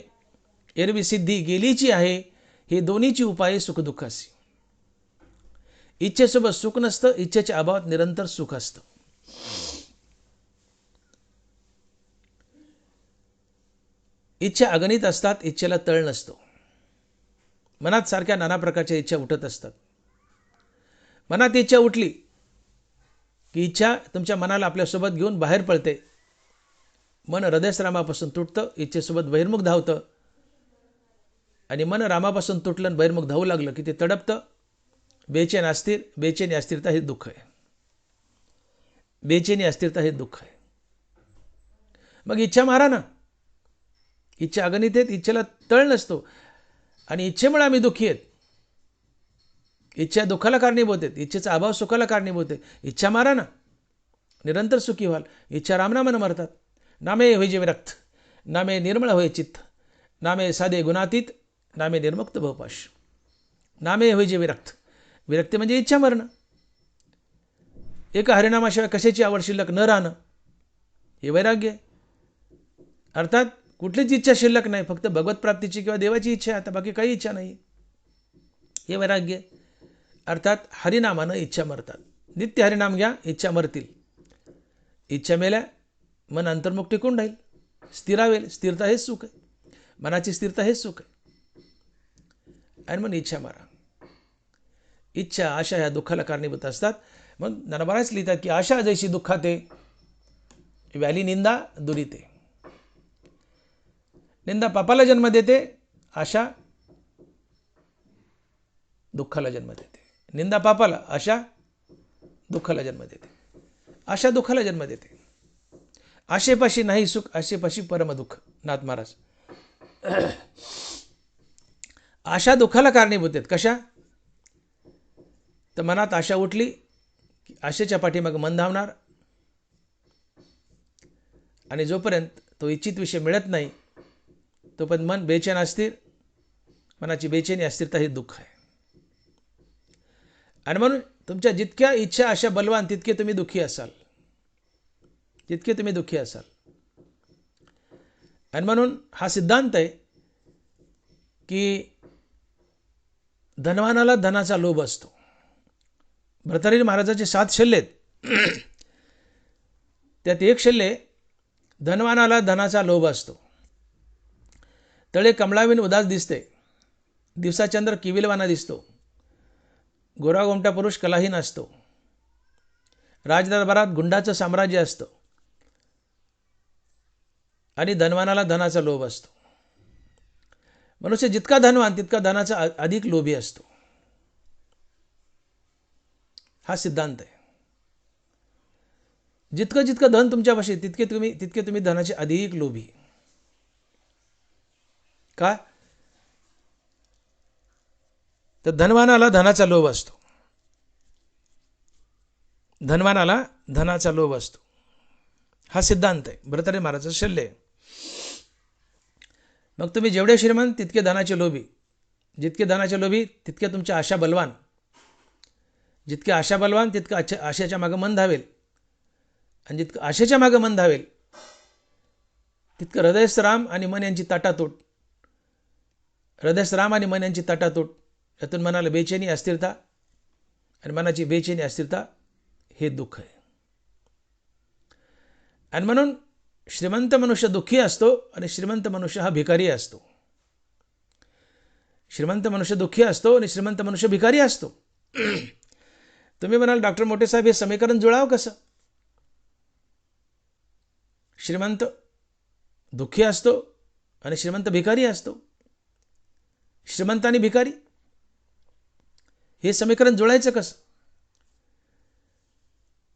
एरवी सिद्धी गेलीची आहे, हे दोन्हीची उपाये सुखदुःखासी. इच्छेसोबत सुख नसतं, इच्छेच्या अभावात निरंतर सुख असतं. इच्छा अगणित असतात, इच्छेला तळ नसतो. मनात सारख्या नाना प्रकारच्या इच्छा उठत असतात. मनात इच्छा उठली की इच्छा तुमच्या मनाला आपल्यासोबत घेऊन बाहेर पळते. मन हृदयरामापासून तुटतं, इच्छेसोबत बहिर्मुख धावतं. आणि मन रामापासून तुटलं आणि बहिर्मुख धावू लागलं की ते तडपतं. बेचैन अस्थिर, बेचैनी अस्थिरता हे दुःख आहे. बेचैनी अस्थिरता हे दुःख आहे. मग इच्छा मारा ना. इच्छा अगणित आहेत, इच्छेला तळ नसतो, आणि इच्छेमुळे आम्ही दुःखी आहेत. इच्छा दुःखाला कारणीभूत आहेत, इच्छेचा अभाव सुखाला कारणीभूत आहे. इच्छा मारा ना, निरंतर सुखी व्हाल. इच्छा रामनामानं मरतात. नामे होय जे विरक्त, नामे निर्मळ होय चित्त, नामे साधे गुणातीत, नामे निर्मुक्त भवपाश. नामे होय जे विरक्त, विरक्ती म्हणजे इच्छा मरणं. एका हरिनामाशिवाय कशाची आवड शिल्लक न राहणं हे वैराग्य आहे. अर्थात कुठलीच इच्छा शिल्लक नाही, फक्त भगवत प्राप्तीची किंवा देवाची इच्छा आहे, आता बाकी काही इच्छा नाही, हे वैराग्य. अर्थात हरिनामानं इच्छा मरतात. नित्य हरिनाम घ्या, इच्छा मरतील. इच्छा मेल्या मन अंतर्मुख टिकून राहील, स्थिरावेल. स्थिरता हेच सुख आहे, मनाची स्थिरता हेच सुख आहे. आणि मग इच्छा मारा. इच्छा आशा ह्या दुःखाला कारणीभूत असतात. मग ज्ञानोबाच लिहितात की आशा जैशी दुःखाते, व्याली निंदा दुरिते. निंदा पापाला जन्म देते, आशा दुःखाला जन्म देते. निंदा पापाला, आशा दुःखाला जन्म देते. आशा दुःखाला जन्म देते. आशेपाशी नाही सुख, आशेपाशी परम दुःख. नाथ महाराज. आशा दुःखाला कारणीभूत आहेत. कशा? तर मनात आशा उठली की आशेच्या पाठीमागे मन धावणार, आणि जोपर्यंत तो इच्छित विषय मिळत नाही तोपर्यंत मन बेचैन अस्थिर. मनाची बेचैनी अस्थिरता हे दुःख आहे. आणि म्हणून तुमच्या जितक्या इच्छा आशा बलवान तितके तुम्ही दुःखी असाल, तितके तुम्ही दुःखी असाल. आणि म्हणून हा सिद्धांत आहे की धनवानाला धनाचा लोभ असतो. भर्तृहरी महाराजाचे 7 शल्य आहेत, त्यात एक शल्य धनवानाला धनाचा लोभ असतो. तळे कमळावीन उदास दिसते, दिवसाचंद्र किविलवाना दिसतो, गोरा गोमटा पुरुष कलाहीन असतो, राजदरबारात गुंडाचं साम्राज्य असतं आणि धनवानाला धनाचा लोभ असतो. मनुष्य जितका धनवान तितका धनाचा अधिक लोभी असतो. हा सिद्धांत आहे. जितकं जितकं धन तुमच्यापाशी तितके तुम्ही धनाचे अधिक लोभी. का? तर धनवानाला धनाचा लोभ असतो. धनवानाला धनाचा लोभ असतो. हा सिद्धांत आहे. भर्तृहरी महाराजांचं शल्य आहे. मग तुम्ही जेवढे श्रीमंत तितके धनाचे लोभी, जितके धनाचे लोभी तितके तुमच्या आशा बलवान, जितके आशा बलवान तितकं आशेच्या मागं मन धावेल, आणि जितकं आशेच्या मागं मन धावेल तितकं हृदयस्राम आणि मन यांची ताटातूट, हृदयस्राम आणि मन यांची ताटातूट, यातून मनाला बेचैनी अस्थिरता, आणि मनाची बेचैनी अस्थिरता हे दुःख आहे. आणि म्हणून श्रीमंत मनुष्य दुःखी असतो आणि श्रीमंत मनुष्य हा भिकारी असतो. श्रीमंत मनुष्य दुःखी असतो आणि श्रीमंत मनुष्य भिकारी असतो. तुम्ही म्हणाल डॉक्टर मोठे साहेब हे समीकरण जुळावं कसं? श्रीमंत दुःखी असतो आणि श्रीमंत भिकारी असतो. श्रीमंत आणि भिकारी हे समीकरण जुळायचं कसं?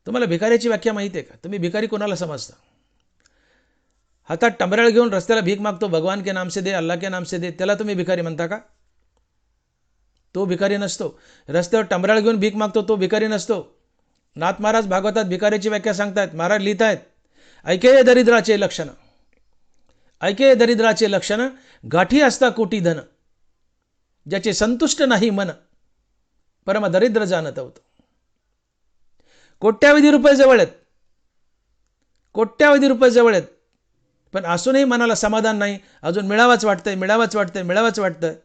तुम्हाला भिकाऱ्याची व्याख्या माहिती आहे का? तुम्ही भिकारी कोणाला समजता? हातात टंबऱ्याळ घेऊन रस्त्याला भीक मागतो, भगवान के नाम से दे, अल्लाह के नाम से दे, त्याला तुम्ही भिकारी म्हणता का? तो भिकारी नसतो. रस्त्यावर टंबऱ्याळ घेऊन भीक मागतो तो भिकारी नसतो. नाथ महाराज भागवतात भिकाऱ्याची व्याख्या सांगतायत. महाराज लिहितायत, ऐके दरिद्राचे लक्षण, ऐके दरिद्राचे लक्षण, गाठी असता कोटी धन, ज्याचे संतुष्ट नाही मन, परम दरिद्र जानत होतो. कोट्यावधी रुपये जवळ आहेत, कोट्यावधी रुपये जवळ आहेत, पण असूनही मनाला समाधान नाही, अजून मिळावाच वाटतंय, मिळावाच वाटतंय, मिळावाच वाटतंय,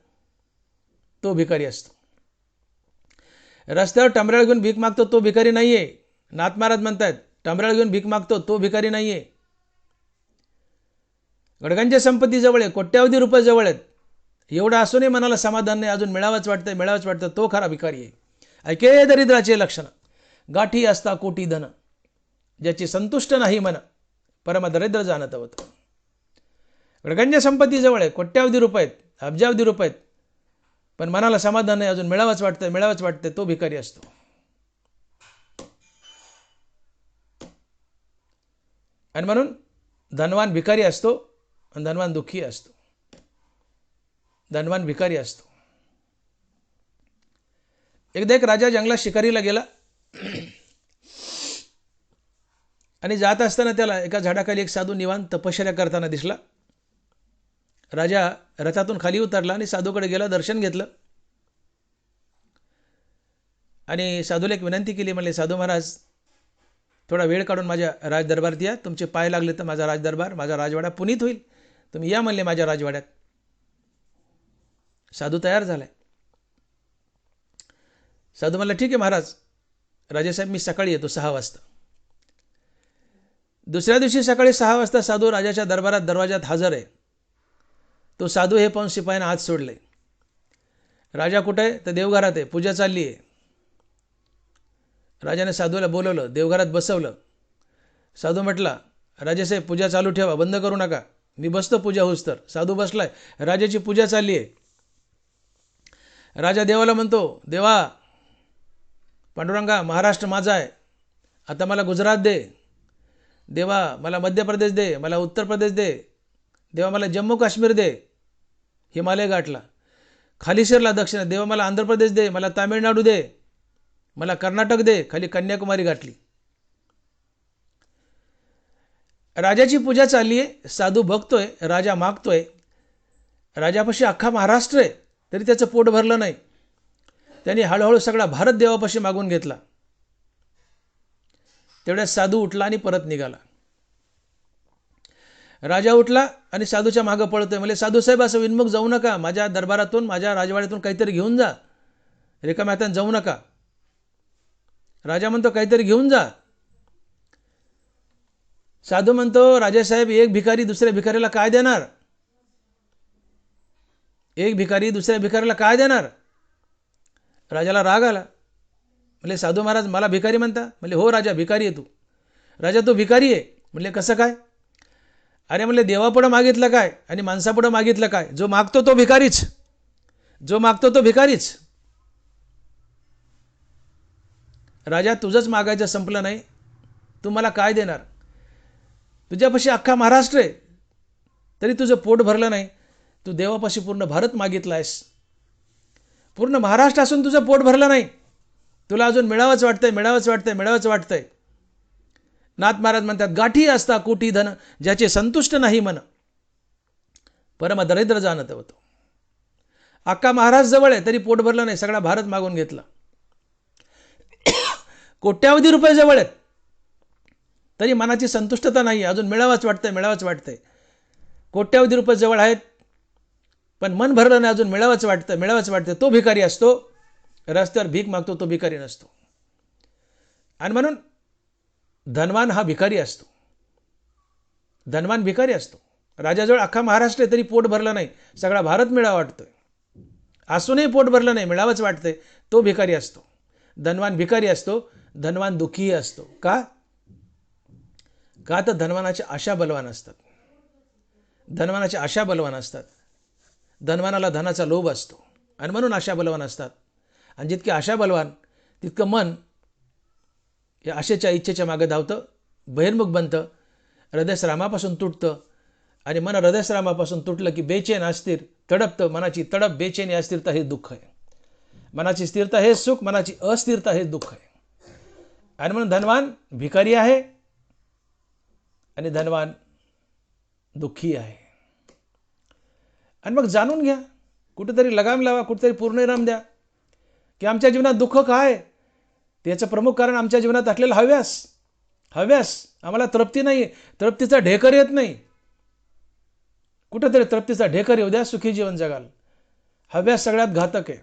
तो भिकारी असतो. रस्त्यावर टंबऱ्याळ घेऊन भीक मागतो तो भिकारी नाहीये. नाथ महाराज म्हणतायत टंबऱ्याळ घेऊन भीक मागतो तो भिकारी नाहीये. गडगंच्या संपत्ती जवळ आहे, कोट्यावधी रुपये जवळ आहेत, एवढं असूनही मनाला समाधान नाही, अजून मिळावाच वाटतंय, मिळावाच वाटतं, तो खरा भिकारी आहे. ऐके दरिद्राचे लक्षण, गाठी असता कोटी धन, ज्याची संतुष्ट नाही मन, परम दरिद्र जानत होतं. गडगंच्या संपत्ती जवळ आहे, कोट्यावधी रुपये आहेत, अब्जावधी रुपये आहेत, पण मनाला समाधान नाही, अजून मिळावाच वाटतंय, मिळावाच वाटतंय, तो भिकारी असतो. आणि म्हणून धनवान भिकारी असतो आणि धनवान दुःखी असतो. धनवान भिकारी असतो. एकदा एक राजा जंगलात शिकारीला गेला आणि जात असताना त्याला एका झाडाखाली एक साधू निवांत तपश्चर्या करताना दिसला. राजा रथातून खाली उतरला आणि साधूकडे गेला, दर्शन घेतलं आणि साधूला एक विनंती केली. म्हणले, साधू महाराज थोडा वेळ काढून माझ्या राजदरबारात या, तुमचे पाय लागले तर माझा राजदरबार, माझा राजवाडा पुनीत होईल, तुम्ही या म्हणले माझ्या राजवाड्यात. साधू तयार झालाय. साधू म्हणला, ठीक आहे महाराज. राजेसाहेब मी सकाळी येतो 6 वाजता. दुसऱ्या दिवशी सकाळी 6 वाजता साधू राजाच्या दरबारात दरवाजात हजर आहे. तो साधू हे पाहून शिपायानं हात सोडले. राजा कुठे आहे? तर देवघरात आहे, पूजा चालली आहे. राजाने साधूला बोलवलं, देवघरात बसवलं. साधू म्हटला, राजेसाहेब पूजा चालू ठेवा, बंद करू नका, मी बसतो पूजा होस तर. साधू बसलाय, राजाची पूजा चालली आहे. राजा देवाला म्हणतो, देवा पांडुरंगा, महाराष्ट्र माझा आहे, आता मला गुजरात दे. देवा मला मध्य प्रदेश दे, मला उत्तर प्रदेश दे. देवा मला जम्मू काश्मीर दे, हिमालय गाठला. खाली शिरला दक्षिण, देवा मला आंध्र प्रदेश दे, मला तामिळनाडू दे, मला कर्नाटक दे. खाली कन्याकुमारी गाठली. राजाची पूजा चालली आहे, साधू बघतोय, राजा मागतोय. राजापाशी अख्खा महाराष्ट्र आहे तरी त्याचं पोट भरलं नाही. त्यांनी हळूहळू सगळा भारत देवापाशी मागून घेतला. तेवढ्यात साधू उठला आणि परत निघाला. राजा उठला आणि साधूच्या मागं पळतोय. म्हणजे साधूसाहेब असं विनमुख जाऊ नका, माझ्या दरबारातून माझ्या राजवाड्यातून काहीतरी घेऊन जा, रिकाम्या हाताने जाऊ नका. राजा म्हणतो काहीतरी घेऊन जा. साधू म्हणतो, राजासाहेब एक भिकारी दुसऱ्या भिकारीला काय देणार? एक भिकारी दुसऱ्या भिकारीला काय देणार? राजाला राग आला. म्हणले साधू महाराज मला भिकारी म्हणता? म्हणले हो राजा भिकारी आहे तू. राजा तो भिकारी आहे. म्हणले कसं काय? अरे म्हणले देवापुढं मागितलं काय आणि माणसापुढं मागितलं काय? जो मागतो तो भिकारीच, जो मागतो तो भिकारीच. राजा तुझंच मागायचं संपलं नाही, तू मला काय देणार? तुझ्यापाशी अख्खा महाराष्ट्र आहे तरी तुझं पोट भरलं नाही. तू देवापाशी पूर्ण भारत मागितला आहेस, पूर्ण महाराष्ट्र असून तुझं पोट भरलं नाही. तुला अजून मिळावंच वाटतंय, मिळावंच वाटतंय, मिळावंच वाटतंय. नाथ महाराज म्हणतात गाठी असता कोटी धन, ज्याचे संतुष्ट नाही मन परम दरिद्र जाणत होतो. अख्खा महाराष्ट्र जवळ आहे तरी पोट भरलं नाही, सगळा भारत मागून घेतला. कोट्यावधी रुपये जवळ आहेत तरी मनाची संतुष्टता नाही, अजून मिळावंच वाटतंय, मिळावंच वाटतंय. कोट्यावधी रुपये जवळ आहेत पण मन भरलं नाही, अजून मिळावंच वाटतं, मिळावंच वाटतं. तो भिकारी असतो, रस्त्यावर भीक मागतो तो भिकारी नसतो. आणि म्हणून धनवान हा भिकारी असतो, धनवान भिकारी असतो. राजाजवळ अख्खा महाराष्ट्र तरी पोट भरलं नाही, सगळा भारत मिळावा वाटतोय, असूनही पोट भरलं नाही, मिळावंच वाटतंय. तो भिकारी असतो. धनवान भिकारी असतो, धनवान दुःखीही असतो. का? का तर धनवानाच्या आशा बलवान असतात, धनवानाच्या आशा बलवान असतात. धनवानाला धनाचा लोभ असतो आणि म्हणून आशा बलवान असतात. आणि जितके आशा बलवान तितकं मन या आशेच्या इच्छेच्या मागे धावतं, बहिर्मुख बनतं, हृदयश्रामापासून तुटतं. आणि मन हृदयश्रामापासून तुटलं की बेचैन अस्थिर तडपतं. मनाची तडप, बेचैनी, अस्थिरता हे दुःख आहे. मनाची स्थिरता हे सुख, मनाची अस्थिरता हे दुःख आहे. आणि म्हणून धनवान भिकारी आहे आणि धनवान दुःखी आहे. आणि मग जाणून घ्या, कुठेतरी लगाम लावा, कुठेतरी पूर्णविराम द्या की आमच्या जीवनात दुःख काय? त्याचं प्रमुख कारण आमच्या जीवनात असलेला हव्यास. हव्यास, आम्हाला तृप्ती नाही, तृप्तीचा ढेकर येत नाही. कुठेतरी तृप्तीचा ढेकर येऊ द्या, सुखी जीवन जगाल. हव्यास सगळ्यात घातक आहे.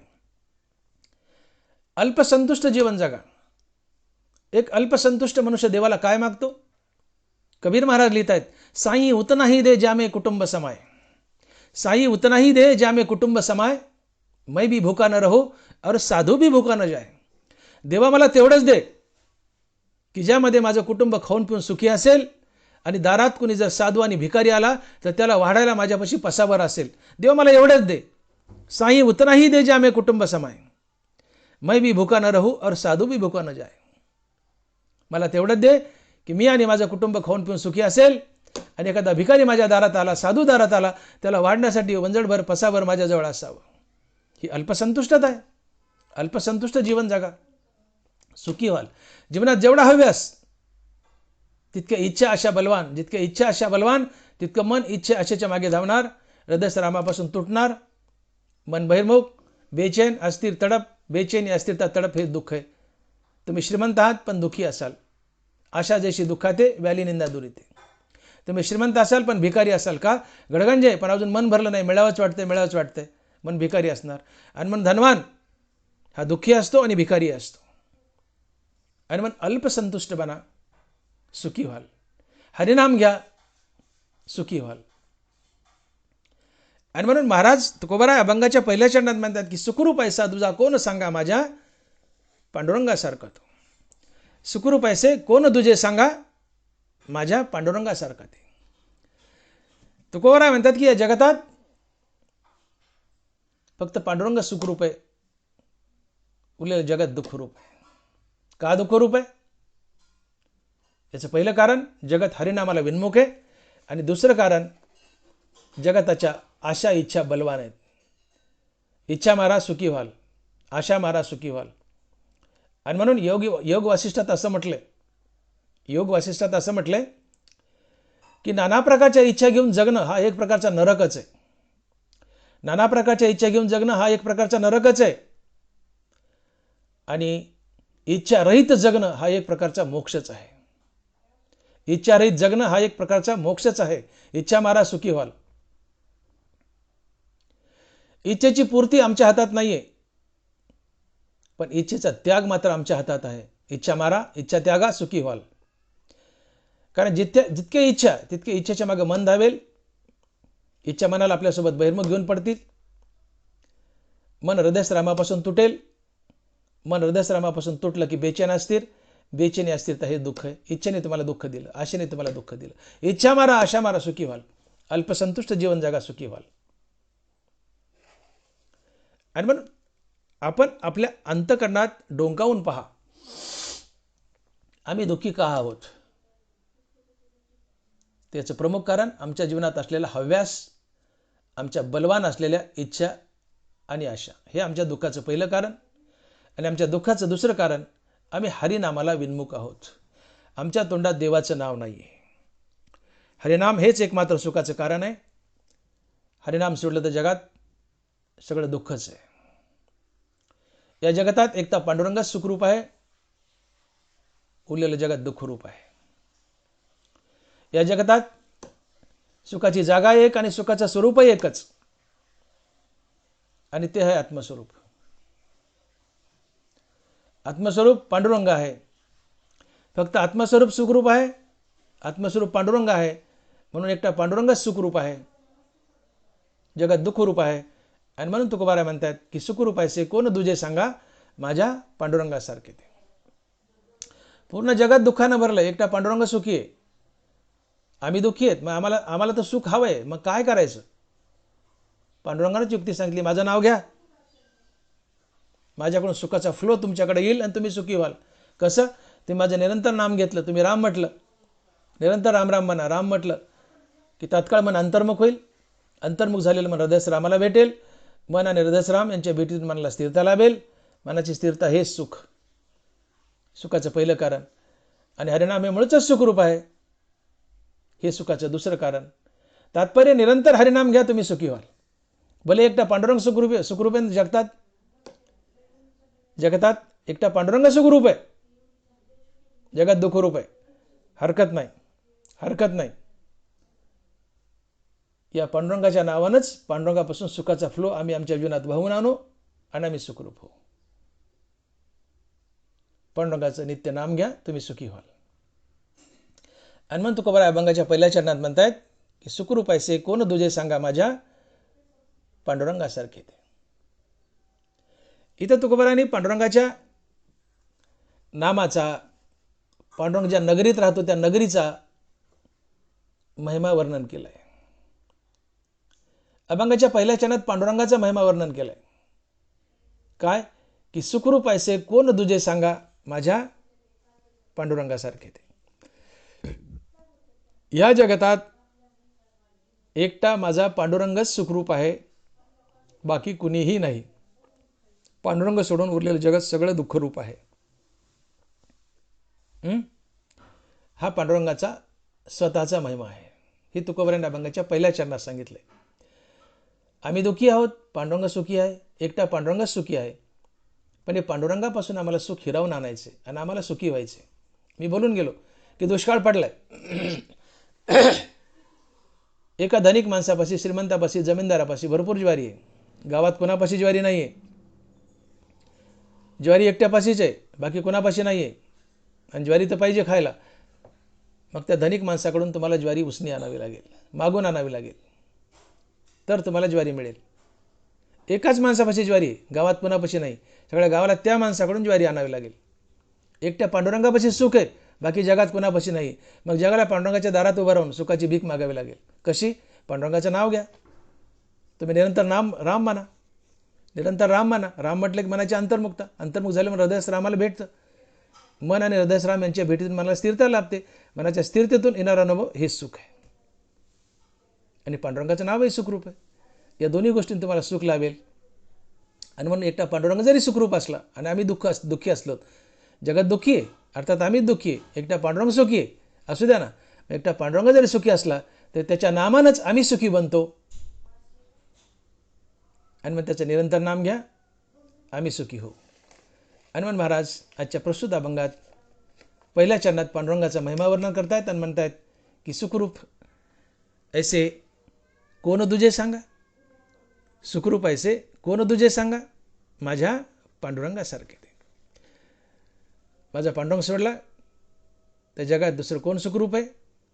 अल्पसंतुष्ट जीवन जगा. एक अल्पसंतुष्ट मनुष्य देवाला काय मागतो? कबीर महाराज लिहित आहेत, साई उतना ही दे जामे कुटुंब समाय, साई उतना ही दे जामे कुटुंब समाय, मैं भी भूखा न रहो और साधू भी भूखा न जाए. देवा मला तेवढंच दे की ज्यामध्ये माझं कुटुंब खाऊन पिऊन सुखी असेल आणि दारात कुणी जर साधू आणि भिकारी आला तर त्याला वाढायला माझ्यापाशी पसावर असेल. देवा मला एवढंच दे. साई उतना ही दे जामे कुटुंब समाय, मैं भी भूखा न रहूं और साधू भी भूखा न जाए. मला तेवढंच दे की मी आणि माझं कुटुंब खाऊन पिऊन सुखी असेल आणि एखादा भिकारी माझ्या दारात आला, साधू दारात आला, त्याला वाढण्यासाठी वंजडभर पसाभर माझ्याजवळ असावं. ही अल्पसंतुष्टता आहे. अल्पसंतुष्ट जीवन जगा, सुखी व्हाल. जीवनात जेवढा हव्यास तितक्या इच्छा आशा बलवान, जितक्या इच्छा आशा बलवान तितकं मन इच्छा आशेच्या मागे धावणार, हृदयश्रामापासून तुटणार, मन बहिर्मुख, बेचैन, अस्थिर, तडप. बेचैनी, अस्थिरता, तडप हे दुःख आहे. तुम्ही श्रीमंत आहात पण दुःखी असाल. आशा जैशी दुःखाते व्याली निंदा दुरीते. तुम्ही श्रीमंत असाल पण भिकारी असाल. का? गडगंज आहे पण अजून मन भरलं नाही, मिळावंच वाटतंय, मिळावंच वाटतंय, मन भिकारी असणार. आणि मन धनवान हा दुःखी असतो आणि भिकारी असतो. आणि मन अल्पसंतुष्ट बना, सुखी व्हाल. हरिनाम घ्या, सुखी व्हाल. आणि म्हणून महाराज तुकोबाराय अभंगाच्या पहिल्या चरणात म्हणतात की सुखरूप ऐसा तुझा कोण सांगा माझ्या पांडुरंगासारखा तो. सुखरूप ऐसे कोण तुझे सांगा माझ्या पांडुरंगासारखा ते. तुकोबाराय म्हणतात की या जगतात फक्त पांडुरंग सुखरूप आहे, उरलेलं जगत दुःखरूप आहे. का दुःखरूप आहे? याचं पहिलं कारण जगत हरिनामाला विन्मुख आहे आणि दुसरं कारण जगताच्या आशा इच्छा बलवान आहेत. इच्छा मारा सुखी व्हाल, आशा मारा सुखी व्हाल. आणि म्हणून योग वासिष्ठात असं म्हटलंय, योग वासिष्ठात असं म्हटलंय की नाना प्रकारच्या इच्छा घेऊन जगणं हा एक प्रकारचा नरकच आहे. नाना प्रकारच्या इच्छा घेऊन जगणं हा एक प्रकारचा नरकच आहे. आणि इच्छा रहित जगणं हा एक प्रकारचा मोक्षच आहे. इच्छा रहित जगणं हा एक प्रकारचा मोक्षच आहे. इच्छा मारा सुखी व्हाल. इच्छेची पूर्ती आमच्या हातात नाहीये पण इच्छेचा त्याग मात्र आमच्या हातात आहे. इच्छा मारा, इच्छा त्यागा, सुखी व्हाल. कारण जितके इच्छा तितके इच्छेच्या मागे मन धावेल. इच्छा मनाला आपल्यासोबत बहिर्मुख घेऊन पडतील. मन हृदयस्रामापासून तुटेल. मन हृदयस्रामापासून तुटलं की बेचैन अस्थिर, बेचैनी अस्थिरता हे दुःख आहे. इच्छेने तुम्हाला दुःख दिलं, आशेने तुम्हाला दुःख दिलं. इच्छा मारा, आशा मारा, सुखी व्हाल. अल्पसंतुष्ट जीवन जगा, सुखी व्हाल. आणि म्हणून आपण आपल्या अंतःकरणात डोंकावून पहा, आम्ही दुःखी का आहोत. त्याचं प्रमुख कारण आमच्या जीवनात असलेला हव्यास, आमच्या बलवान असलेल्या इच्छा आणि आशा, हे आमच्या दुःखाचं पहिलं कारण. आणि आमच्या दुःखाचं दुसरं कारण, आम्ही हरिनामाला विन्मुख आहोत. आमच्या तोंडात देवाचं नाव नाही आहे. हरिनाम हेच एकमात्र सुखाचं कारण आहे. हरिनाम सोडलं तर जगात सगळं दुःखच आहे. या जगतात एकटा पांडुरंगच सुखरूप आहे, उरलेलं जगात दुःखरूप आहे. या जगतात सुखाची जागा एक आणि सुखाचं स्वरूपही एकच, आणि ते आहे आत्मस्वरूप. आत्मस्वरूप पांडुरंग आहे. फक्त आत्मस्वरूप सुखरूप आहे, आत्मस्वरूप पांडुरंग आहे, म्हणून एकटा पांडुरंगच सुखरूप आहे, जगात दुःखरूप आहे. आणि म्हणून तुकोबाराय म्हणतात की सुखरूप आहे कोण दुजे सांगा, माझ्या पांडुरंगासारखे ते. पूर्ण जगात दुःखानं भरलं, एकटा पांडुरंग सुखी आहे. आम्ही दुःखी आहेत, मग आम्हाला तर सुख हवं आहे, मग काय करायचं. पांडुरंगानेच युक्ती सांगितली, माझं नाव घ्या, माझ्याकडून सुखाचा फ्लो तुमच्याकडे येईल आणि तुम्ही सुखी व्हाल. कसं. तुम्ही माझं निरंतर नाम घेतलं, तुम्ही राम म्हटलं, निरंतर राम राम म्हणा. राम म्हटलं की तात्काळ मन अंतर्मुख होईल. अंतर्मुख झालेलं मन हृदयस्रामाला भेटेल. मन आणि हृदयस्राम यांच्या भेटीतून मनाला स्थिरता लाभेल. मनाची स्थिरता हेच सुख, सुखाचं पहिलं कारण. आणि हरिनाम हे मुळच सुखरूप आहे, हे सुखाचं दुसरं कारण. तात्पर्य निरंतर हरिनाम घ्या, तुम्ही सुखी व्हाल. भले एकटा पांडुरंग सुखरूप आहे जगतात एकटा पांडुरंग सुखरूप आहे, जगात दुःखरूप आहे. हरकत नाही, हरकत नाही. या पांडुरंगाच्या नावानंच पांडुरंगापासून सुखाचा फ्लो आम्ही आमच्या जीवनात वाहून आणू आणि आम्ही सुखरूप होऊ. पांडुरंगाचं नित्य नाम घ्या, तुम्ही सुखी व्हाल. आणि म्हणून तुकोबाराय अभंगाच्या पहिल्या चरणात म्हणतायत की सुखरूप आहे कोण दुजे सांगा, माझ्या पांडुरंगासारखे ते. इथं तुकोबारायांनी पांडुरंगाच्या नामाचा, पांडुरंग ज्या नगरीत राहतो त्या नगरीचा महिमा वर्णन केलाय. अभंगाच्या पहिल्या चरणात पांडुरंगाचा महिमा वर्णन केलाय. काय की सुखरूप आहे कोण दुजे सांगा, माझ्या पांडुरंगासारखे ते. या जगतात एकटा माझा पांडुरंगच सुखरूप आहे, बाकी कुणीही नाही. पांडुरंग सोडून उरलेलं जगत सगळं दुःखरूप आहे. हा पांडुरंगाचा स्वतःचा महिमा आहे. हे तुकोबारायांनी अभंगाच्या पहिल्या चरणात सांगितले. आम्ही दुःखी आहोत, पांडुरंग सुखी आहे, एकटा पांडुरंगच सुखी आहे. पण हे पांडुरंगापासून आम्हाला सुख हिरावून आणायचे आणि आम्हाला सुखी व्हायचे. मी बोलून गेलो की दुष्काळ पडलाय. एका धनिक माणसापाशी, श्रीमंतापाशी, जमीनदारापाशी भरपूर ज्वारी आहे. गावात कोणापाशी ज्वारी नाही आहे. ज्वारी एकट्यापाशीच आहे, बाकी कोणापाशी नाही आहे. आणि ज्वारी तर पाहिजे खायला. मग त्या धनिक माणसाकडून तुम्हाला ज्वारी उसनी आणावी लागेल, मागून आणावी लागेल, तर तुम्हाला ज्वारी मिळेल. एकाच माणसापाशी ज्वारी आहे, गावात कोणापाशी नाही. सगळ्या गावाला त्या माणसाकडून ज्वारी आणावी लागेल. एकट्या पांडुरंगापाशी सुख आहे, बाकी जगात कोणापाशी नाही. मग जगाला पांडुरंगाच्या दारात उभं राहून सुखाची भीक मागावी लागेल. कशी. पांडुरंगाचं नाव घ्या, तुम्ही निरंतर राम म्हणा, निरंतर राम म्हणा. राम म्हटलं की मनाची अंतर्मुखता, अंतर्मुख झाले मग हृदयस्रामाला भेटतं. मन आणि हृदयस्राम यांच्या भेटीतून मनाला स्थिरता लाभते. मनाच्या स्थिरतेतून येणारा अनुभव हेच सुख आहे. आणि पांडुरंगाचं नावही सुखरूप आहे. या दोन्ही गोष्टींनी तुम्हाला सुख लाभेल. आणि म्हणून एकटा पांडुरंग जरी सुखरूप असला आणि आम्ही दुःखी असलो, जगात दुःखी आहे अर्थात आम्हीच दुःखी आहे, एकटा पांडुरंग सुखी आहे, असू द्या ना. एकटा पांडुरंग जरी सुखी असला तर त्याच्या नामानंच आम्ही सुखी बनतो. आणि मग त्याचं निरंतर नाम घ्या, आम्ही सुखी होऊ. आणि मग महाराज आजच्या प्रस्तुत अभंगात पहिल्या चरणात पांडुरंगाचा महिमा वर्णन करतायत आणि म्हणतायत की सुखरूप ऐसे कोण दुजे सांगा, सुखरूप ऐसे कोण दुजे सांगा, माझ्या पांडुरंगासारखे ते. माझा पांडुरंग सोडला तर जगात दुसरं कोण सुखरूप आहे,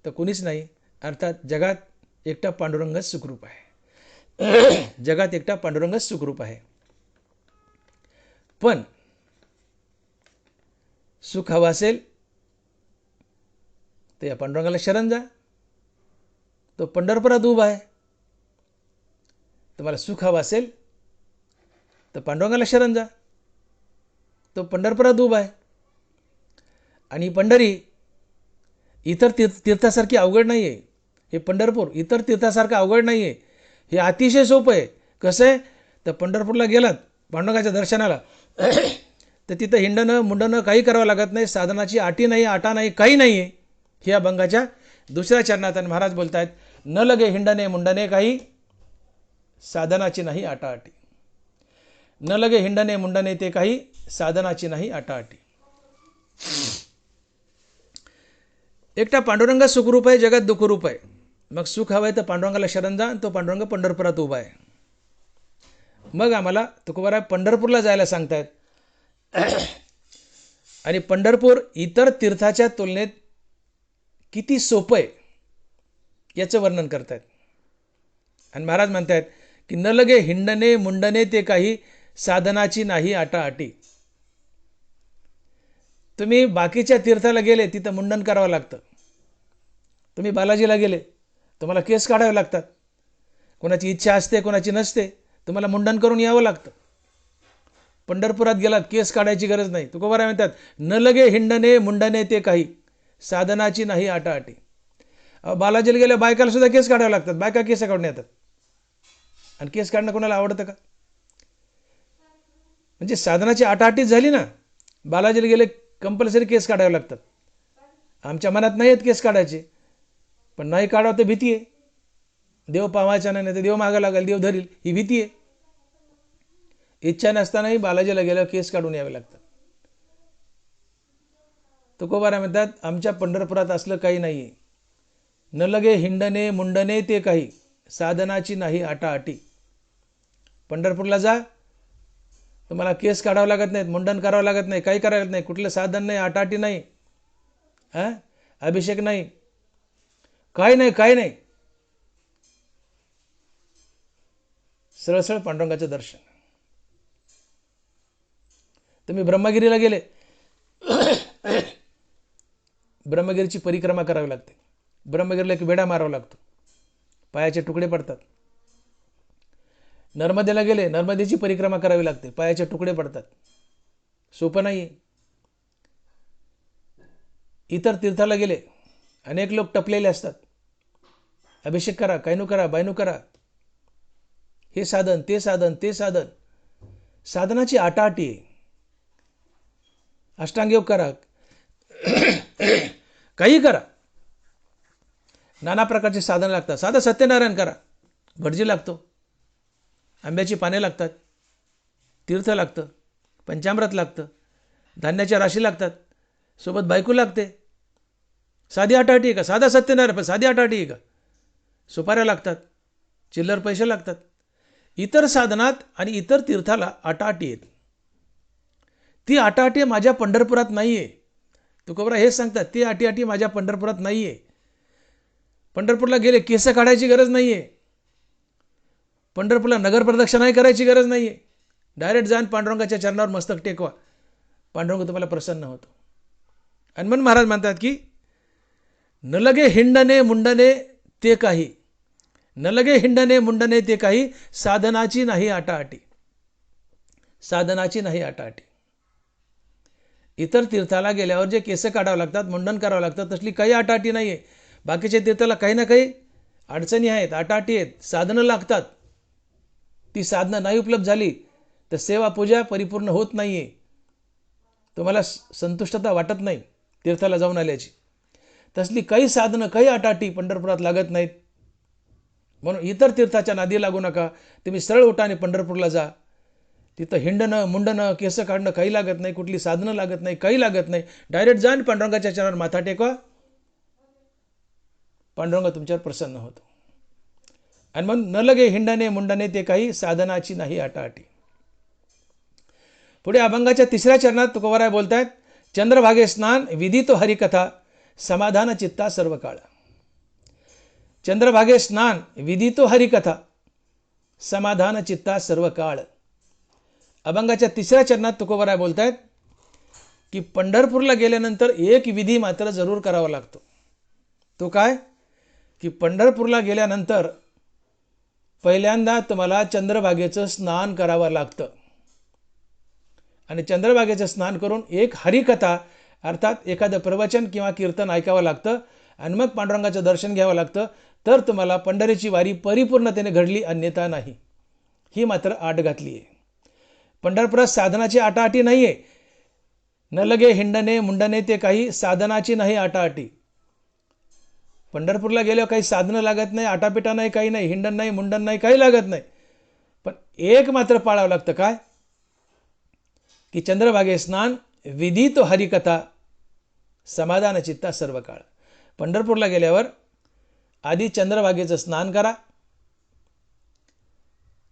तर कोणीच नाही. अर्थात जगात एकटा पांडुरंगच सुखरूप आहे. जगात एकटा पांडुरंगच सुखरूप आहे. पण सुख हवं असेल तर या पांडुरंगाला शरण जा. तो पंढरपुरात उभा आहे. तुम्हाला सुख हवं असेल तर पांडुरंगाला शरण जा. तो पंढरपुरात उभा आहे. आणि पंढरी इतर तीर्थासारखी अवघड नाही आहे. हे पंढरपूर इतर तीर्थासारखं अवघड नाही आहे. हे अतिशय सोपं आहे. कसं आहे तर पंढरपूरला गेलात पांडुरंगाच्या दर्शनाला तर तिथं हिंडणं मुंडणं काही करावं लागत नाही. साधनाची आटी नाही, आटा नाही, काही नाही आहे. हे अभंगाच्या दुसऱ्या चरणात आणि महाराज बोलत आहेत, न लगे हिंडणे मुंडणे काही, साधनाची नाही आटाआटी. न लगे हिंडणे मुंडणे ते काही, साधनाची नाही आटाआटी. एकटा पांडुरंग सुखरूप आहे, जगात दुःखरूप आहे. मग सुख हवं आहे तर पांडुरंगाला शरण जा. तो पांडुरंग पंढरपुरात उभा आहे. मग आम्हाला तुकोबाराय पंढरपूरला जायला सांगतायत. आणि पंढरपूर इतर तीर्थाच्या तुलनेत किती सोपं आहे याचं वर्णन करतायत. आणि महाराज म्हणतायत की न लगे हिंडणे मुंडणे ते काही, साधनाची नाही आटाआटी. तुम्ही बाकीच्या तीर्थाला गेले तिथं मुंडन करावं लागतं. तुम्ही बालाजीला गेले तुम्हाला केस काढावे लागतात. कोणाची इच्छा असते कोणाची नसते. तुम्हाला मुंडन करून यावं लागतं. पंढरपुरात गेलात केस काढायची गरज नाही. तुकोबाराय म्हणतात न लगे हिंडणे मुंडणे ते काही, साधनाची नाही आटाआटी. बालाजीला गेल्या बायकाला सुद्धा केस काढावे लागतात. बायका केस काढून येतात. आणि केस काढणं कोणाला आवडतं का? म्हणजे साधनाची आटाआटीच झाली ना. बालाजीला गेले कंपल्सरी केस काढावे लागतात. आमच्या मनात नाही आहेत केस काढायचे, पण नाही काढावं तर भीती आहे. देव पावायचा नाही तर देव मागा लागेल, देव धरील ही भीती आहे. इच्छा नसतानाही बालाजीला गेल्यावर केस काढून यावे लागतात. तुकोबाराय म्हणतात आमच्या पंढरपुरात असलं काही नाही आहे. न लगे हिंडणे मुंडणे ते काही, साधनाची नाही आटाआटी. पंढरपूरला जा तुम्हाला केस काढावं लागत नाहीत, मुंडन करावं लागत नाही, काही करावं लागत नाही. कुठलं साधन नाही, आटाआटी नाही, अभिषेक नाही, काही नाही, काही नाही. सरळ सरळ पांडुरंगाचं दर्शन. तुम्ही ब्रह्मगिरीला गेले ब्रह्मगिरीची परिक्रमा करावी लागते. ब्रह्मगिरीला एक वेढा मारावा लागतो, पायाचे तुकडे पडतात. नर्मदेला गेले नर्मदेची परिक्रमा करावी लागते, पायाचे तुकडे पडतात. सोपं नाही. इतर तीर्थाला गेले अनेक लोक टपलेले असतात. अभिषेक करा, कायनू करा, बायनू करा, हे साधन ते साधन ते साधन. साधनाची आटाआटी आहे. अष्टांगयोग करा, काही करा, नाना प्रकारचे साधन लागतात. साधं सत्यनारायण करा, भटजी लागतो, आंब्याची पाने लागतात, तीर्थ लागतं, पंचामृत लागतं, धान्याच्या राशी लागतात, सोबत बायको लागते. साधी आटाआटी आहे का? साधा सत्यनारायण पण साधी आटाआटी आहे का? सुपाऱ्या लागतात, चिल्लर पैसे लागतात. इतर साधनात आणि इतर तीर्थाला आटाआटी आहेत. ती आटाआटी माझ्या पंढरपुरात नाही आहे. तुकोबाराय हेच सांगतात, ती आटी माझ्या पंढरपुरात नाही आहे. पंढरपूरला गेले केस काढायची गरज नाही आहे. पंढरपूरला नगर प्रदक्षिणाही करायची गरज नाही आहे. डायरेक्ट जाऊन पांडुरंगाच्या चरणावर मस्तक टेकवा, पांडुरंग तुम्हाला प्रसन्न होतो. आणि म्हणून महाराज म्हणतात की न लगे हिंडणे मुंडणे ते काही, न लगे हिंडणे मुंडणे ते काही, साधनाची नाही आटाआटी. साधनाची नाही आटाआटी. इतर तीर्थाला गेल्यावर जे केस काढावं लागतात, मुंडन करावं लागतं, तसली काही आटाआटी नाही आहे. बाकीच्या तीर्थाला काही ना काही अडचणी आहेत, आटाआटी आहेत, साधनं लागतात. ती साधनं नाही उपलब्ध झाली तर सेवा पूजा परिपूर्ण होत नाही आहे. तुम्हाला संतुष्टता वाटत नाही तीर्थाला जाऊन आल्याची. तसली काही साधनं काही आटाआटी पंढरपुरात लागत नाहीत. म्हणून इतर तीर्थाच्या नादी लागू नका. तुम्ही सरळ उठाने पंढरपूरला जा. तिथं हिंडणं मुंडणं केस काढणं काही लागत नाही, कुठली साधनं लागत नाही, काही लागत नाही. डायरेक्ट जाण पांडुरंगाच्या चरणावर माथा टेकवा, पांडुरंग तुमच्यावर प्रसन्न होतो. आणि मग न लगे हिंडणे मुंडणे ते काही, साधनाची नाही आटाआटी. पुढे अभंगाच्या तिसऱ्या चरणात तुकोबाराय बोलतायत चंद्रभागे स्नान विधी तो हरिकथा, समाधान चित्ता सर्व काळ. चंद्रभागे स्नान विधी तो हरिकथा, समाधान चित्ता सर्व काळ. अभंगाच्या 3ऱ्या चरणात तुकोबाराय बोलतायत की पंढरपूरला गेल्यानंतर एक विधी मात्र जरूर करावा लागतो. तो काय? की पंढरपूरला गेल्यानंतर पहिल्यांदा तुम्हाला चंद्रभागेचं स्नान करावं लागतं आणि चंद्रभागेचं स्नान करून एक हरिकथा अर्थात एखादं प्रवचन किंवा कीर्तन ऐकावं लागतं आणि मग पांडुरंगाचं दर्शन घ्यावं लागतं. तर तुम्हाला पंढरीची वारी परिपूर्णतेने घडली, अन्यथा नाही. ही मात्र आट घातली आहे. पंढरपुरात साधनाची आटाआटी नाही आहे. न लगे हिंडणे मुंडणे ते काही साधनाची नाही आटाआटी. पंढरपूरला गेल्यावर काही साधनं लागत नाही, आटापिटा नाही, काही नाही, हिंडण नाही, मुंडण नाही, काही लागत नाही. पण एक मात्र पाळावं लागतं. काय? की चंद्रभागे स्नान, विधी तो हरिकथा, समाधान चित्ता सर्व काळ. पंढरपूरला गेल्यावर आधी चंद्रभागेचं स्नान करा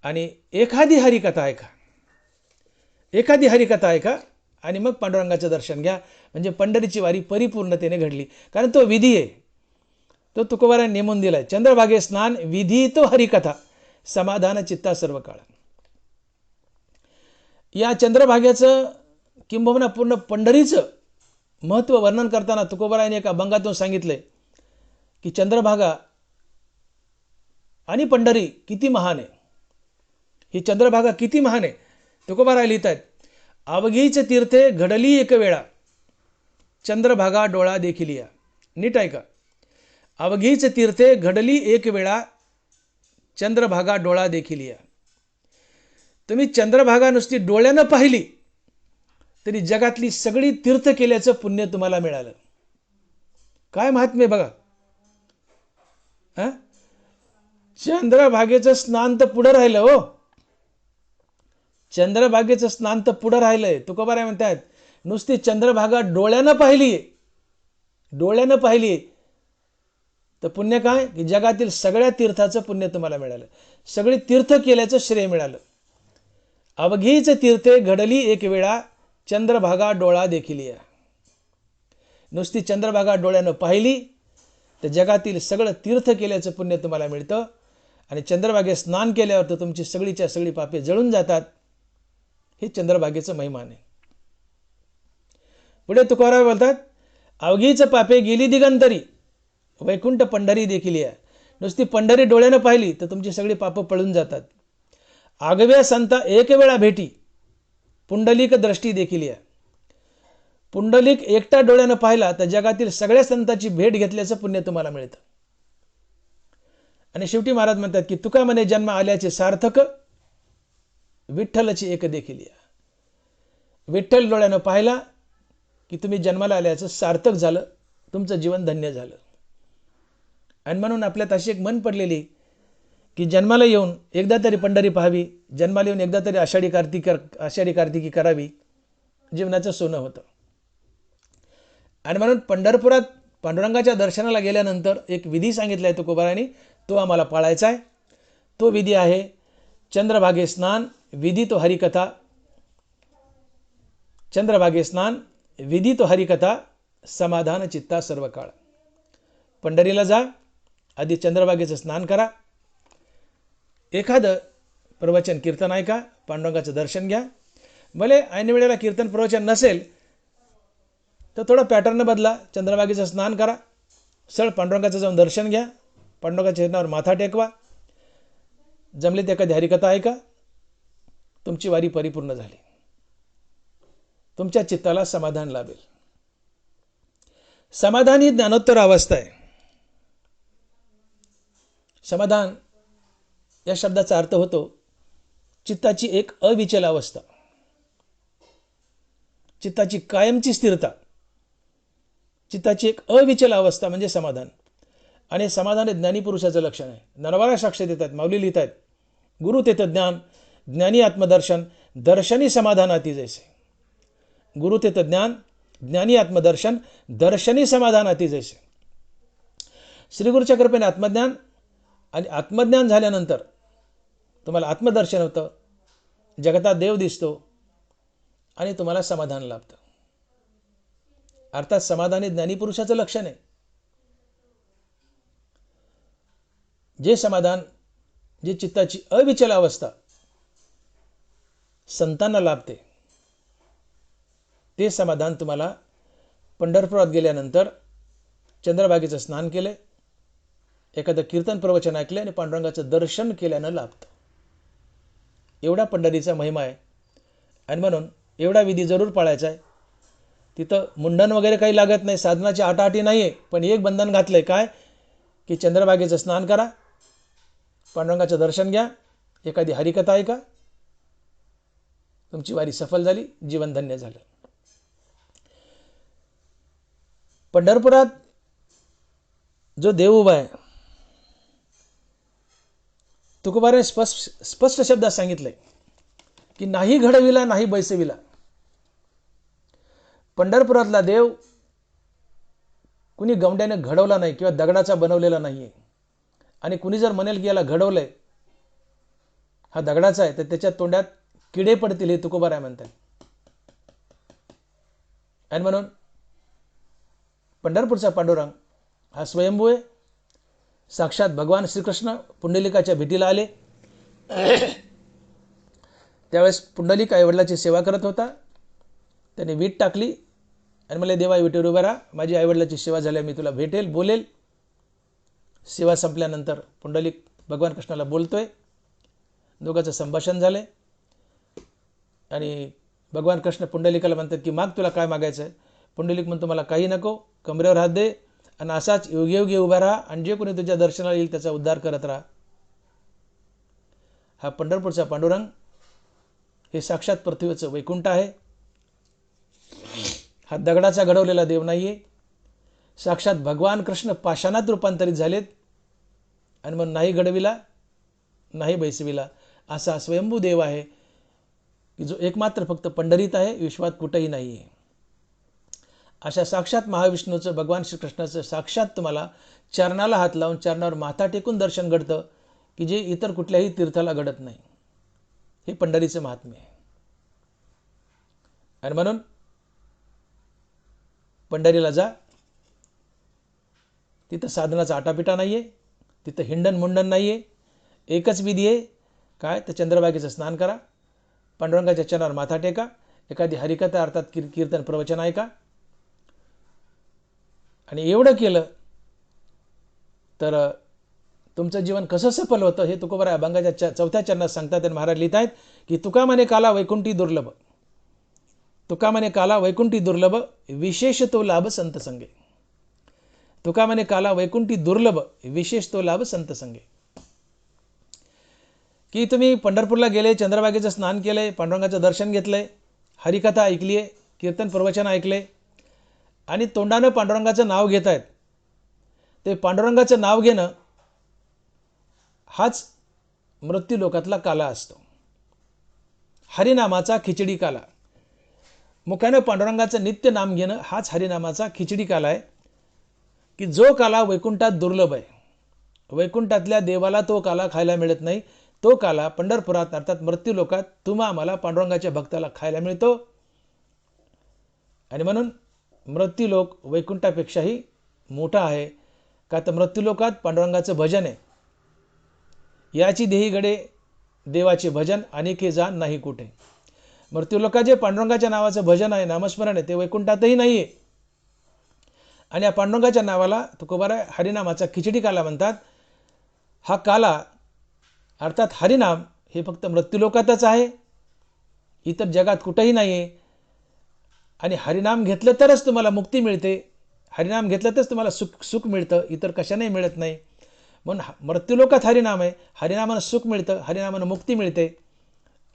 आणि एखादी हरिकथा ऐका, एखादी हरिकथा ऐका आणि मग पांडुरंगाचं दर्शन घ्या. म्हणजे पंढरीची वारी परिपूर्णतेने घडली. कारण तो विधी आहे, तो तुकोबारांनी नेमून दिलाय. चंद्रभागे स्नान, विधी तो हरिकथा, समाधान चित्ता सर्व काळ. या चंद्रभागेचं किंबहुना पूर्ण पंढरीचं महत्त्व वर्णन करताना तुकोबारायांनी एका अभंगातून सांगितले की चंद्रभागा आणि पंढरी किती महान आहे. ही चंद्रभागा किती महान आहे. तुकोबाराय लिहित आहेत, अवघीच तीर्थे घडली एक वेळा, चंद्रभागा डोळा देखिलिया. नीट ऐका, अवघीच तीर्थे घडली एक वेळा, चंद्रभागा डोळा देखिलिया. तुम्ही चंद्रभागा नुसती डोळ्यानं पाहिली तरी जगातली सगळी तीर्थ केल्याचं पुण्य तुम्हाला मिळालं. काय महात्म्य बघा. चंद्रभागेचं स्नान तर पुढं राहिलं हो. चंद्रभागेचं स्नान तर पुढं राहिलंय. तुकोबाराय म्हणतात नुसती चंद्रभागा डोळ्यानं पाहिली, डोळ्यानं पाहिली तर पुण्य काय? की जगातील सगळ्या तीर्थाचं पुण्य तुम्हाला मिळालं, सगळी तीर्थ केल्याचं श्रेय मिळालं. अवघीच तीर्थे घडली एक वेळा, चंद्रभागा डोळा देखिलिया. नुसती चंद्रभागा डोळ्यानं पाहिली तर जगातील सगळं तीर्थ केल्याचं पुण्य तुम्हाला मिळतं आणि चंद्रभागेत स्नान केल्यावर तर तुमची सगळीच्या सगळी पापे जळून जातात. हे चंद्रभागेचं महिमान आहे. पुढे तुकोबाराय बोलतात, अवघीच पापे गेली दिगंतरी, वैकुंठ पंढरी देखिलिया. नुसती पंढरी डोळ्यानं पाहिली तर तुमची सगळी पापं पळून जातात. आगव्या संता एक वेळा भेटी, पुंडलिक दृष्टी देखिलिया. पुंडलिक एकटा डोळ्यानं पाहिला तर जगातील सगळ्या संतांची भेट घेतल्याचं पुण्य तुम्हाला मिळतं. आणि शेवटी महाराज म्हणतात की तुका म्हणे जन्म आल्याचे सार्थक, विठ्ठलची एक देखिलिया. विठ्ठल डोळ्यानं पाहिला की तुम्ही जन्माला आल्याचं सार्थक झालं, तुमचं जीवन धन्य झालं. आणि म्हणून आपल्यात अशी एक मन पडलेली की जन्माला येऊन एकदा तरी पंढरी पाहावी, जन्माला येऊन एकदा तरी आषाढी कार्तिकी करावी, जीवनाचं सोनं होतं. आणि म्हणून पंढरपुरात पांडुरंगाच्या दर्शनाला गेल्यानंतर एक विधी सांगितला आहे तुकोबारायांनी, तो आम्हाला पाळायचा आहे. तो विधी आहे चंद्रभागे स्नान, विधी तो हरिकथा. चंद्रभागे स्नान, विधी तो हरिकथा, समाधान चित्ता सर्व काळ. पंढरीला जा, आधी चंद्रभागेचं स्नान करा, एखादं प्रवचन कीर्तन ऐका, पांडुरंगाचं दर्शन घ्या. भले ऐन वेळेला कीर्तन प्रवचन नसेल तर थोडं पॅटर्न बदला, चंद्रभागेचं स्नान करा, सरळ पांडुरंगाचं जाऊन दर्शन घ्या, पांडुरंगाच्या चरणावर माथा टेकवा, जमले ते एखादी हरिकथा ऐका, तुमची वारी परिपूर्ण झाली, तुमच्या चित्ताला समाधान लाभेल. समाधान ही ज्ञानोत्तर अवस्था आहे. समाधान या शब्दाचा अर्थ होतो चित्ताची एक अविचल अवस्था, चित्ताची कायमची स्थिरता, चित्ताची एक अविचल अवस्था म्हणजे समाधान. आणि समाधान हे ज्ञानीपुरुषाचं लक्षण आहे. नरवाला साक्ष देतात, माऊली लिहित आहेत, गुरु तेथ ज्ञान, ज्ञानी आत्मदर्शन, दर्शनी समाधान अति जैसे. गुरु तेथ ज्ञान, ज्ञानी आत्मदर्शन, दर्शनी समाधान अति जैसे. श्रीगुरूच्या कृपेने आत्मज्ञान, आणि आत्मज्ञान झाल्यानंतर तुम्हाला आत्मदर्शन होतं, जगतात देव दिसतो आणि तुम्हाला समाधान लाभतं. अर्थात समाधान हे ज्ञानीपुरुषाचं लक्षण आहे. जे समाधान, जे चित्ताची अविचल अवस्था, संतांना लाभते ते समाधान तुम्हाला पंढरपुरात गेल्यानंतर चंद्रभागेचं स्नान केले, एखादं कीर्तन प्रवचन ऐकले आणि पांडुरंगाचं दर्शन केल्यानं लाभतं. एवढा पंढरीचा महिमा आहे. आणि म्हणून एवढा विधी जरूर पाळायचा आहे. तिथं मुंडन वगैरे काही लागत नाही, साधनाची आटाआटी नाही आहे, पण एक बंधन घातलं आहे. काय की चंद्रभागेचं स्नान करा, पांडुरंगाचं दर्शन घ्या, एखादी हरिकथा ऐका, तुमची वारी सफल झाली, जीवन धन्य झालं. पंढरपुरात जो देव उभा आहे, तुकोबाराने स्पष्ट शब्दात सांगितलंय की नाही घडविला नाही बैसविला. पंढरपुरातला देव कुणी गवंड्याने घडवला नाही किंवा दगडाचा बनवलेला नाहीये. आणि कुणी जर म्हणेल की याला घडवलंय, हा दगडाचा आहे, तर त्याच्या तोंडात किडे पडतील, हे तुकोबाराय म्हणतात. आणि म्हणून पंढरपूरचा पांडुरंग हा स्वयंभू आहे. साक्षात भगवान श्रीकृष्ण पुंडलिकाच्या भेटीला आले. त्यावेळेस पुंडलिक आईवडिलाची सेवा करत होता. त्याने वीट टाकली आणि मला देवा विटेवर उभा राहा, माझी आईवडिलाची सेवा झाल्या, मी तुला भेटेल, बोलेल. सेवा संपल्यानंतर पुंडलिक भगवान कृष्णाला बोलतोय. दोघांचं संभाषण झाले आणि भगवान कृष्ण पुंडलिकाला म्हणतात की माग, तुला काय मागायचं आहे. पुंडलिक म्हणतो मला काही नको, कमरेवर हात दे आणि असाच योगी योगी उभा राहा आणि जे कोणी तुझ्या दर्शनाला येईल त्याचा उद्धार करत राहा. हा पंढरपूरचा पांडुरंग हे साक्षात पृथ्वीचं वैकुंठ आहे. हा दगडाचा घडवलेला देव नाहीये. साक्षात भगवान कृष्ण पाषाणात रूपांतरित झालेत आणि मग नाही घडविला नाही बैसविला असा स्वयंभू देव आहे की जो एकमात्र फक्त पंढरीत आहे, विश्वात कुठेही नाही आहे. अशा साक्षात महाविष्णूचं, भगवान श्रीकृष्णाचं साक्षात तुम्हाला चरणाला हात लावून चरणावर माथा टेकून दर्शन घडतं की जे इतर कुठल्याही तीर्थाला घडत नाही. हे पंढरीचं महात्म्य आहे. आणि म्हणून पंढरीला जा. तिथं साधनाचा आटापिटा नाहीये, तिथं हिंडन मुंडन नाहीये. एकच विधी आहे, काय तर चंद्रभागेचं स्नान करा, पांडुरंगाच्या चरणावर माथा टेका, एखादी हरिकथा अर्थात कीर्तन प्रवचन ऐका. आणि एवढं केलं तर तुमचं जीवन कसं सफल होतं हे तुकोबाराय अभंगाच्या 4थ्या चरणात सांगतात. आणि महाराज लिहित आहेत की तुका म्हणे काला वैकुंठी दुर्लभ, तुका म्हणे काला वैकुंठी दुर्लभ, विशेष तो लाभ संत संगे. तुका म्हणे काला वैकुंठी दुर्लभ, विशेष तो लाभ संत संगे. की तुम्ही पंढरपूरला गेले, चंद्रभागेचं स्नान केलंय, पांडुरंगाचं दर्शन घेतलंय, हरिकथा ऐकली आहे, कीर्तन प्रवचन ऐकले आणि तोंडानं पांडुरंगाचं नाव घेत आहेत. ते पांडुरंगाचं नाव घेणं हाच मृत्यू लोकातला काला असतो. हरिनामाचा खिचडी काला. मुखानं पांडुरंगाचं नित्य नाम घेणं हाच हरिनामाचा खिचडी काला आहे की जो काला वैकुंठात दुर्लभ आहे. वैकुंठातल्या देवाला तो काला खायला मिळत नाही. तो काला पंढरपुरात अर्थात मृत्यू लोकात तुम्हा आम्हाला पांडुरंगाच्या भक्ताला खायला मिळतो. आणि म्हणून मृत्यू लोक वैकुंठापेक्षाही मोठा आहे. का तर मृत्यू लोकात पांडुरंगाचं भजन आहे. याची देही गडे देवाचे भजन अनेके जाण नाही कुठे. मृत्यू लोकाचे पांडुरंगाच्या नावाचं भजन आहे, नामस्मरण आहे, ते वैकुंठातही नाही आहे. आणि या पांडुरंगाच्या नावाला तुकोबाराय हरिनामाचा खिचडी काला म्हणतात. हा काला अर्थात हरिनाम हे फक्त मृत्यूलोकातच आहे, इतर जगात कुठेही नाही आहे. आणि हरिनाम घेतलं तरच तुम्हाला मुक्ती मिळते, हरिनाम घेतलं तरच तुम्हाला सुख मिळतं, इतर कशाने मिळत नाही. म्हणून मृत्यूलोकात हरिनाम आहे, हरिनामानं सुख मिळतं, हरिनामानं मुक्ती मिळते.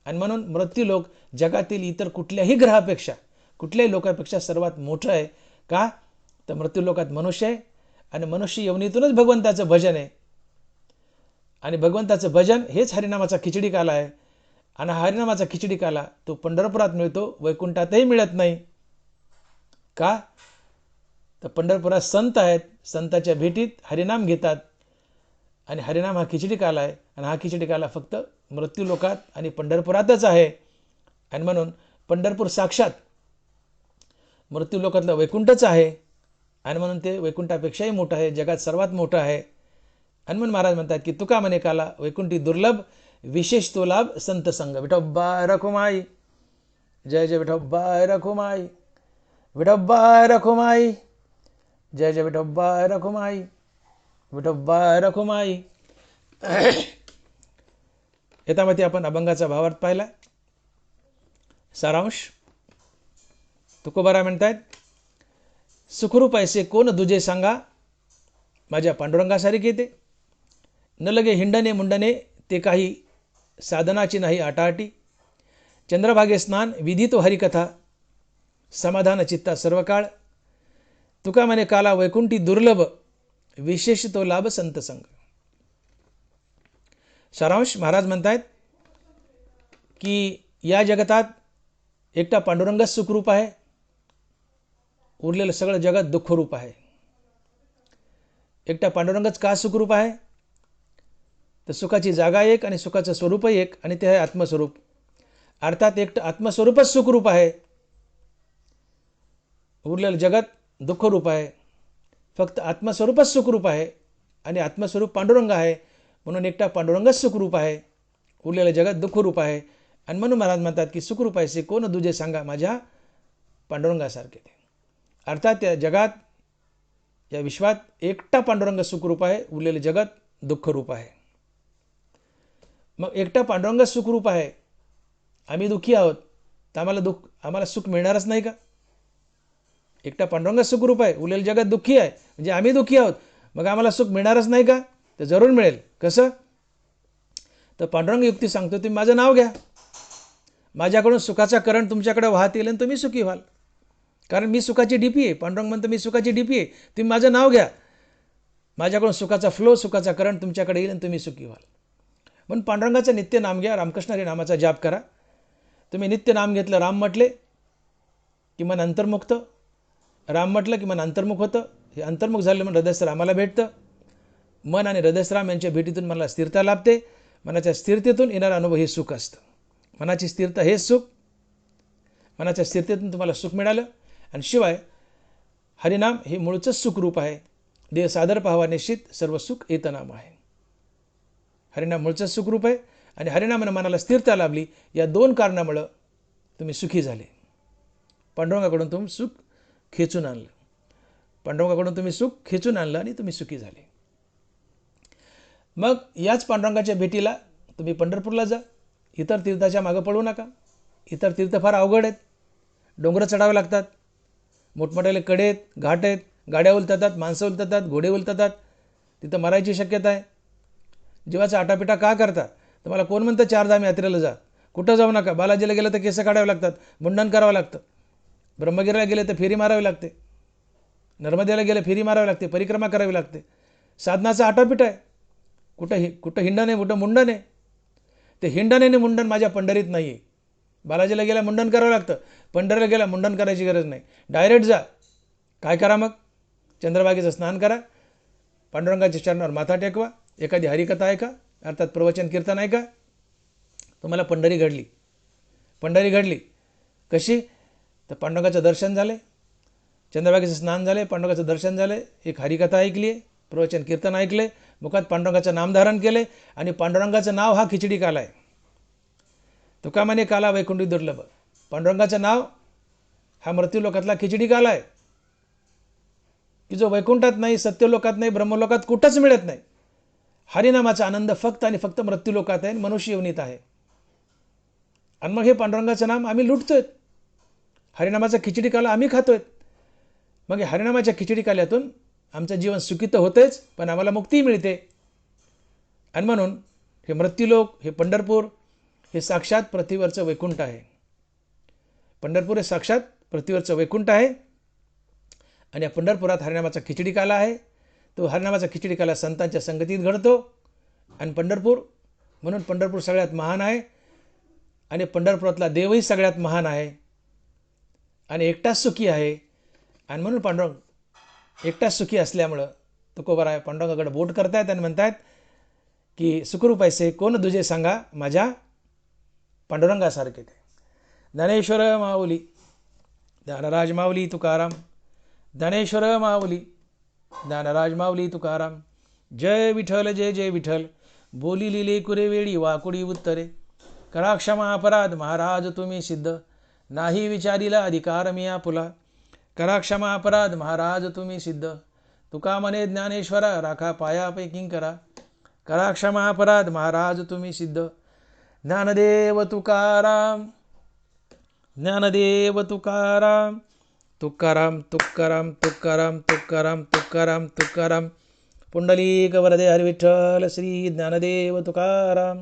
आणि म्हणून मृत्यूलोक जगातील इतर कुठल्याही ग्रहापेक्षा, कुठल्याही लोकापेक्षा सर्वात मोठं आहे. का तर मृत्यूलोकात मनुष्य आहे आणि मनुष्य यवनीतूनच भगवंताचं भजन आहे. आणि भगवंताचं भजन हेच हरिनामाचा खिचडी काला आहे. आणि हरिनामाचा खिचडी काला तो पंढरपुरात मिळतो, वैकुंठातही मिळत नाही. का तर पंढरपुरात संत आहेत, संताच्या भेटीत हरिनाम घेतात आणि हरिनाम हा खिचडी काला आहे. आणि हा खिचडी काला फक्त मृत्यू लोकात आणि पंढरपुरातच आहे. आणि म्हणून पंढरपूर साक्षात मृत्यू लोकातलं वैकुंठच आहे. आणि म्हणून ते वैकुंठापेक्षाही मोठं आहे, जगात सर्वात मोठं आहे. आणि म्हणून महाराज म्हणतात की तुका म्हणे काला वैकुंठी दुर्लभ, विशेष तो लाभ संत संग. विठोबा रखुमाई. जय जय विठोबा रखुमाई. विठोबा रखुमाई. जय जय विठोबा रखुमाई. विठोबा रखुमाई. याच्यामध्ये आपण अभंगाचा भावार्थ पाहिला. सारांश तुकोबारा म्हणतात, सुखरूप ऐसे कोण दुजे सांगा, माझ्या पांडुरंगासारखे ते. न लगे हिंडणे मुंडणे ते काही साधनाची नाही आटाआटी. चंद्रभागे स्नान विधी तो हरिकथा, समाधान चित्ता सर्व काळ. तुका म्हणे काला वैकुंठी दुर्लभ, विशेष तो लाभ संत संग. सारांश महाराज म्हणतात की या जगतात एकटा पांडुरंगच सुखरूप आहे, उरलेलं सगळं जगत दुःखरूप आहे. एकटा पांडुरंगच का सुखरूप आहे, तर सुखाची जागा एक आणि सुखाचं स्वरूपही एक, आणि ते आहे आत्मस्वरूप. अर्थात एकटं आत्मस्वरूपच सुखरूप आहे, उरलेलं जगत दुःखरूप आहे. फक्त आत्मस्वरूपच सुखरूप आहे आणि आत्मस्वरूप पांडुरंग आहे, म्हणून एकटा पांडुरंगच सुखरूप आहे, उरलेलं जगत दुःखरूप आहे. आणि म्हणून महाराज म्हणतात की सुखरूप ऐसे कोण दुजे सांगा, माझ्या पांडुरंगासारखे ते. अर्थात या जगात, या विश्वात एकटा पांडुरंग सुखरूप आहे, उरलेले जगत दुःखरूप आहे. मग एकटा पांडुरंग सुखरूप आहे, आम्ही दुःखी आहोत, तर आम्हाला सुख मिळणारच नाही का? एकटा पांडुरंग सुखरूप आहे, उरलेले जगत दुःखी आहे, म्हणजे आम्ही दुःखी आहोत, मग आम्हाला सुख मिळणारच नाही का? तर जरूर मिळेल. कसं? तर पांडुरंग युक्ती सांगतो, तुम्ही माझं नाव घ्या, माझ्याकडून सुखाचा करंट तुमच्याकडे वाहत येईल आणि तुम्ही सुखी व्हाल. कारण मी सुखाची डीपी आहे. पांडुरंग म्हणतो मी सुखाची डीपी आहे, तुम्ही माझं नाव घ्या, माझ्याकडून सुखाचा फ्लो, सुखाचा करंट तुमच्याकडे येईल आणि तुम्ही सुखी व्हाल. म्हणून पांडुरंगाचं नित्य नाम घ्या, रामकृष्ण हरी नामाचा जाप करा. तुम्ही नित्य नाम घेतलं, राम म्हटले की मन अंतर्मुक्त, राम म्हटलं की मन अंतर्मुख होतं. हे अंतर्मुख झालं म्हणून हृदयस्थ रामाला भेटतं. मन आणि हृदयस्थ राम यांच्या भेटीतून मला स्थिरता लाभते. मनाच्या स्थिरतेतून येणारा अनुभव हे सुख असतं. मनाची स्थिरता हेच सुख. मनाच्या स्थिरतेतून तुम्हाला सुख मिळालं. आणि शिवाय हरिनाम हे मूळचंच सुखरूप आहे. देह सादर पाहावा निश्चित, सर्व सुख येतनाम आहे. हरिनाम मूळचंच सुखरूप आहे आणि हरिनामानं मनाला स्थिरता लाभली. या दोन कारणामुळं तुम्ही सुखी झाले. पांडुरंगाकडून तुम्ही सुख खेचून आणलं, पांडुरंगाकडून तुम्ही सुख खेचून आणलं आणि तुम्ही सुखी झाले. मग याच पांडुरंगाच्या भेटीला तुम्ही पंढरपूरला जा. इतर तीर्थाच्या मागं पळू नका. इतर तीर्थ फार अवघड आहेत, डोंगरं चढावे लागतात, मोठमोठ्याले कडे आहेत, घाट आहेत, गाड्या उलटतात, माणसं उलटतात, घोडे उलटतात, तिथं मरायची शक्यता आहे. जीवाचा आटापिटा का करता? तुम्हाला कोण म्हणतं चारधाम यात्रेला जा? कुठं जाऊ नका. बालाजीला गेलं तर केस काढावे लागतात, मुंडन करावं लागतं. ब्रह्मगिरीला गेले तर फेरी मारावी लागते, नर्मदेला गेले फेरी मारावी लागते, परिक्रमा करावी लागते. साधनाचा आटापिटा आहे. कुठं हिंडण आहे, कुठं मुंडन आहे. ते हिंडण आणि मुंडन माझ्या पंढरीत नाही आहे. बालाजीला गेला मुंडन करावं लागतं, पंढरीला गेला मुंडन करायची गरज नाही. डायरेक्ट जा. काय करा मग? चंद्रभागेचं स्नान करा, पांडुरंगाच्या चरणावर माथा टेकवा, एखादी हरिकथा ऐका, अर्थात प्रवचन कीर्तन ऐका, तुम्हाला पंढरी घडली. पंढरी घडली कशी? तर पांडुरंगाचं दर्शन झाले, चंद्रभागेचं स्नान झाले, पांडुरंगाचं दर्शन झाले, एक हरिकथा ऐकली आहे, प्रवचन कीर्तन ऐकले, मुखात पांडुरंगाचं नामधारण केले. आणि पांडुरंगाचं नाव हा खिचडी काला आहे. तुका म्हणे काला वैकुंठी दुर्लभ. पांडुरंगाचं नाव हा मृत्यूलोकातला खिचडी काला आहे, की जो वैकुंठात नाही, सत्यलोकात नाही, ब्रह्मलोकात कुठंच मिळत नाही. हरिनामाचा आनंद फक्त आणि फक्त मृत्यूलोकात आहे, मनुष्य योनीत आहे. आणि मग हे पांडुरंगाचं नाम आम्ही लुटतोय, हरिनामाचा खिचडी काला आम्ही खातोय. मग हरिनामाच्या खिचडी काल्यातून आमचं जीवन सुखी तर होतेच, पण आम्हाला मुक्ती मिळते. आणि म्हणून हे मृत्यूलोक, हे पंढरपूर हे साक्षात पृथ्वीवरचं वैकुंठ आहे. पंढरपूर हे साक्षात पृथ्वीवरचं वैकुंठ आहे. आणि या पंढरपुरात हरिनामाचा खिचडी काला आहे. तो हरिनामाचा खिचडी काला संतांच्या संगतीत घडतो. आणि पंढरपूर, म्हणून पंढरपूर सगळ्यात महान आहे. आणि पंढरपुरातला देवही सगळ्यात महान आहे आणि एकटाच सुखी आहे. आणि म्हणून पांडुरंग एकटाच सुखी असल्यामुळं तुकोबारा पांडुरंगाकडे बोट करतायत आणि म्हणतायत की सुखरूप ऐसे कोण दुजे सांगा, माझ्या पांडुरंगासारखे ते. ज्ञानेश्वर माऊली, ज्ञानराज माऊली तुकाराम, ज्ञानेश्वर माऊली, ज्ञानराज माऊली तुकाराम. जय विठ्ठल, जय जय विठ्ठल. बोली लिले कुरे वेळी वाकुडी उत्तरे. करा क्षमा अपराध महाराज तुम्ही सिद्ध, नाही विचारिला अधिकार मी आपुला. करा क्षमा अपराध महाराज तुम्ही सिद्ध, तुका म्हणे ज्ञानेश्वरा राखा पायापैकी करा. करा क्षमा अपराध महाराज तुम्ही सिद्ध, ज्ञानदेव तुकाराम ज्ञानदेव तुकाराम. तुकाराम तुकाराम तुकाराम तुकाराम तुकाराम तुकाराम. पुंडलिक वरदे हरी विठ्ठल श्री ज्ञानदेव तुकाराम.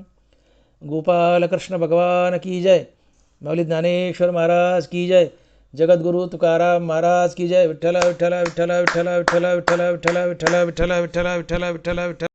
गोपाल कृष्ण भगवान की जय. माऊली ज्ञानेश्वर महाराज की जय. जगद्गुरु तुकाराम महाराज की जय. विठ्ठल विठ्ठल विठ्ठल विठ्ठल विठ्ठल विठ्ठल विठ्ठल विठ्ठल विठ्ठल विठ्ठल विठ्ठल विठ्ठल विठ्ठल.